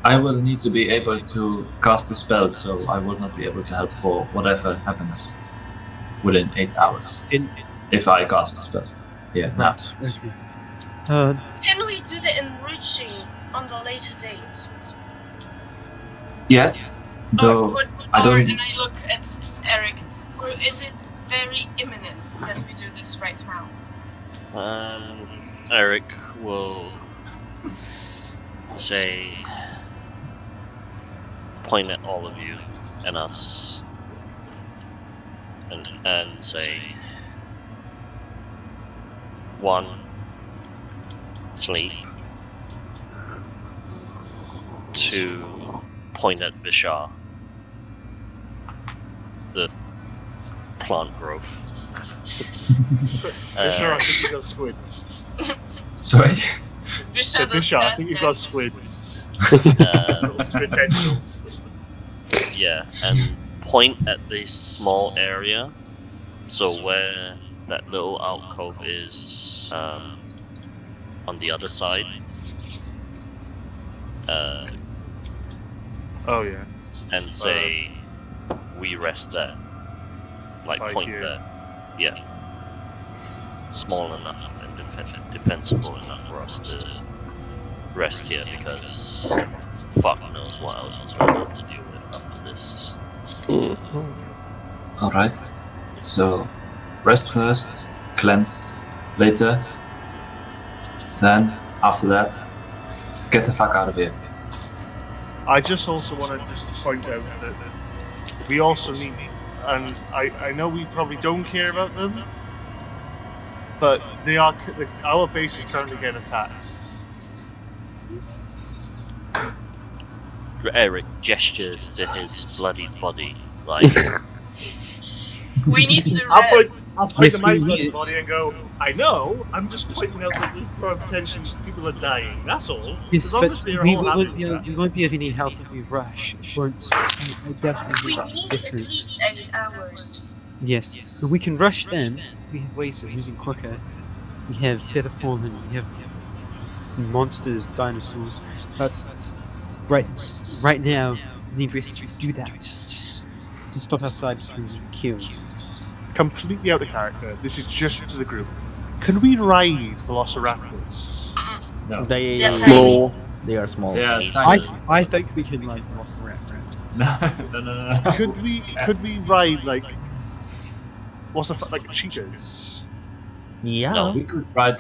I will need to be able to cast a spell, so I will not be able to help for whatever happens within 8 hours. If I cast a spell. Yeah, no. Right. Okay. Can we do the enriching on the later date? Yes, though I don't. And I look at Eric. Or is it very imminent that we do this right now? Eric will say, point at all of you and us, and say, 1, sleep. 2, point at Vishar, the plant growth. Sure, I think he got squids. Sorry. Visha does Sure, I think he got best. squids. Uh, Squid tentacles. Yeah, and point at this small area. So where that little alcove is, on the other side. Oh yeah. And say, we rest there. Like Like point here. there. Yeah. Small enough and defensible enough for us to rest here, because fuck knows what else we're going to deal with after this. Alright. So, rest first, cleanse later. Then, after that, get the fuck out of here. I just also want to just point out that we also need, and I know we probably don't care about them, but they are our base is currently getting attacked. Eric gestures to his bloody body, like, We need to I'll rest. point Yes, to my we bloody need- body and go, I know, I'm just pointing out that potentially people are dying, that's all. Yes, as long but as they're we all won't happy be with able, we won't be of any help if we rush. It won't. I definitely We not need at different. least 8 hours. Yes, so we can rush then. We have ways of moving quicker. We have feather fallen. We have monsters, dinosaurs. But right now, we need rest to do that. To stop ourselves from being killed. completely out of character. This is just to the group. Can we ride velociraptors? No. They They're are small. They are small. Yeah, I think we can ride velociraptors. no. Could we ride like like cheetahs? Yeah. No. We could ride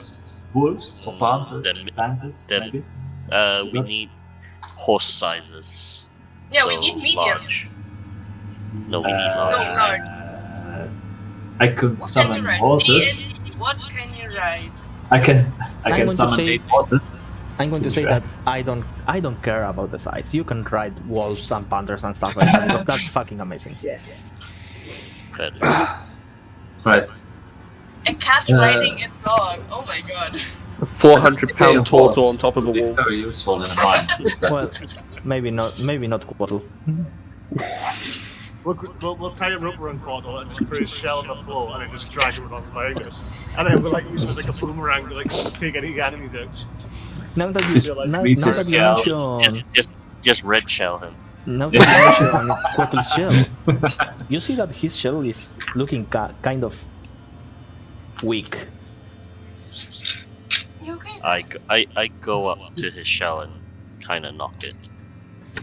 wolves or panthers. Then- Panthers, then- maybe? we need horse sizes. Yeah, we So need medium. large. No, we need large. No, large. I could What can summon you ride? horses. What can you ride? I can I'm going to summon say- 8 horses. I'm going to say that I don't care about the size. You can ride wolves and panthers and stuff like that because that's fucking amazing. Fair. Right. A cat riding a dog. Oh my god. A 400-pound turtle on top of a Would be wall. very useful in a mine. Well, maybe not Quaddle. We'll tie a rope around Quaddle and just put his shell on the floor and then just drag him along behind us. And then we'll like use it as like a boomerang to like take any enemies out. Now that Just you, now, reach now his that you shell. mention, Just red shell him. now that you mention Quaddle's shell, you see that his shell is looking kind of weak. You okay? I go up to his shell and kind of knock it.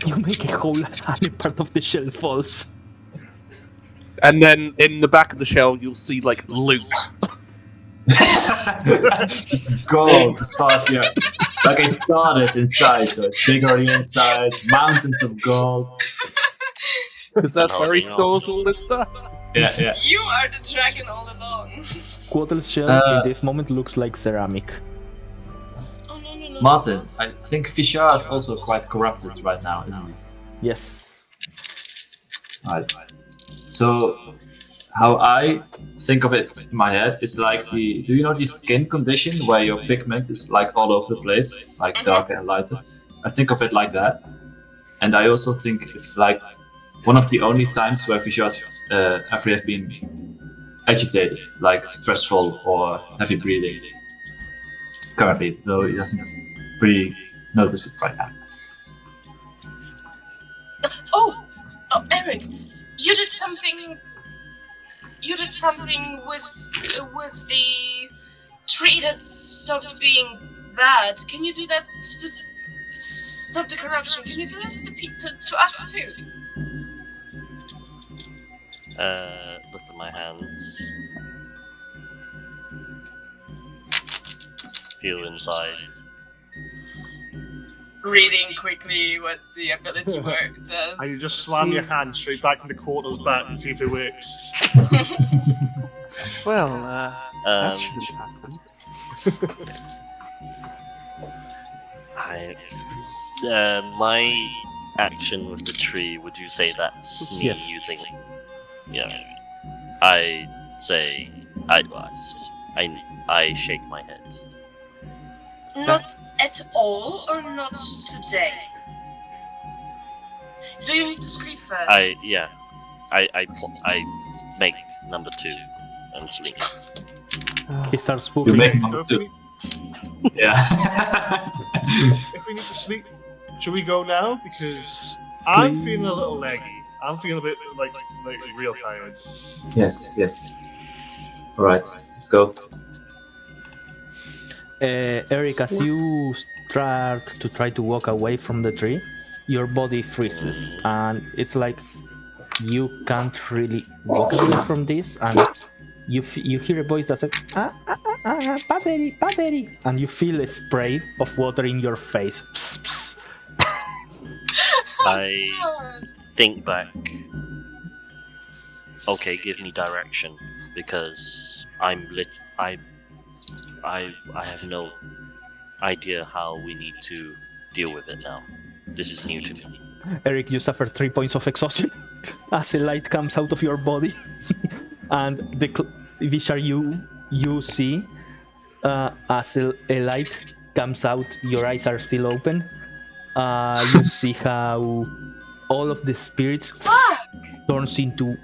You make a hole and part of the shell falls. And then in the back of the shell, you'll see like loot. Just gold as far as like a goddess inside, so it's big on the inside, mountains of gold. Because that's where he Holding on. stores all this stuff. Yeah. You are the dragon all along. Quaddle's shell in this moment looks like ceramic. Oh no. Martin, I think Fishar is also quite corrupted right now, isn't he? Yes. Right. So, how I think of it in my head is like do you know the skin condition where your pigment is like all over the place, like darker and lighter? I think of it like that. And I also think it's like one of the only times where Fishars ever have been agitated, like stressful or heavy breathing. Currently, though he doesn't really notice it right now. Oh, Eric, you did something. You did something with the tree that stopped being bad. Can you do that to stop the corruption? Can you do that to us too? Look at my hands. Feel inside. Reading quickly what the ability work does. And you just slam your hand straight back into Quaddle's back and see if it works. Well, that shouldn't happen. My action with the tree, would you say that's me Yes. using? Yeah. I say I shake my head. Not at all, or not today? Do you need to sleep first? I make number 2 and sleep. He starts You pooping. make number 2. Yeah. If we need to sleep, should we go now? Because I'm feeling a little leggy. I'm feeling a bit like real tired. Yes. Alright, let's go. Eric, as you start to try to walk away from the tree, your body freezes, and it's like you can't really walk away from this, and you hear a voice that says, battery, and you feel a spray of water in your face. Psst, psst. I think back. Okay, give me direction, because I have no idea how we need to deal with it now. This is new to me. Eric, you suffer 3 points of exhaustion as a light comes out of your body, and the Vishar you see as a light comes out. Your eyes are still open. You see how all of the spirits turns into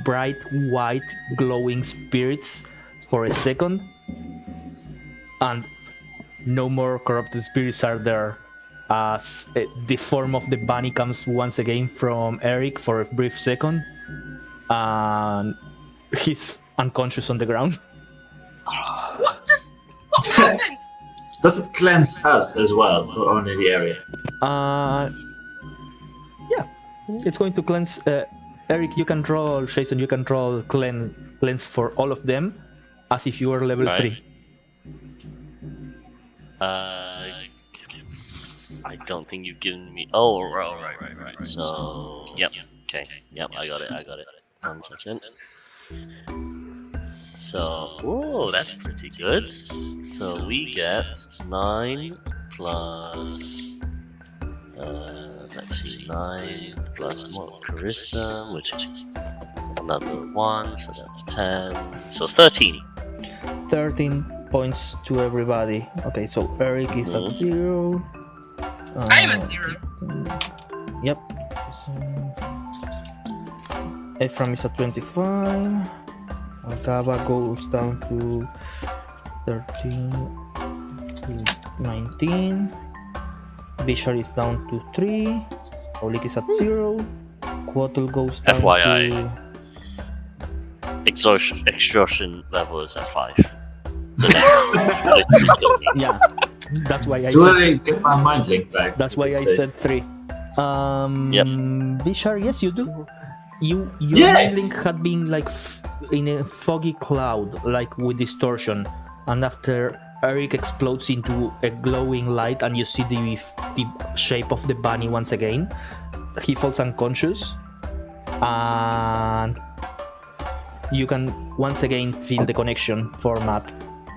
bright white glowing spirits for a second, and no more corrupted spirits are there, as the form of the bunny comes once again from Eric for a brief second, and he's unconscious on the ground. What happened? Does it cleanse us as well, or only the area? Yeah, it's going to cleanse. Eric, you can roll. Jason, you can roll cleanse for all of them, as if you were level Right. 3. I don't think you've given me. Oh, right. So, yep. Okay. Yep, I got it. 1 second. So, whoa, that's pretty good. So we get 9 plus. Let's see, 9 plus more charisma, which is another 1, so that's 10. So 13. 13 points to everybody. Okay, so Eric is at 0. I'm at 0. Yep. Ephraim is at 25. Gaba goes down to 13 to 19. Bishar is down to 3. Olik is at 0. Quattle goes down FYI. to... Extortion level is at 5. So that's Yeah, that's why I Do said... I get my mind link back? That's why I said 3. Yep. Bishar, yes, you do. Your Yeah. mind link had been like in a foggy cloud, like with distortion, and after Eric explodes into a glowing light, and you see the shape of the bunny once again, he falls unconscious, and you can once again feel the connection format.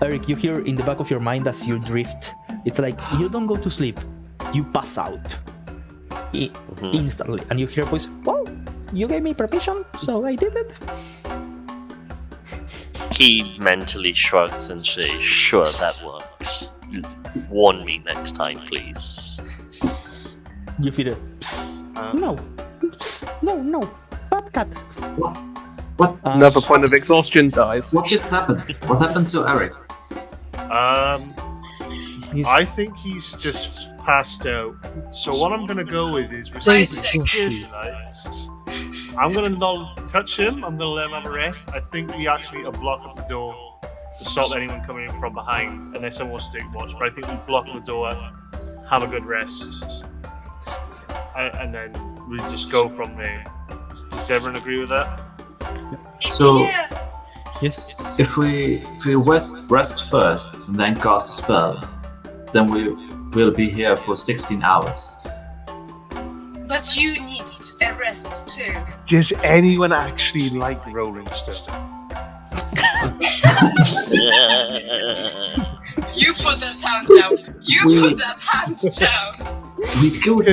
Eric, you hear in the back of your mind as you drift. It's like you don't go to sleep, you pass out instantly, and you hear a voice. Well, you gave me permission, so I did it. He mentally shrugs and says, "Sure, that works. Warn me next time, please." You feel it. No, no, bad cat. What? Another point of exhaustion dies. What just happened? What happened to Eric? I think he's just passed out. So what I'm gonna go with is I'm gonna not touch him. I'm gonna let him have a rest. I think we actually block up the door to stop anyone coming in from behind, unless someone wants to take watch. But I think we block the door, have a good rest, and then we just go from there. Does everyone agree with that? So Yeah. Yes. if we rest first and then cast a spell, then we will be here for 16 hours. But you need a rest too. Does anyone actually like Rolling Stone? You put that hand down. You put that hand down. We could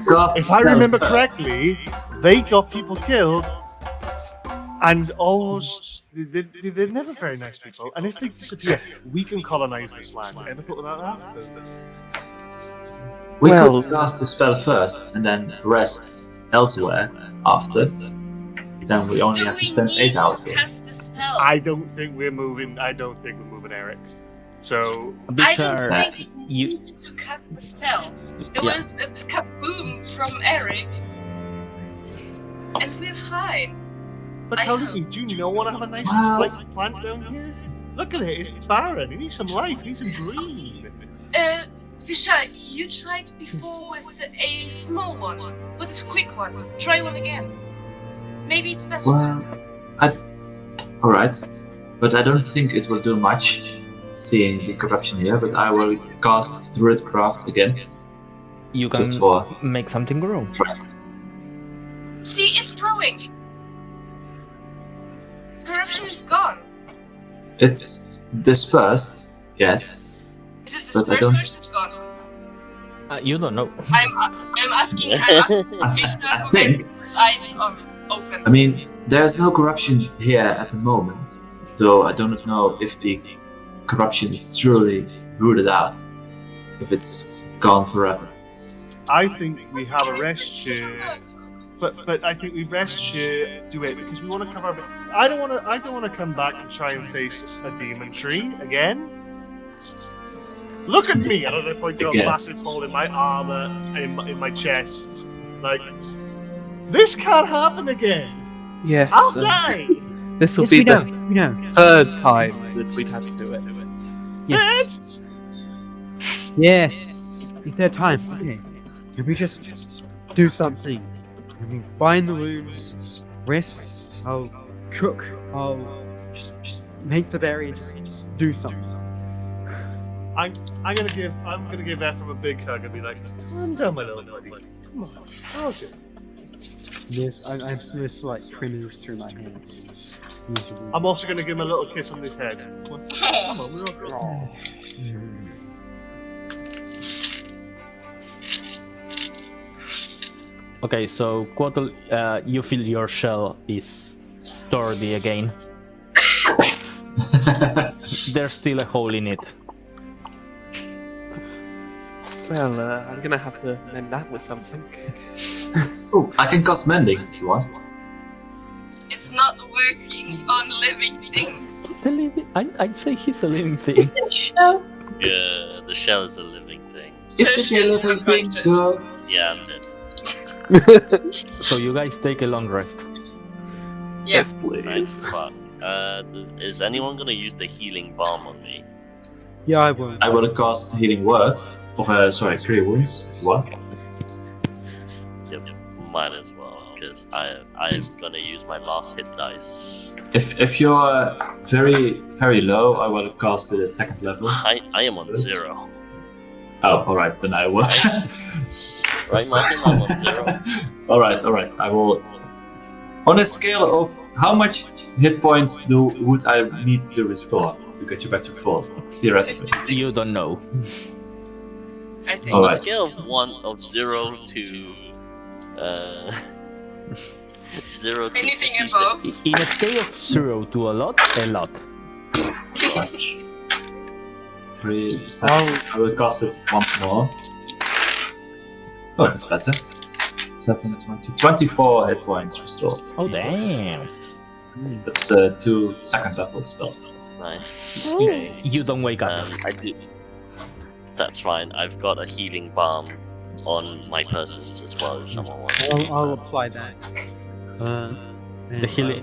cast a If I spell remember first. correctly, they got people killed, and almost they're never very nice people. And if they disappear, we can colonize this land. Ever thought about that? We Well- could cast the spell first and then rest elsewhere after. Then we only Do have to we spend need 8 hours to here. cast the spell? I don't think we're moving. Eric. So I don't Bishar, think we you need to cast the spell. It Yeah. was a kaboom from Eric, and we're fine. but I how know. do you know what? I have a nice Wow. plant down here. Look at it. It's barren. It needs some life. It needs some green. Visha, you tried before with a small one, with a quick one. Try one again. Maybe it's better. Well, alright. But I don't think it will do much, seeing the corruption here, but I will cast Druidcraft again. you can Just for make something grow. try. See, it's growing. Corruption is gone. It's dispersed, yes. Is it But I dispersed don't- or is it gone? You don't know. I'm asking Visha I who has think, his eyes open. I mean, there's no corruption here at the moment, though I don't know if the corruption is truly rooted out, if it's gone forever. I think we have a rest to, but I think we rest to do it because we want to cover. I don't want to come back and try and face a demon tree again. Look at me! I don't know if I got a Again. massive hole in my armor, in my chest. Like, this can't happen again. Yes. I'll die. This will Yes, be we know. the We know. third time that we'd have to do it. Yes. Yes. It's their time. Okay. Can we just do something? Can we bind the wounds? Rest? I'll cook. I'll just make the berry and just do something. I'm gonna give Ephraim a big hug and be like, calm down, my little buddy. Come on. Okay. Yes, I'm just like tremors through my hands. Usually. I'm also gonna give him a little kiss on his head. Come on, we're all good. Okay, so Quattle, you feel your shell is sturdy again. There's still a hole in it. Well, I'm gonna have to mend that with something. Oh, I can cast mending if you want. It's not working on living things. It's a living. I'd say he's a living thing. Yeah, the shell is a living thing. Is it a living thing? Yeah, I'm dead. So you guys take a long rest. Yeah. Yes, please. Nice fuck. Is anyone gonna use the healing balm on me? Yeah, I will. I will cast healing word of cure wounds if you want. Yep, might as well, because I'm gonna use my last hit dice. If you're very low, I will cast it at second level. I am on 0. Oh, alright, then I will. Right, Martin? I'm on 0. Alright, I will. On a scale of how much hit points would I need to restore to get you back to full, theoretically? 56. You don't know. I think. On a Alright. scale of 0 to 0 to Anything 56. above. In a scale of 0 to a lot. 3, 7. I will cast it once more. Oh, that's better. 7, 20, 24 hit points restored. Oh damn! That's 2 second level spells. Nice. Okay. You don't wake up. I do. That's fine. I've got a healing balm on my person as well. If someone wants. I'll apply that. The healing-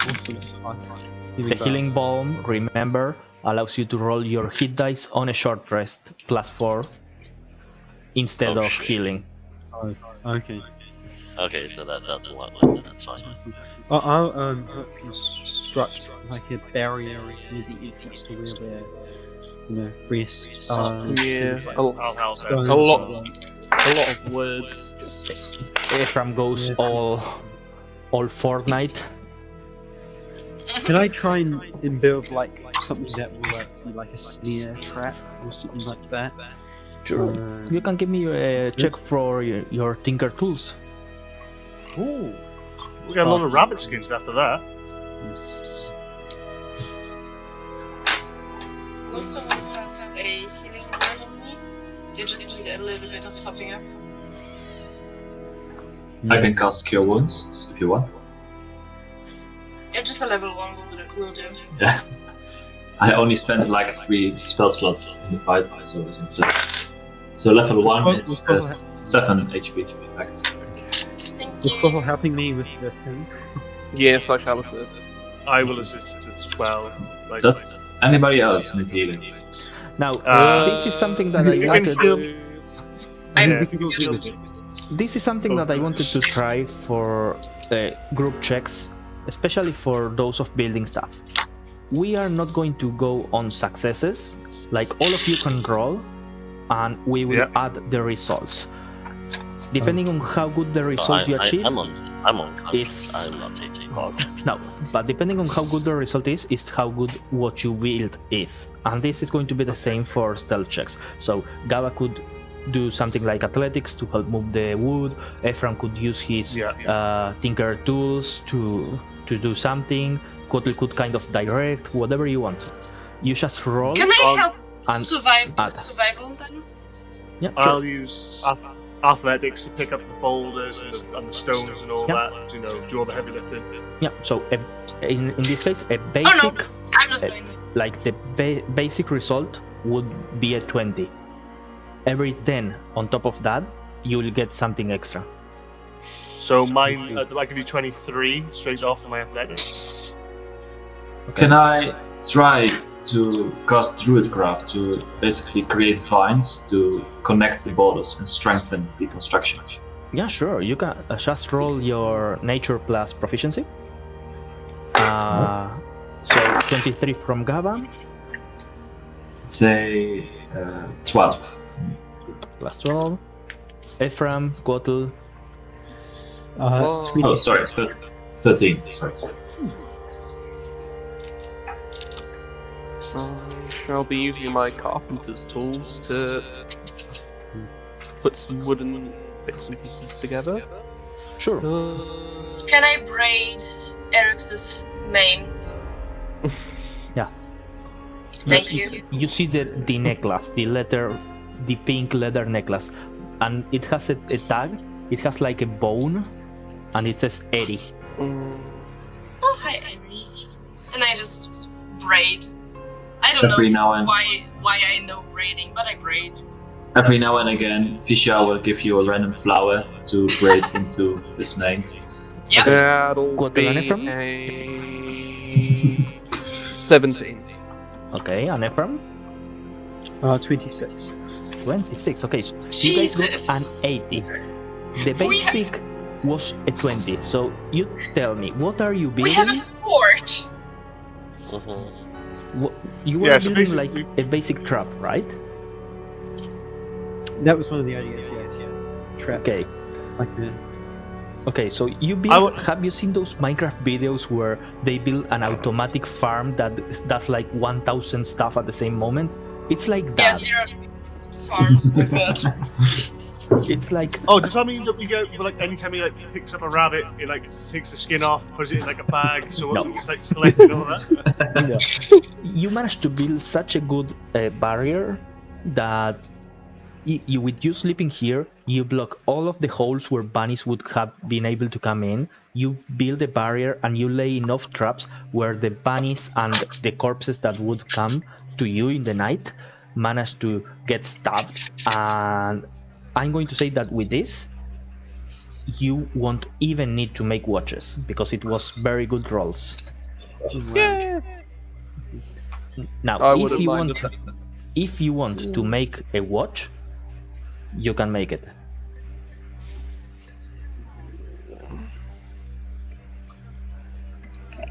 The healing balm, remember, allows you to roll your hit dice on a short rest +4 instead Oh, of shit. healing. Okay. Okay, so that's one. That's fine. I'll construct like a barrier near the entrance to where we're, rest. Yeah, I'll help stones out. a lot of words. Ephraim goes Yeah. all Fortnite. Can I try and build like something that will be like a snare trap or something like that? Sure. You can give me a check for your Tinker tools. Ooh. We got a lot of rabbit skins after that. Will someone cast a healing word on me? You just need a little bit of topping up. I can cast cure wounds if you want. Yeah, just a level 1 will do. Yeah. I only spent like 3 spell slots in the fight, so level 1 is 7 HP. Thank Was you. Coral helping me with the thing? Yes, I shall assist. I will assist as well. Like, Does anybody else need healing? Now, Uh, this is something that I you can wanted. heal- I'm Yeah. This is something that I wanted to try for group checks, especially for those of building stuff. We are not going to go on successes, like all of you can roll, and we will Yeah. add the results. Depending on how good the result you achieve, I'm on. is- I'm not taking hog. no, but depending on how good the result is how good what you build is. And this is going to be the same for stealth checks. So Gaba could do something like athletics to help move the wood. Ephraim could use his tinker tools to do something. Kotel could kind of direct, whatever you want. You just roll. Can I help and survival then? Yeah, sure. I'll use athletics to pick up the boulders and the stones and all Yeah. that. Do all the heavy lifting. Yeah. So in this case, a Oh no, basic I'm not doing it. like the basic result would be a 20. Every 10 on top of that, you will get something extra. So mine, I can do 23 straight off of my athletics. Can I try to cast Druidcraft to basically create vines to connect the borders and strengthen the construction? Yeah, sure. You can just roll your nature plus proficiency. So 23 from Gaba Say 12. plus 12. Ephraim, Kotel. Whoa. Oh, sorry, 13. Sorry. I shall be using my carpenter's tools to put some wooden bits and pieces together. Sure. Can I braid Eric's mane? Thank you. You see the necklace, the pink leather necklace, and it has a tag. It has like a bone, and it says Eddie. Mm. Oh, hi, Irene. And I just braid. I don't Every know now and- why I know braiding, but I braid. Every now and again, Fisher will give you a random flower to braid into this mane. Yep. That'll What be the line from? a 17. Okay, and Ephraim? 26. 26. Okay, so you guys Jesus. got an 80. The basic was a 20. So you tell me, what are you building? We have a fort. You were Yeah, so building like basically- a basic trap, right? That was one of the ideas, yes. Trap. Okay. Like the... Okay, so you build. Have you seen those Minecraft videos where they build an automatic farm that does like 1,000 stuff at the same moment? It's like Yeah, that. zero farms. Oh god. It's like Oh, does that mean that we get like anytime he like picks up a rabbit, he like takes the skin off, puts it in like a bag, so No. it's like collecting all that? yeah. You managed to build such a good barrier that with you sleeping here, you block all of the holes where bunnies would have been able to come in. You build a barrier and you lay enough traps where the bunnies and the corpses that would come to you in the night manage to get stabbed. And I'm going to say that with this, you won't even need to make watches because it was very good rolls. Now, I if wouldn't you mind want, that. if you want to make a watch, you can make it.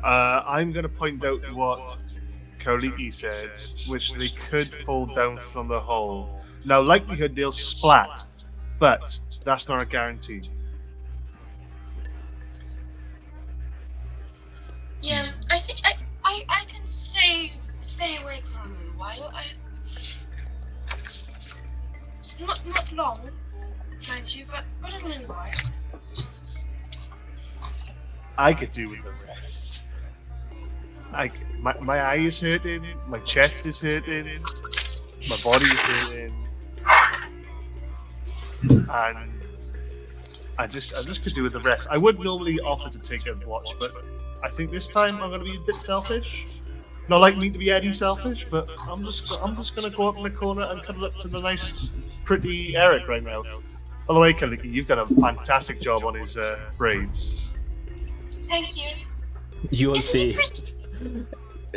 I'm going to point out what Koliki said, which they could fall down from the hole. Now, likelihood they'll splat, but that's not a guarantee. Yeah, I think I can stay awake for a little while. Not long, mind you, but a little while. I could do with the rest. My eye is hurting, my chest is hurting, my body is hurting, and I just could do with the rest. I would normally offer to take a watch, but I think this time I'm going to be a bit selfish. Not like me to be Eddie selfish, but I'm just going to go up in the corner and cuddle up to the nice, pretty Eric right now. By the way, Kaliki, you've done a fantastic job on his braids. Thank you. You will Isn't see it pretty?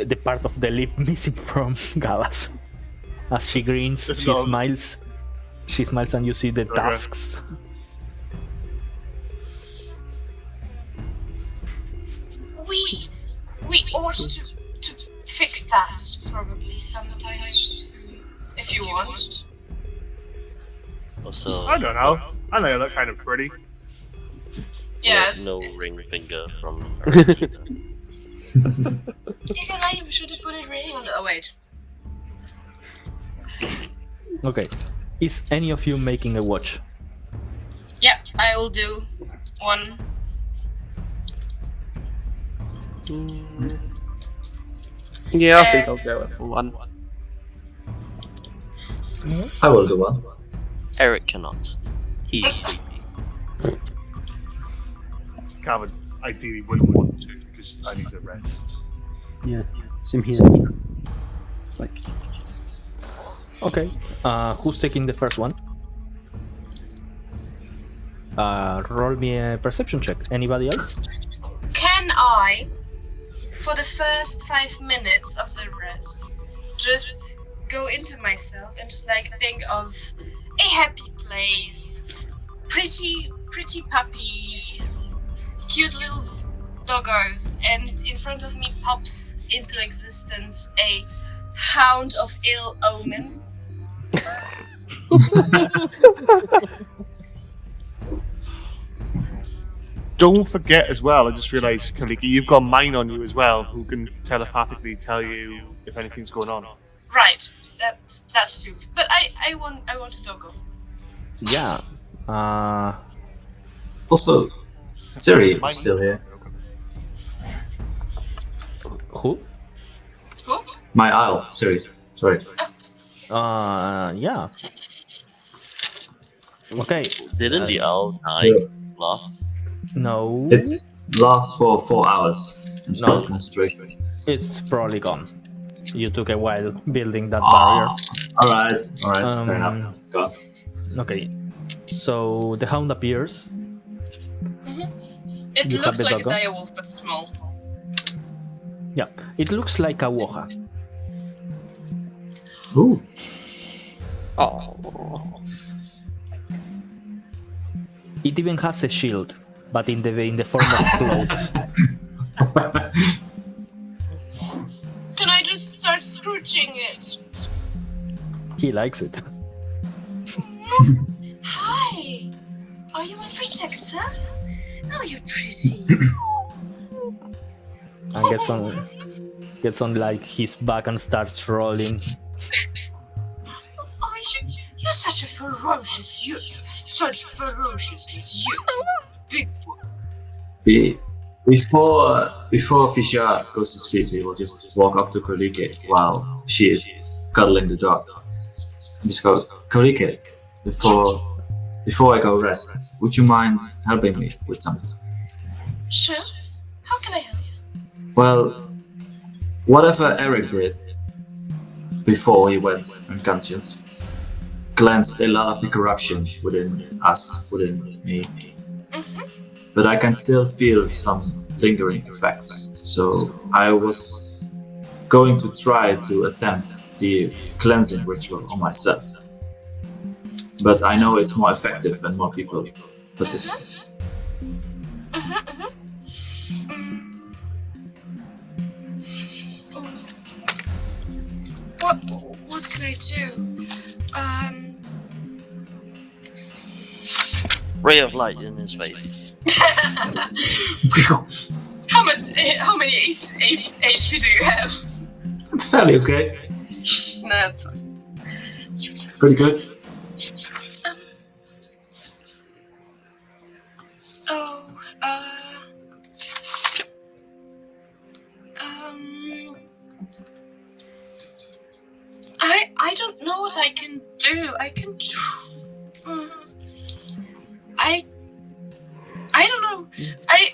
the part of the lip missing from Galas. As she grins, It's she not- smiles. She smiles and you see the Okay. tusks. We ought to fix that probably sometimes if you want. Also, I don't know. I think I look kind of pretty. Yeah. no ring finger from. I should have put a ring on. Oh wait. Okay. Is any of you making a watch? Yeah, I will do one. Yeah, I think I'll go with one. I will do one. Eric cannot. He's sleepy. Calvin, ideally wouldn't want to because I need the rest. Yeah, same here. Like, Okay. Who's taking the first one? Roll me a perception check. Anybody else? Can I, for the first 5 minutes of the rest, just go into myself and just like think of a happy place, pretty puppies, cute little doggos, and in front of me pops into existence a hound of ill omen. Don't forget as well, I just realised, Kaliki, you've got mine on you as well, who can telepathically tell you if anything's going on. Right, that's true. But I want a doggo. Yeah. Also, Siri Mine- is still here. Who? Who? My isle, sorry. Yeah. Okay. Didn't the owl die Yeah. last? No. It lasts for 4 hours and spells No. concentration. It's probably gone. You took a while building that barrier. Alright, fair enough. It's gone. Okay. So the hound appears. It You looks have the like a doggo? direwolf, but small. Yeah. It looks like a woha. Ooh. Oh. It even has a shield, but in the form of clothes. Can I just start scrooching it? He likes it. Hi! Are you my protector? Oh, you're pretty. And gets on like his back and starts rolling. Oh, you're such a ferocious youth. Such ferocious youth. Big one. Before Fisher goes to sleep, he will just walk up to Kolike while she is cuddling the dog. And just go, Kolike, before I go rest, would you mind helping me with something? Sure. How can I help? Well, whatever Eric did before he went unconscious cleansed a lot of the corruption within us, within me. But I can still feel some lingering effects, so I was going to try to attempt the cleansing ritual on myself. But I know it's more effective when more people participate. What can I do? Ray of light in his face. How many HP do you have? I'm fairly okay, No, that's fine. pretty good. Oh, I don't know what I can do. I can. I don't know.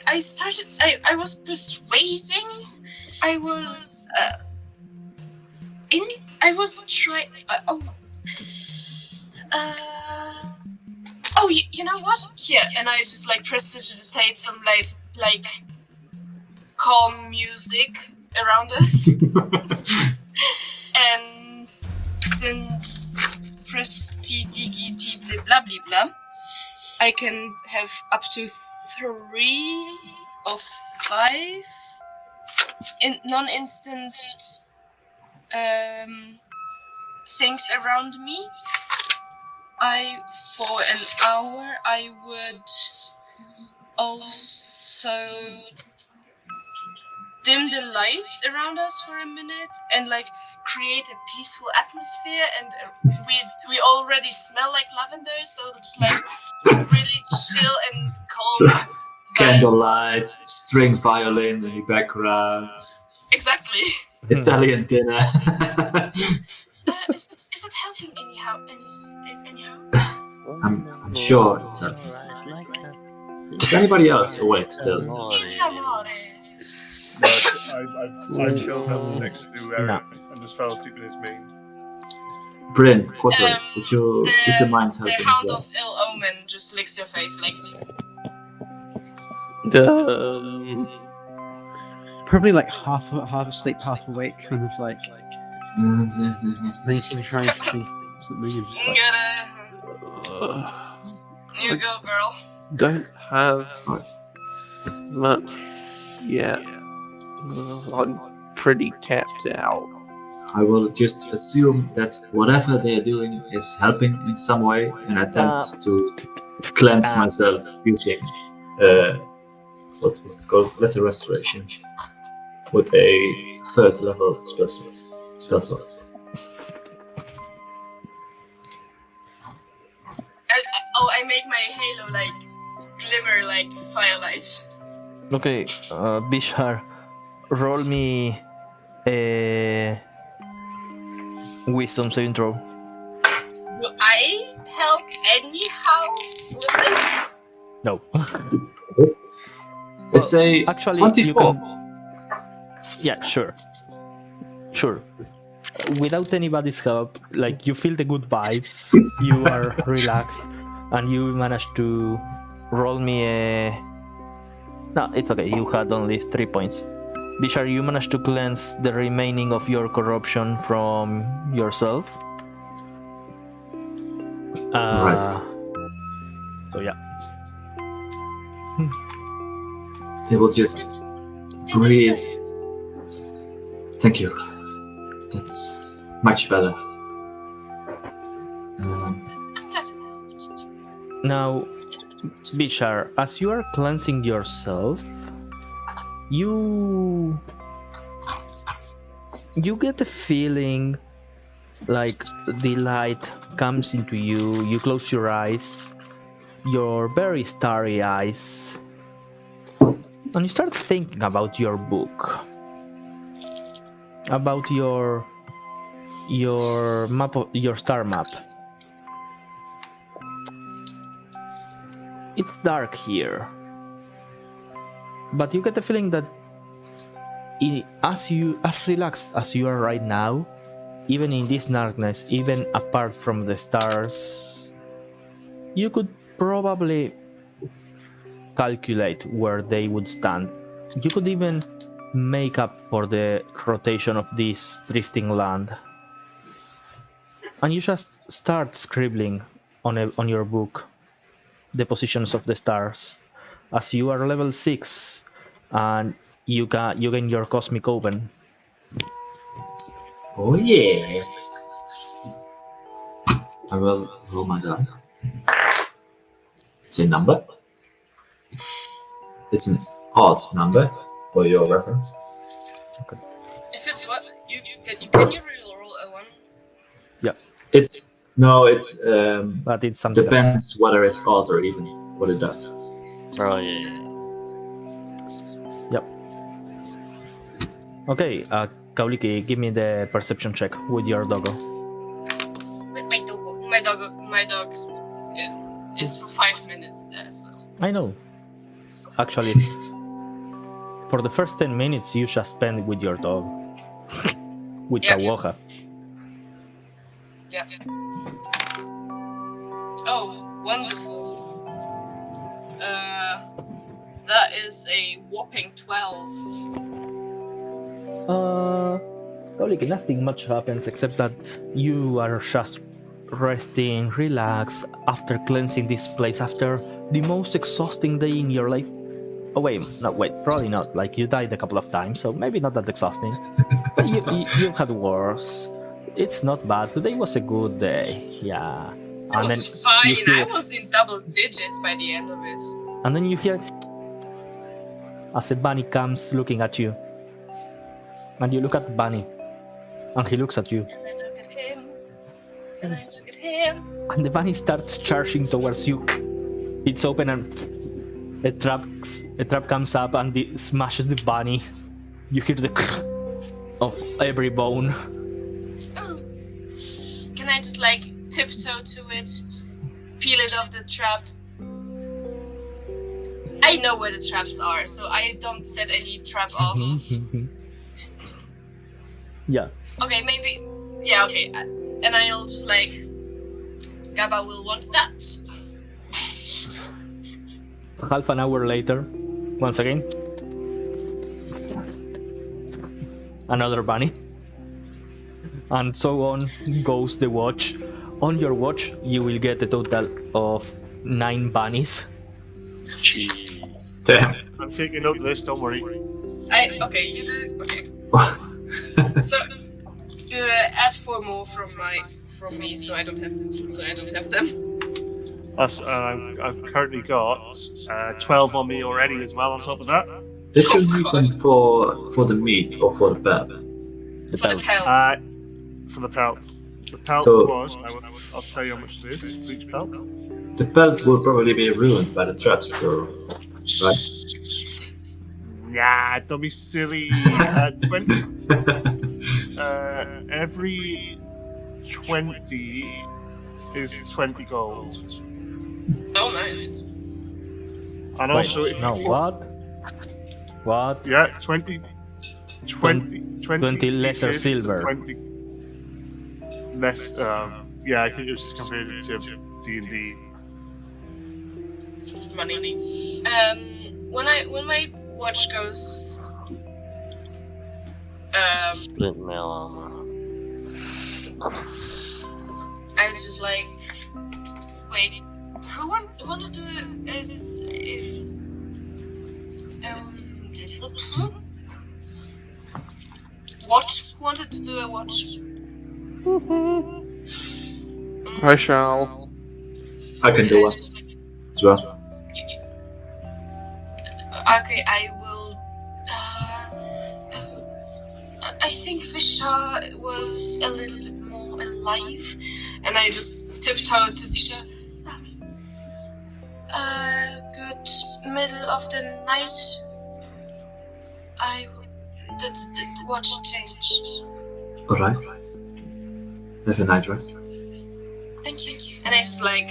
I started. I was persuading. I was. I was trying. You know what? Yeah, and I just like prestidigitate some like calm music around us. And since prestidigiti blah blah blah, I can have up to 3 of 5 in non-instant things around me. For an hour I would also dim the lights around us for a minute and like create a peaceful atmosphere, and we already smell like lavender, so just like really chill and calm. Candlelight, string violin in the background, Exactly. Italian dinner. Is it helping anyhow? I'm sure it's helpful. Is anybody else awake still? It's amore. I chilled up next to Eric No. and just fell asleep in his mane. Bryn, Quattro, would you mind helping? The Hound as well? of Ill Omen just licks your face like. Probably like half asleep, half awake, kind of like thinking, trying to think something. And just like, You go, girl. Don't have much yet. I'm pretty tapped out. I will just assume that whatever they're doing is helping in some way and attempt to cleanse myself using what was it called? Letter Restoration with a 3rd level spell slot. I make my halo like glimmer like firelight. Okay, Bishar, roll me a Wisdom saving throw. Will I help anyhow with this? No. It's a Actually, 24. Yeah, sure. Sure. Without anybody's help, like you feel the good vibes, you are relaxed, and you manage to roll me a. No, it's okay. You had only 3 points. Bishar, you managed to cleanse the remaining of your corruption from yourself. Right. So yeah. It will just breathe. Thank you. That's much better. Now, Bishar, as you are cleansing yourself, you get the feeling like the light comes into you. You close your eyes, your very starry eyes, and you start thinking about your book, about your map, your star map. It's dark here, but you get the feeling that as relaxed as you are right now, even in this darkness, even apart from the stars, you could probably calculate where they would stand. You could even make up for the rotation of this drifting land. And you just start scribbling on your book the positions of the stars. As you are level 6 and you gain your cosmic open. Oh yeah. I will roll my die. It's a number. It's an odd number for your reference. If it's what you can you roll a 1? Yeah, It's but it's something else. depends whether it's odd or even what it does. Oh yeah. Yep. Okay, Kauliki, give me the perception check with your doggo. With my dog is for 5 minutes there. So. I know. Actually, for the first 10 minutes, you just spend with your dog. With Yeah. Kawoha. Yeah. Oh, wonderful. That is a whopping 12. Kauliki, nothing much happens except that you are just resting, relaxed, after cleansing this place, after the most exhausting day in your life. Oh wait, probably not. Like you died a couple of times, so maybe not that exhausting. But you've had worse. It's not bad. Today was a good day. Yeah. It And was then you fine. I hear, was in double digits by the end of it. and then you hear as a bunny comes looking at you, and you look at Bunny, and he looks at you, And I look at him. And I look at him. and the bunny starts charging towards you. It's open and a trap comes up and smashes the bunny. You hear the of every bone. Oh. Can I just like tiptoe to it, peel it off the trap? I know where the traps are, so I don't set any trap off. Yeah. Okay, maybe. Yeah, okay. And I'll just like. Gabba will want that. Half an hour later, once again, another bunny, and so on goes the watch. On your watch, you will get a total of 9 bunnies. Damn. I'm taking note of this, don't worry. Okay, you do. Okay. So, add 4 more from me, so I don't have them. That's, I've currently got 12 on me already as well on top of that. Did you need them for the meat or for the belt? The For the belt. pelt. For the pelt. The pelt So- was, I'll tell you how much it is for each pelt. The belt will probably be ruined by the traps, though, right? Nah, don't be silly. 20. Every 20 is 20 gold. Oh, nice. And also, if no, you, what? What? yeah, 20 lesser pieces, silver. 20 less. Yeah, I think it was just compared to D&D. Money. When my watch goes, Split mail armor. I was just like, wait, who wanted to do watch? Who wanted to do a watch? I shall. I can do I it was just as well. like, okay, I will. I think Visha was a little bit more alive, and I just tiptoed to Visha. Good middle of the night. The watch changed. Alright. Have a nice rest. Thank you. And I just like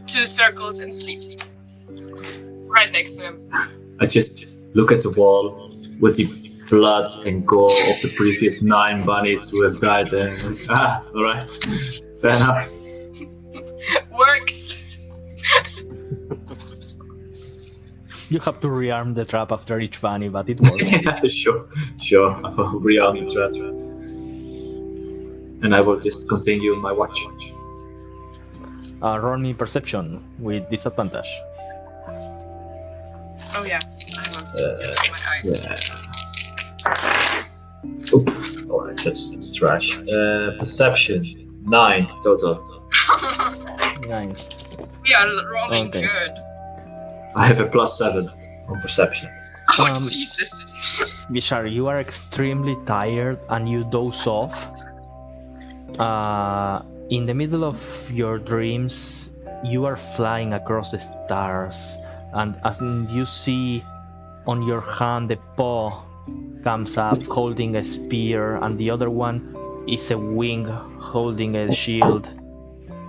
2 circles and sleep. Right next to him. I just look at the wall with the blood and gore of the previous 9 bunnies who have died there. Alright. Fair enough. Works. You have to rearm the trap after each bunny, but it works. Yeah, sure. I will rearm the traps. And I will just continue my watch. Roll me perception with disadvantage. Oh yeah. I was using my eyes. Yeah. Oops. Alright, that's trash. Perception 9 total. Nice. We are rolling Okay. good. I have a +7 on perception. Oh Um, Jesus. Bishar, you are extremely tired and you doze off. In the middle of your dreams, you are flying across the stars, and as you see on your hand, the paw comes up holding a spear, and the other one is a wing holding a shield.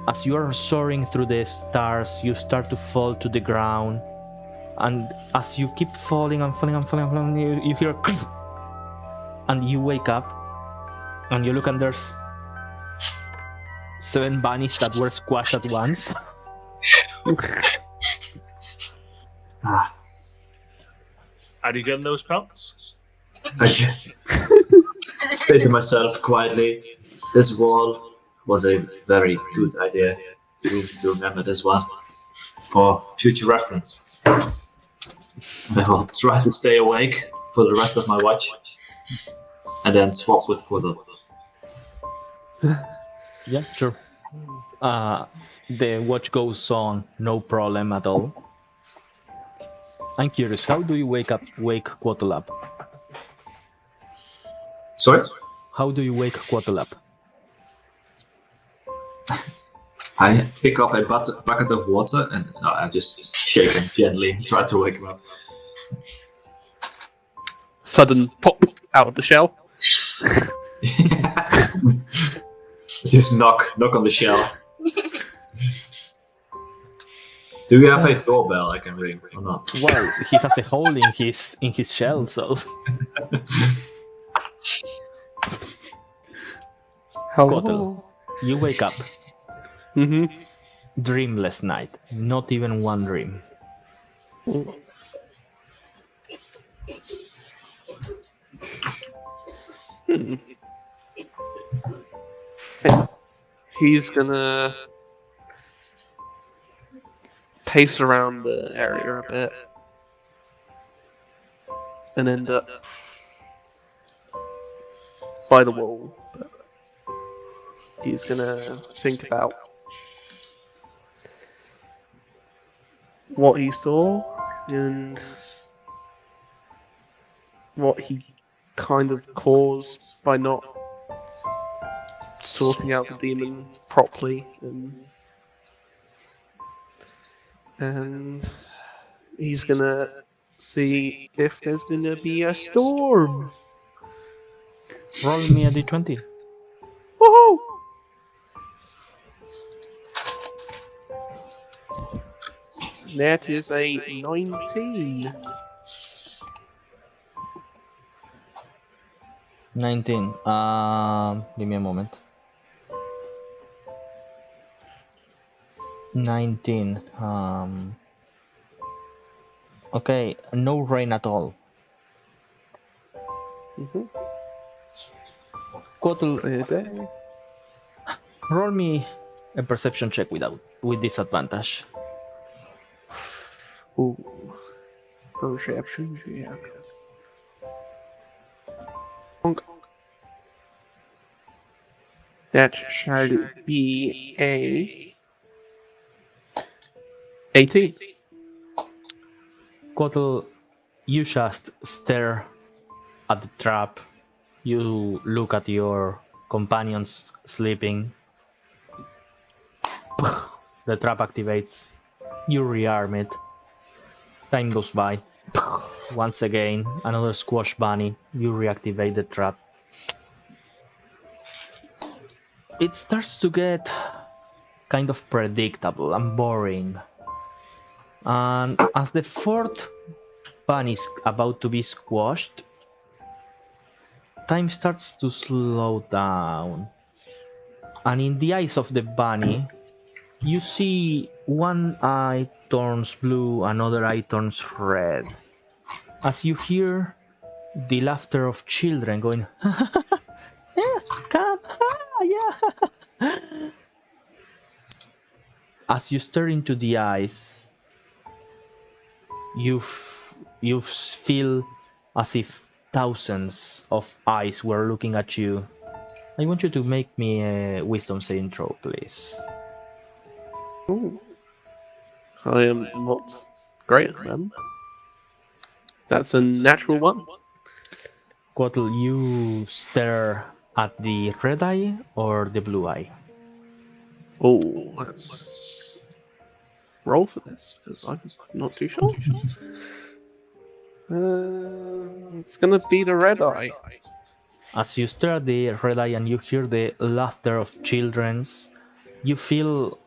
As you are soaring through the stars, you start to fall to the ground, and as you keep falling and falling, you hear a click, and you wake up, and you look, and there's 7 bunnies that were squashed at once. Ah, Are you getting those pelts? I just say to myself quietly, this wall was a very good idea. You need to remember this one for future reference. I will try to stay awake for the rest of my watch and then swap with Quiddle. Yeah, sure. The watch goes on, no problem at all. I'm curious, how do you wake Quattle up? Sorry? How do you wake Quattle up? I pick up a bucket of water and I just shake him gently and try to wake him up. Sudden pop out of the shell. Just knock on the shell. Do we have a doorbell I can ring or not? Well, he has a hole in his shell, so Quattle, you wake up. Mm-hmm. Dreamless night. Not even one dream. He's gonna pace around the area a bit and end up by the wall. But he's gonna think about what he saw and what he kind of caused by not sorting out the demon properly, and he's gonna see if there's gonna be a storm. Roll me a d20. Woohoo! That is a 19. 19. Give me a moment. 19. Okay, no rain at all. Mm-hmm. Quotl, Clear day. roll me a perception check with disadvantage. Ooh. Perception check. That shall be a 18. Quotl, you just stare at the trap. You look at your companions sleeping. The trap activates. You rearm it. Time goes by. Once again, another squash bunny. You reactivate the trap. It starts to get kind of predictable and boring. And as the fourth bunny is about to be squashed, time starts to slow down. And in the eyes of the bunny, you see one eye turns blue, another eye turns red. As you hear the laughter of children going, yeah, come, yeah. As you stare into the eyes, you feel as if thousands of eyes were looking at you. I want you to make me a wisdom saving throw, please. Ooh. I am not great at them. That's a natural one. Quotl, you stare at the red eye or the blue eye? Oh, let's roll for this because I'm not too sure. It's gonna be the red eye. As you stare at the red eye and you hear the laughter of children's, you feel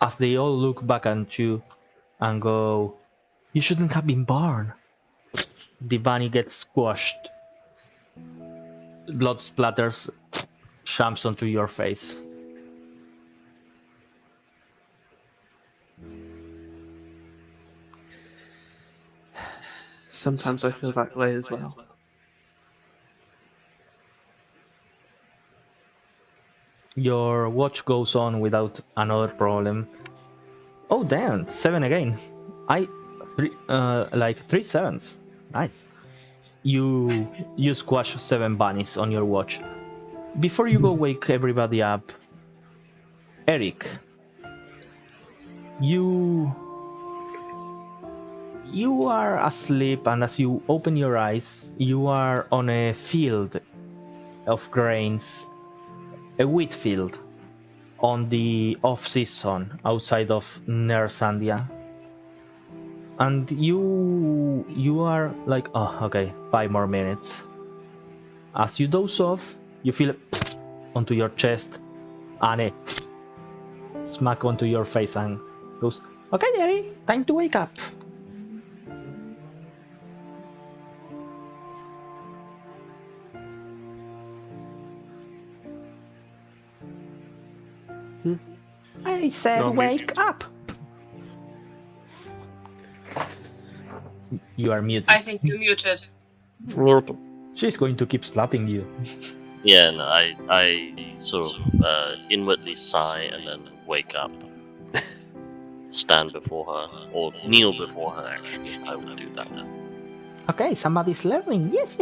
as they all look back at you and go, you shouldn't have been born. The bunny gets squashed. Blood splatters, jumps onto your face. Sometimes I feel that way as well. Your watch goes on without another problem. Oh damn, 7 again. Like 3 sevens. Nice. You squash 7 bunnies on your watch. Before you go wake everybody up, Eric, you are asleep, and as you open your eyes, you are on a field of grains, a wheat field on the off-season outside of Nersandia. And you are like, oh, okay, 5 more minutes. As you doze off, you feel it onto your chest and a smack onto your face and goes, okay, Jerry, time to wake up. I said No, wake up. You are muted. I think you're muted. She's going to keep slapping you. Yeah, no, I sort of inwardly sigh and then wake up. Stand before her, or kneel before her, actually. I will do that. Okay, somebody's learning. Yes.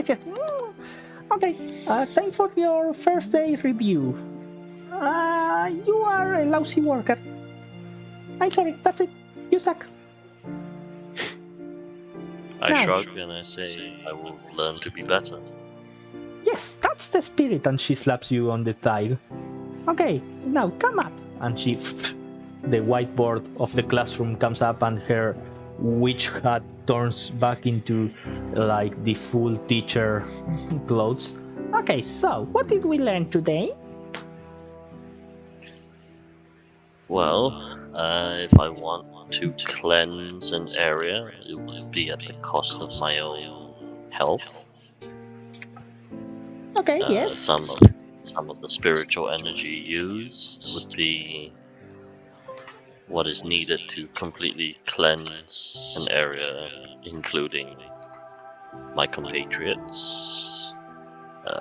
Okay, time for your first day review. You are a lousy worker. I'm sorry, that's it. You suck. I Now- shrug and I say, I will learn to be better. Yes, that's the spirit, and she slaps you on the thigh. Okay, now come up. And she, the whiteboard of the classroom comes up, and her witch hat turns back into like the full teacher clothes. Okay, so what did we learn today? Well, if I want to cleanse an area, it will be at the cost of my own health. Okay, yes. Some of the spiritual energy used would be what is needed to completely cleanse an area, including my compatriots.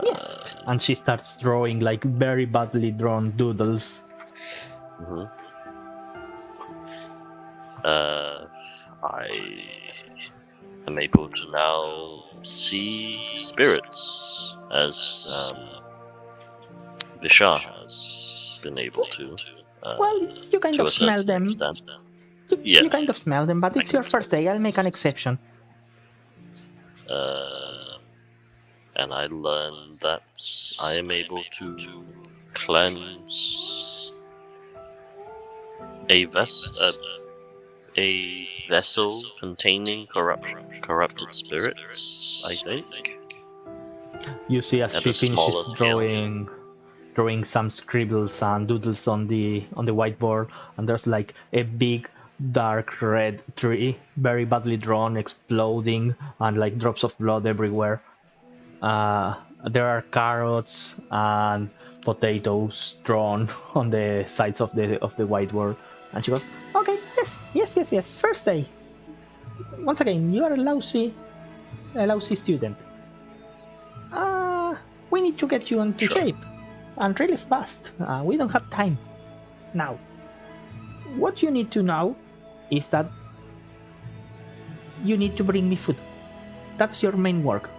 Yes. And she starts drawing like very badly drawn doodles. Mhm. I am able to now see spirits as Vishar has been able to. Well, you kind to of a smell certain them. extent. You, Yeah. you kind of smell them, but it's your first day. I'll make an exception. And I learned that I am able to cleanse a vessel containing corrupted spirits, I think. You see as At she a smaller finishes scale. drawing some scribbles and doodles on the whiteboard, and there's like a big dark red tree, very badly drawn, exploding, and like drops of blood everywhere. There are carrots and potatoes drawn on the sides of the whiteboard, and she goes, "Okay, yes. First day. Once again, you are a lousy student. We need to get you into Sure. shape, and really fast. We don't have time now. What you need to know is that you need to bring me food. That's your main work."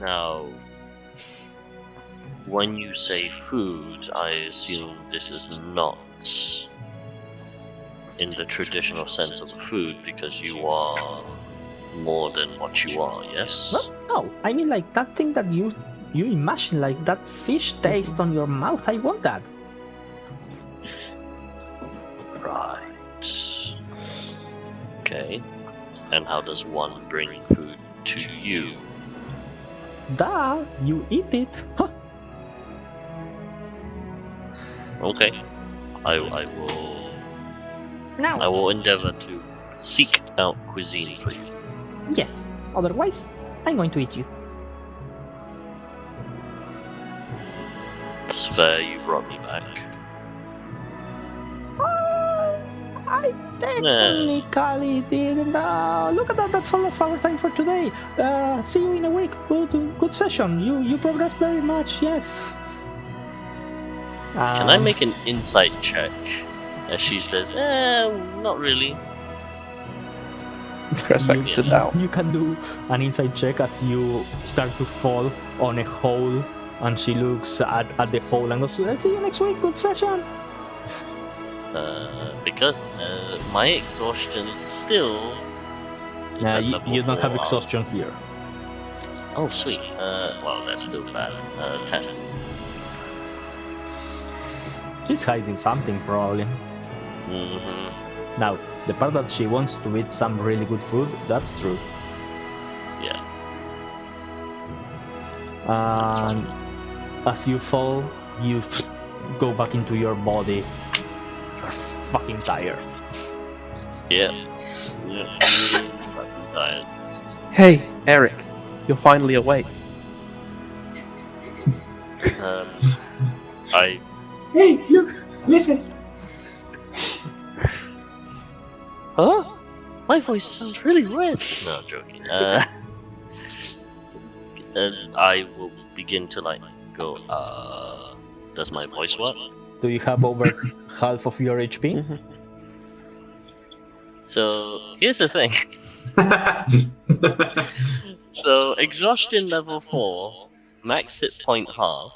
Now, when you say food, I assume this is not in the traditional sense of food, because you are more than what you are, yes? No, I mean like that thing that you imagine, like that fish taste on your mouth. I want that. Right. Okay. And how does one bring food to you? Duh, you eat it. Huh. Okay. I Now, will endeavor to seek out cuisine for you. yes. Otherwise, I'm going to eat you. It's fair you brought me back. I technically didn't. Look at that. That's all of our time for today. See you in a week. Good session. You progressed very much. Yes. Can I make an insight check? And she says, not really. Press X to doubt. You can do an insight check as you start to fall on a hole, and she looks at the hole and goes, "See you next week. Good session." Because my exhaustion still is Nah, at you level don't have 4. exhaustion here. Oh, sweet. Well, that's still bad. 10. She's hiding something, probably. Mm-hmm. Now, the part that she wants to eat some really good food, that's true. Yeah. And as you fall, you go back into your body. You're fucking tired. Yeah. Yeah. Really fucking tired. Hey, Eric, you're finally awake. I Hey, look, listen. Huh? My voice sounds really weird. No, I'm joking. And I will begin to go, does my voice work? Do you have over half of your HP? So, here's the thing. So, exhaustion level 4, max hit point half.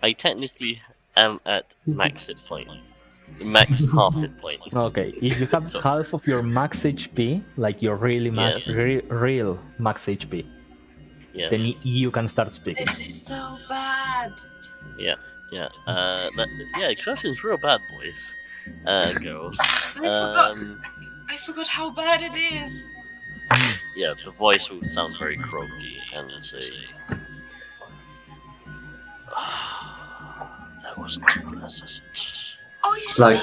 I technically am at max hit point. Max half hit point. Okay, if you have half of your max HP, like your really max, Yes. real max HP, Yes. then you can start speaking. This is so bad. Yeah. Exhaustion's real bad, boys. Girls. I forgot how bad it is. Yeah, the voice will sound very croaky and say, that was not pleasant. Oh, you It's see? like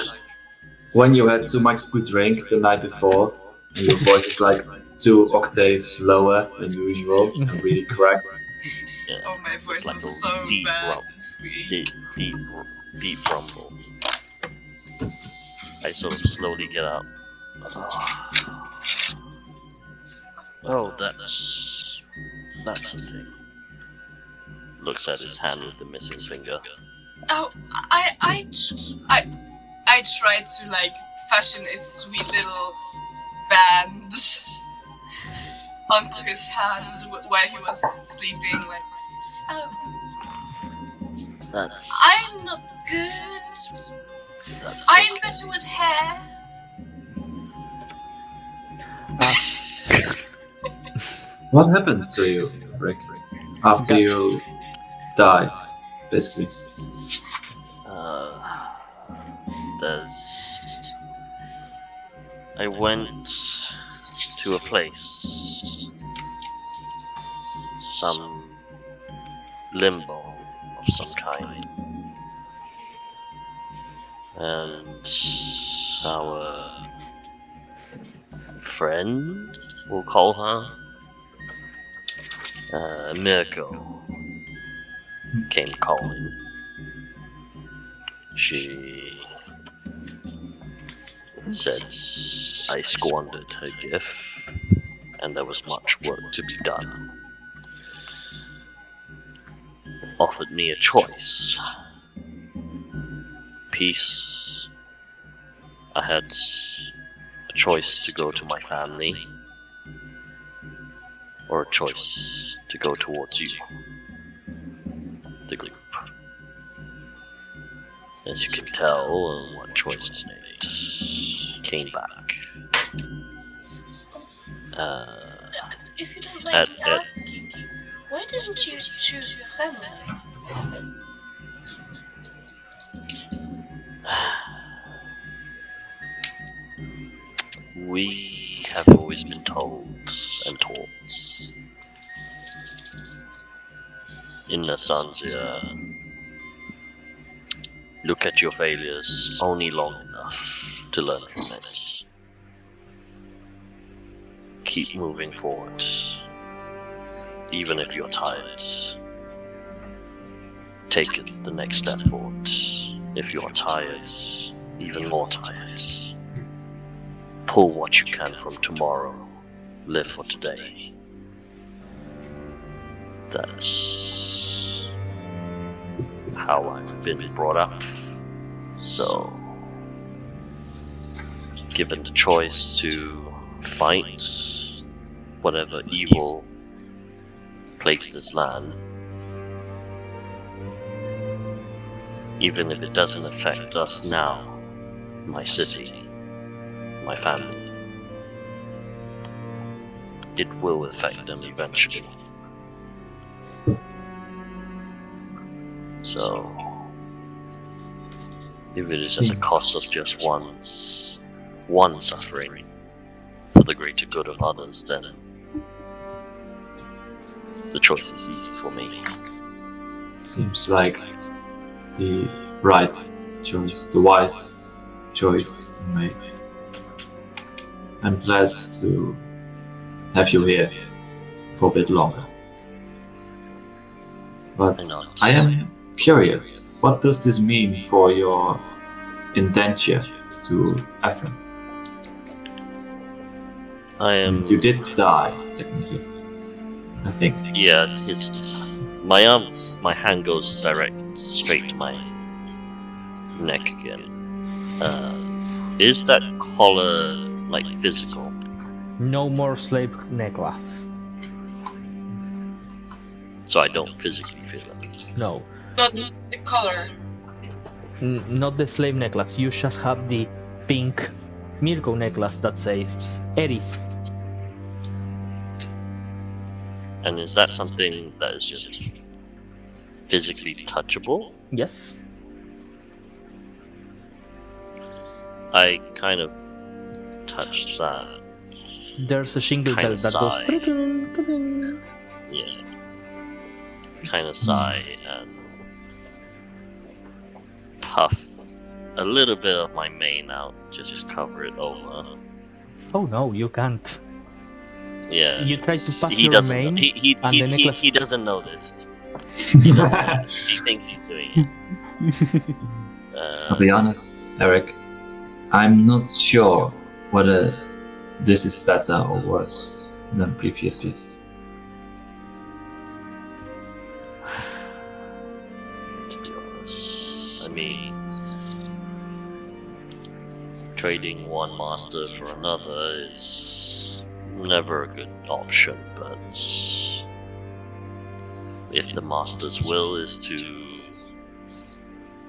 when you had too much to drink the night before, and your voice is like 2 octaves lower than usual and really cracked. Yeah. Oh, my voice It's like was a so deep bad rumble. and sweet. Deep rumble. I sort of slowly get up. Oh, that's a thing. Looks at his hand with the missing finger. Oh, I tried to like fashion a sweet little band onto his hand while he was sleeping. Like, oh, That's I'm not good. I'm better with hair. What happened to you, Rick? After you died, basically. I went to a place, some limbo of some kind, and our friend, we'll call her, Mirko, came calling. She said I squandered her gift, and there was much work to be done. Offered me a choice. Peace. I had a choice to go to my family, or a choice to go towards you, the group. As you can tell, what choice I made. Came back. If you don't mind me at- asking, why didn't you choose your family? We have always been told and taught in Nasanzia, look at your failures only long enough to learn from it. Keep moving forward, even if you're tired. Take it the next step forward. If you're tired, even more tired. Pull what you can from tomorrow. Live for today. That's how I've been brought up. So, given the choice to fight whatever evil plagues this land, even if it doesn't affect us now, my city, my family, it will affect them eventually. So, if it is at the cost of just one suffering for the greater good of others, then the choice is easy for me. Seems like the right choice, the wise choice you made. I'm glad to have you here for a bit longer. But I am curious, what does this mean for your indenture to Ephraim? You did die, technically, I think. Yeah, my hand goes straight to my neck again. Is that collar like physical? No more slave necklace. So I don't physically feel it. No. Not the color. Not the slave necklace. You just have the pink Mirko necklace that says Eris. And is that something that is just physically touchable? Yes. I kind of touched that. There's a jingle Kind bell of that goes. sigh. "Tring, tring." Yeah. Kind of sigh and puff a little bit of my mane out just to cover it over. Oh no, you can't. Yeah. You try to pass he your doesn't mane, know. and the necklace. He doesn't know this. He doesn't know. He thinks he's doing it. I'll be honest, Eric. I'm not sure whether this is better or worse than previously. To be honest, I mean, trading one master for another is never a good option, but if the master's will is to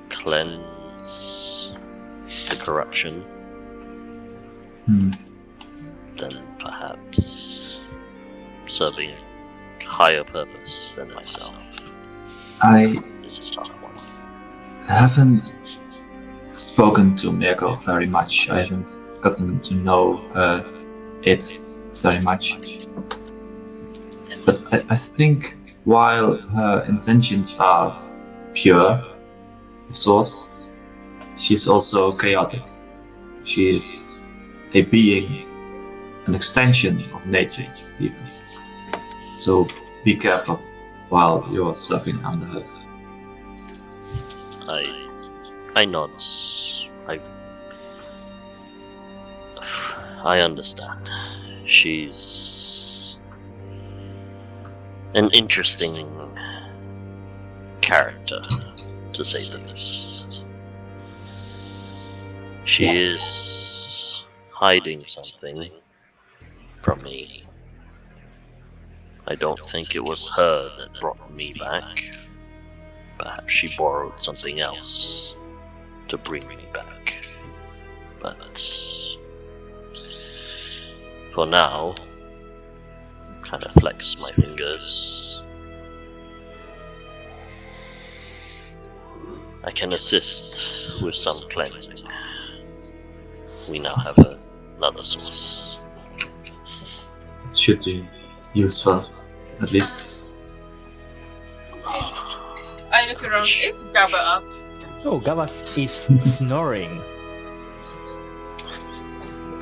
cleanse the corruption, then perhaps serving a higher purpose than myself I is a tough one. haven't spoken to Mirko very much. I haven't gotten to know it very much. But I think while her intentions are pure, of source, she's also chaotic. She is a being, an extension of nature, even. So be careful while you're surfing under her. I nod. I understand. She's an interesting character, to say the least. She is hiding something from me. I don't think it was her that brought me back. Perhaps she borrowed something else to bring me back. But for now, kind of flex my fingers. I can assist with some cleansing. We now have another source. It should be useful, at least. I look around. Is Gaba up? Oh, Gavas is snoring.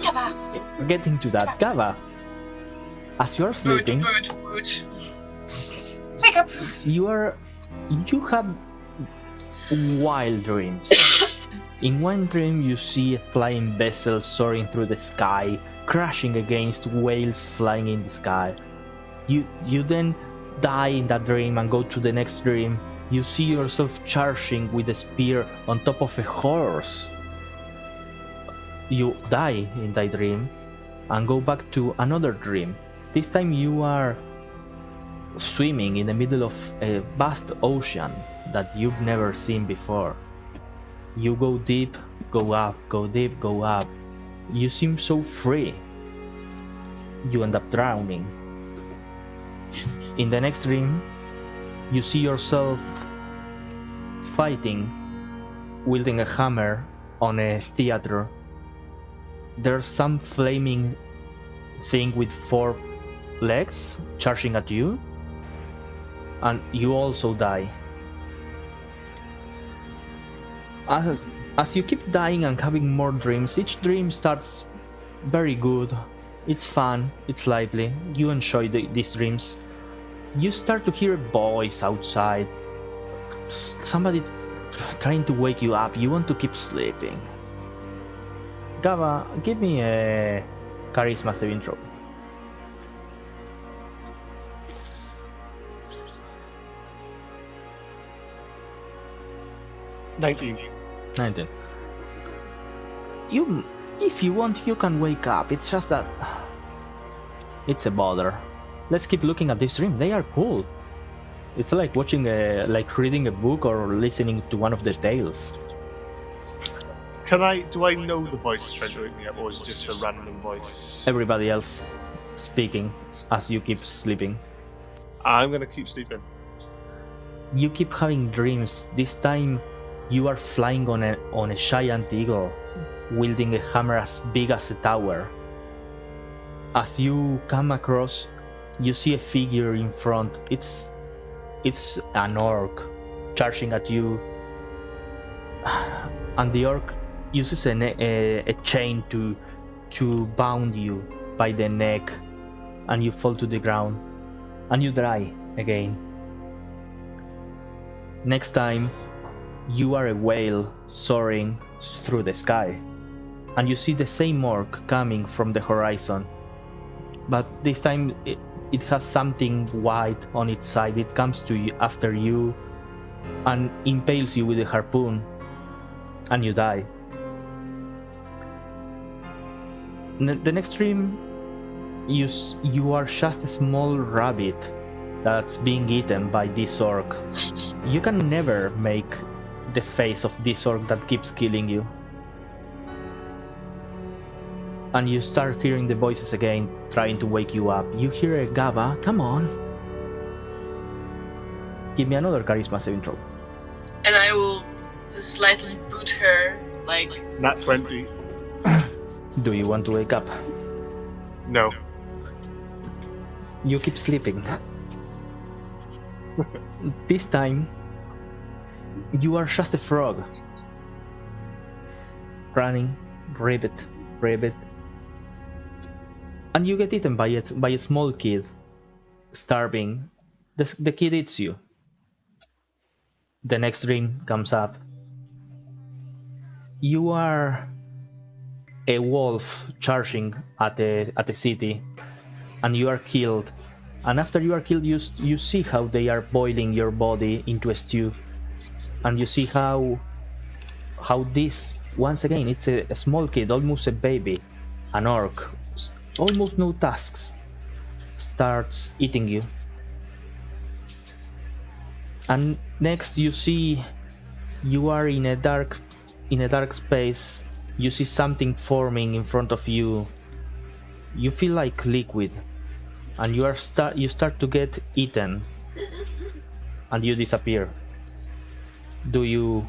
Gaba! Getting to that, Gava. As you are sleeping, Good. Wake up! you have wild dreams. In one dream you see a flying vessel soaring through the sky, crashing against whales flying in the sky. You then die in that dream and go to the next dream. You see yourself charging with a spear on top of a horse. You die in that dream and go back to another dream. This time you are swimming in the middle of a vast ocean that you've never seen before. You go deep, go up, go deep, go up. You seem so free. You end up drowning. In the next dream, you see yourself fighting, wielding a hammer on a theater. There's some flaming thing with 4 legs charging at you, and you also die. As you keep dying and having more dreams, each dream starts very good. It's fun, it's lively, you enjoy these dreams. You start to hear a voice outside, somebody trying to wake you up. You want to keep sleeping. Gava, give me a charisma saving throw. $19. 19. If you want, you can wake up. It's just that it's a bother. Let's keep looking at this dream. They are cool. It's like watching like reading a book or listening to one of the tales. Do I know the voice is trying to wake me up, or is it just a random voice? Everybody else speaking as you keep sleeping. I'm gonna keep sleeping. You keep having dreams. This time you are flying on a giant eagle, wielding a hammer as big as a tower. As you come across, you see a figure in front. It's an orc charging at you. and the orc uses a chain to bound you by the neck, and you fall to the ground, and you die again. Next time, you are a whale soaring through the sky, and you see the same orc coming from the horizon, but this time it has something white on its side. It comes to you after you and impales you with a harpoon, and you die. The next dream, you are just a small rabbit that's being eaten by this orc. You can never make the face of this orc that keeps killing you. And you start hearing the voices again, trying to wake you up. You hear a Gaba, come on. Give me another charisma saving throw. And I will slightly boot her, like... Nat 20. Do you want to wake up? No. You keep sleeping. This time, you are just a frog. Running, ribbit. And you get eaten by a small kid, starving. The kid eats you. The next dream comes up. You are a wolf charging at a city, and you are killed. And after you are killed, you see how they are boiling your body into a stew, and you see how this, once again, it's a small kid, almost a baby, an orc, almost no tasks, starts eating you. And next you see you are in a dark space. You see something forming in front of you. You feel like liquid, and you start to get eaten, and you disappear. Do you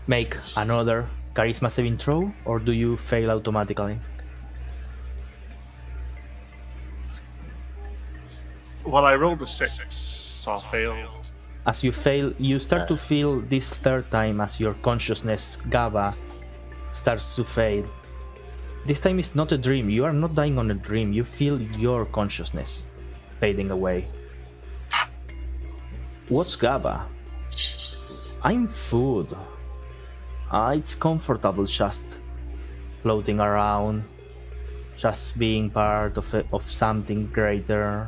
make another charisma saving throw, or do you fail automatically? Well, I rolled a 6, so I'll fail. As you fail, you start to feel this third time as your consciousness, GABA, starts to fade. This time it's not a dream. You are not dying on a dream. You feel your consciousness fading away. What's GABA? I'm food. It's comfortable just floating around, just being part of something greater.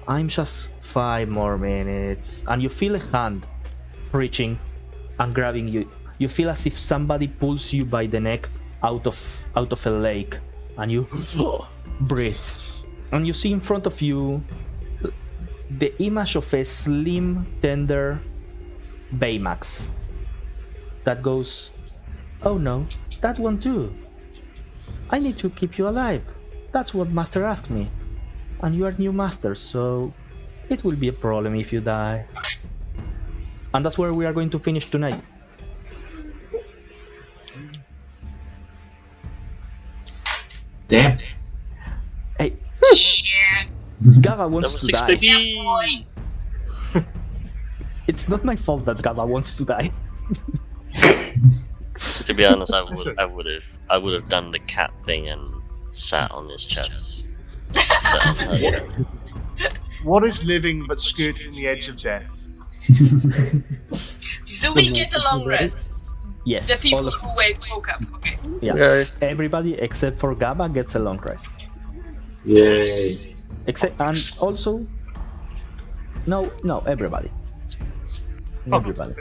I'm just 5 more minutes, and you feel a hand reaching and grabbing you. You feel as if somebody pulls you by the neck out of a lake, and you breathe. And you see in front of you the image of a slim, tender Baymax that goes, "Oh no, that one too. I need to keep you alive. That's what Master asked me. And you are new Master, so it will be a problem if you die." And that's where we are going to finish tonight. Damn. Hey, Yeah. Gava wants Level to 6, die. baby! It's not my fault that Gava wants to die. To be honest, I would have done the cat thing and sat on his chest. What is living but skirting the edge of death? Do we get a long rest? Yes, The people all of, who woke up, okay. yeah. Okay. Everybody except for Gaba gets a long rest. Yay. Except, and also, no, everybody. Everybody.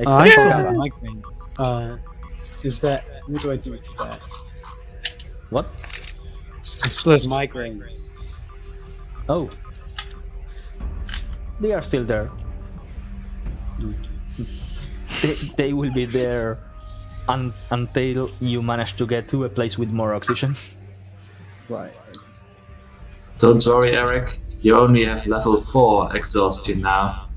I Except for still have Gaba. migraines. Is that... What do I do with that? What? I still have migraines. Oh. They are still there. They will be there until you manage to get to a place with more oxygen. Right. Don't worry, Eric. You only have level 4 exhaustion now.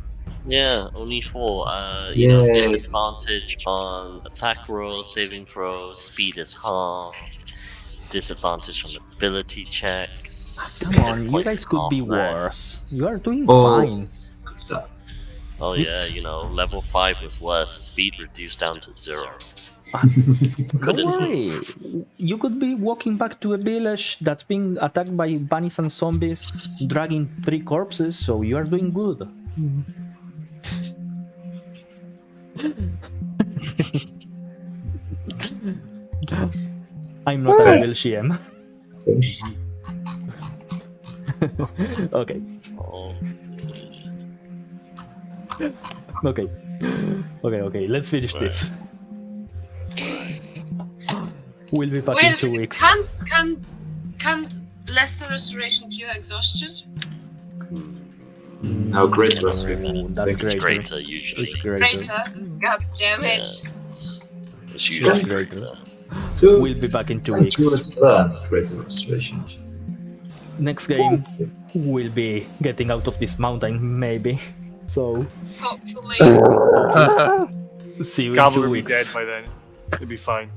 Yeah, only 4. Yay. Disadvantage on attack rolls, saving throws, speed is halved, disadvantage on ability checks. Come on, hit you point guys could be half max. worse. You are doing Oh, fine. good stuff. Oh yeah, you know, level 5 with less, speed reduced down to 0. Don't worry. You could be walking back to a village that's being attacked by bunnies and zombies, dragging 3 corpses, so you are doing good. I'm not a real GM. Okay. Oh, Okay, let's finish this. We'll be back Wait in a 2 second. weeks. Can't lesser restoration cure exhaustion? No, great Yeah, restoration. That's it's great. greater usually. It's greater. Greater. God damn it. It's usually It's greater. greater. Two, We'll be back in 2 and weeks. two is learn greater restoration. Next game, we'll be getting out of this mountain, maybe. So, Hopefully. see you in Gabba 2 will be weeks. dead by then. It'll be fine.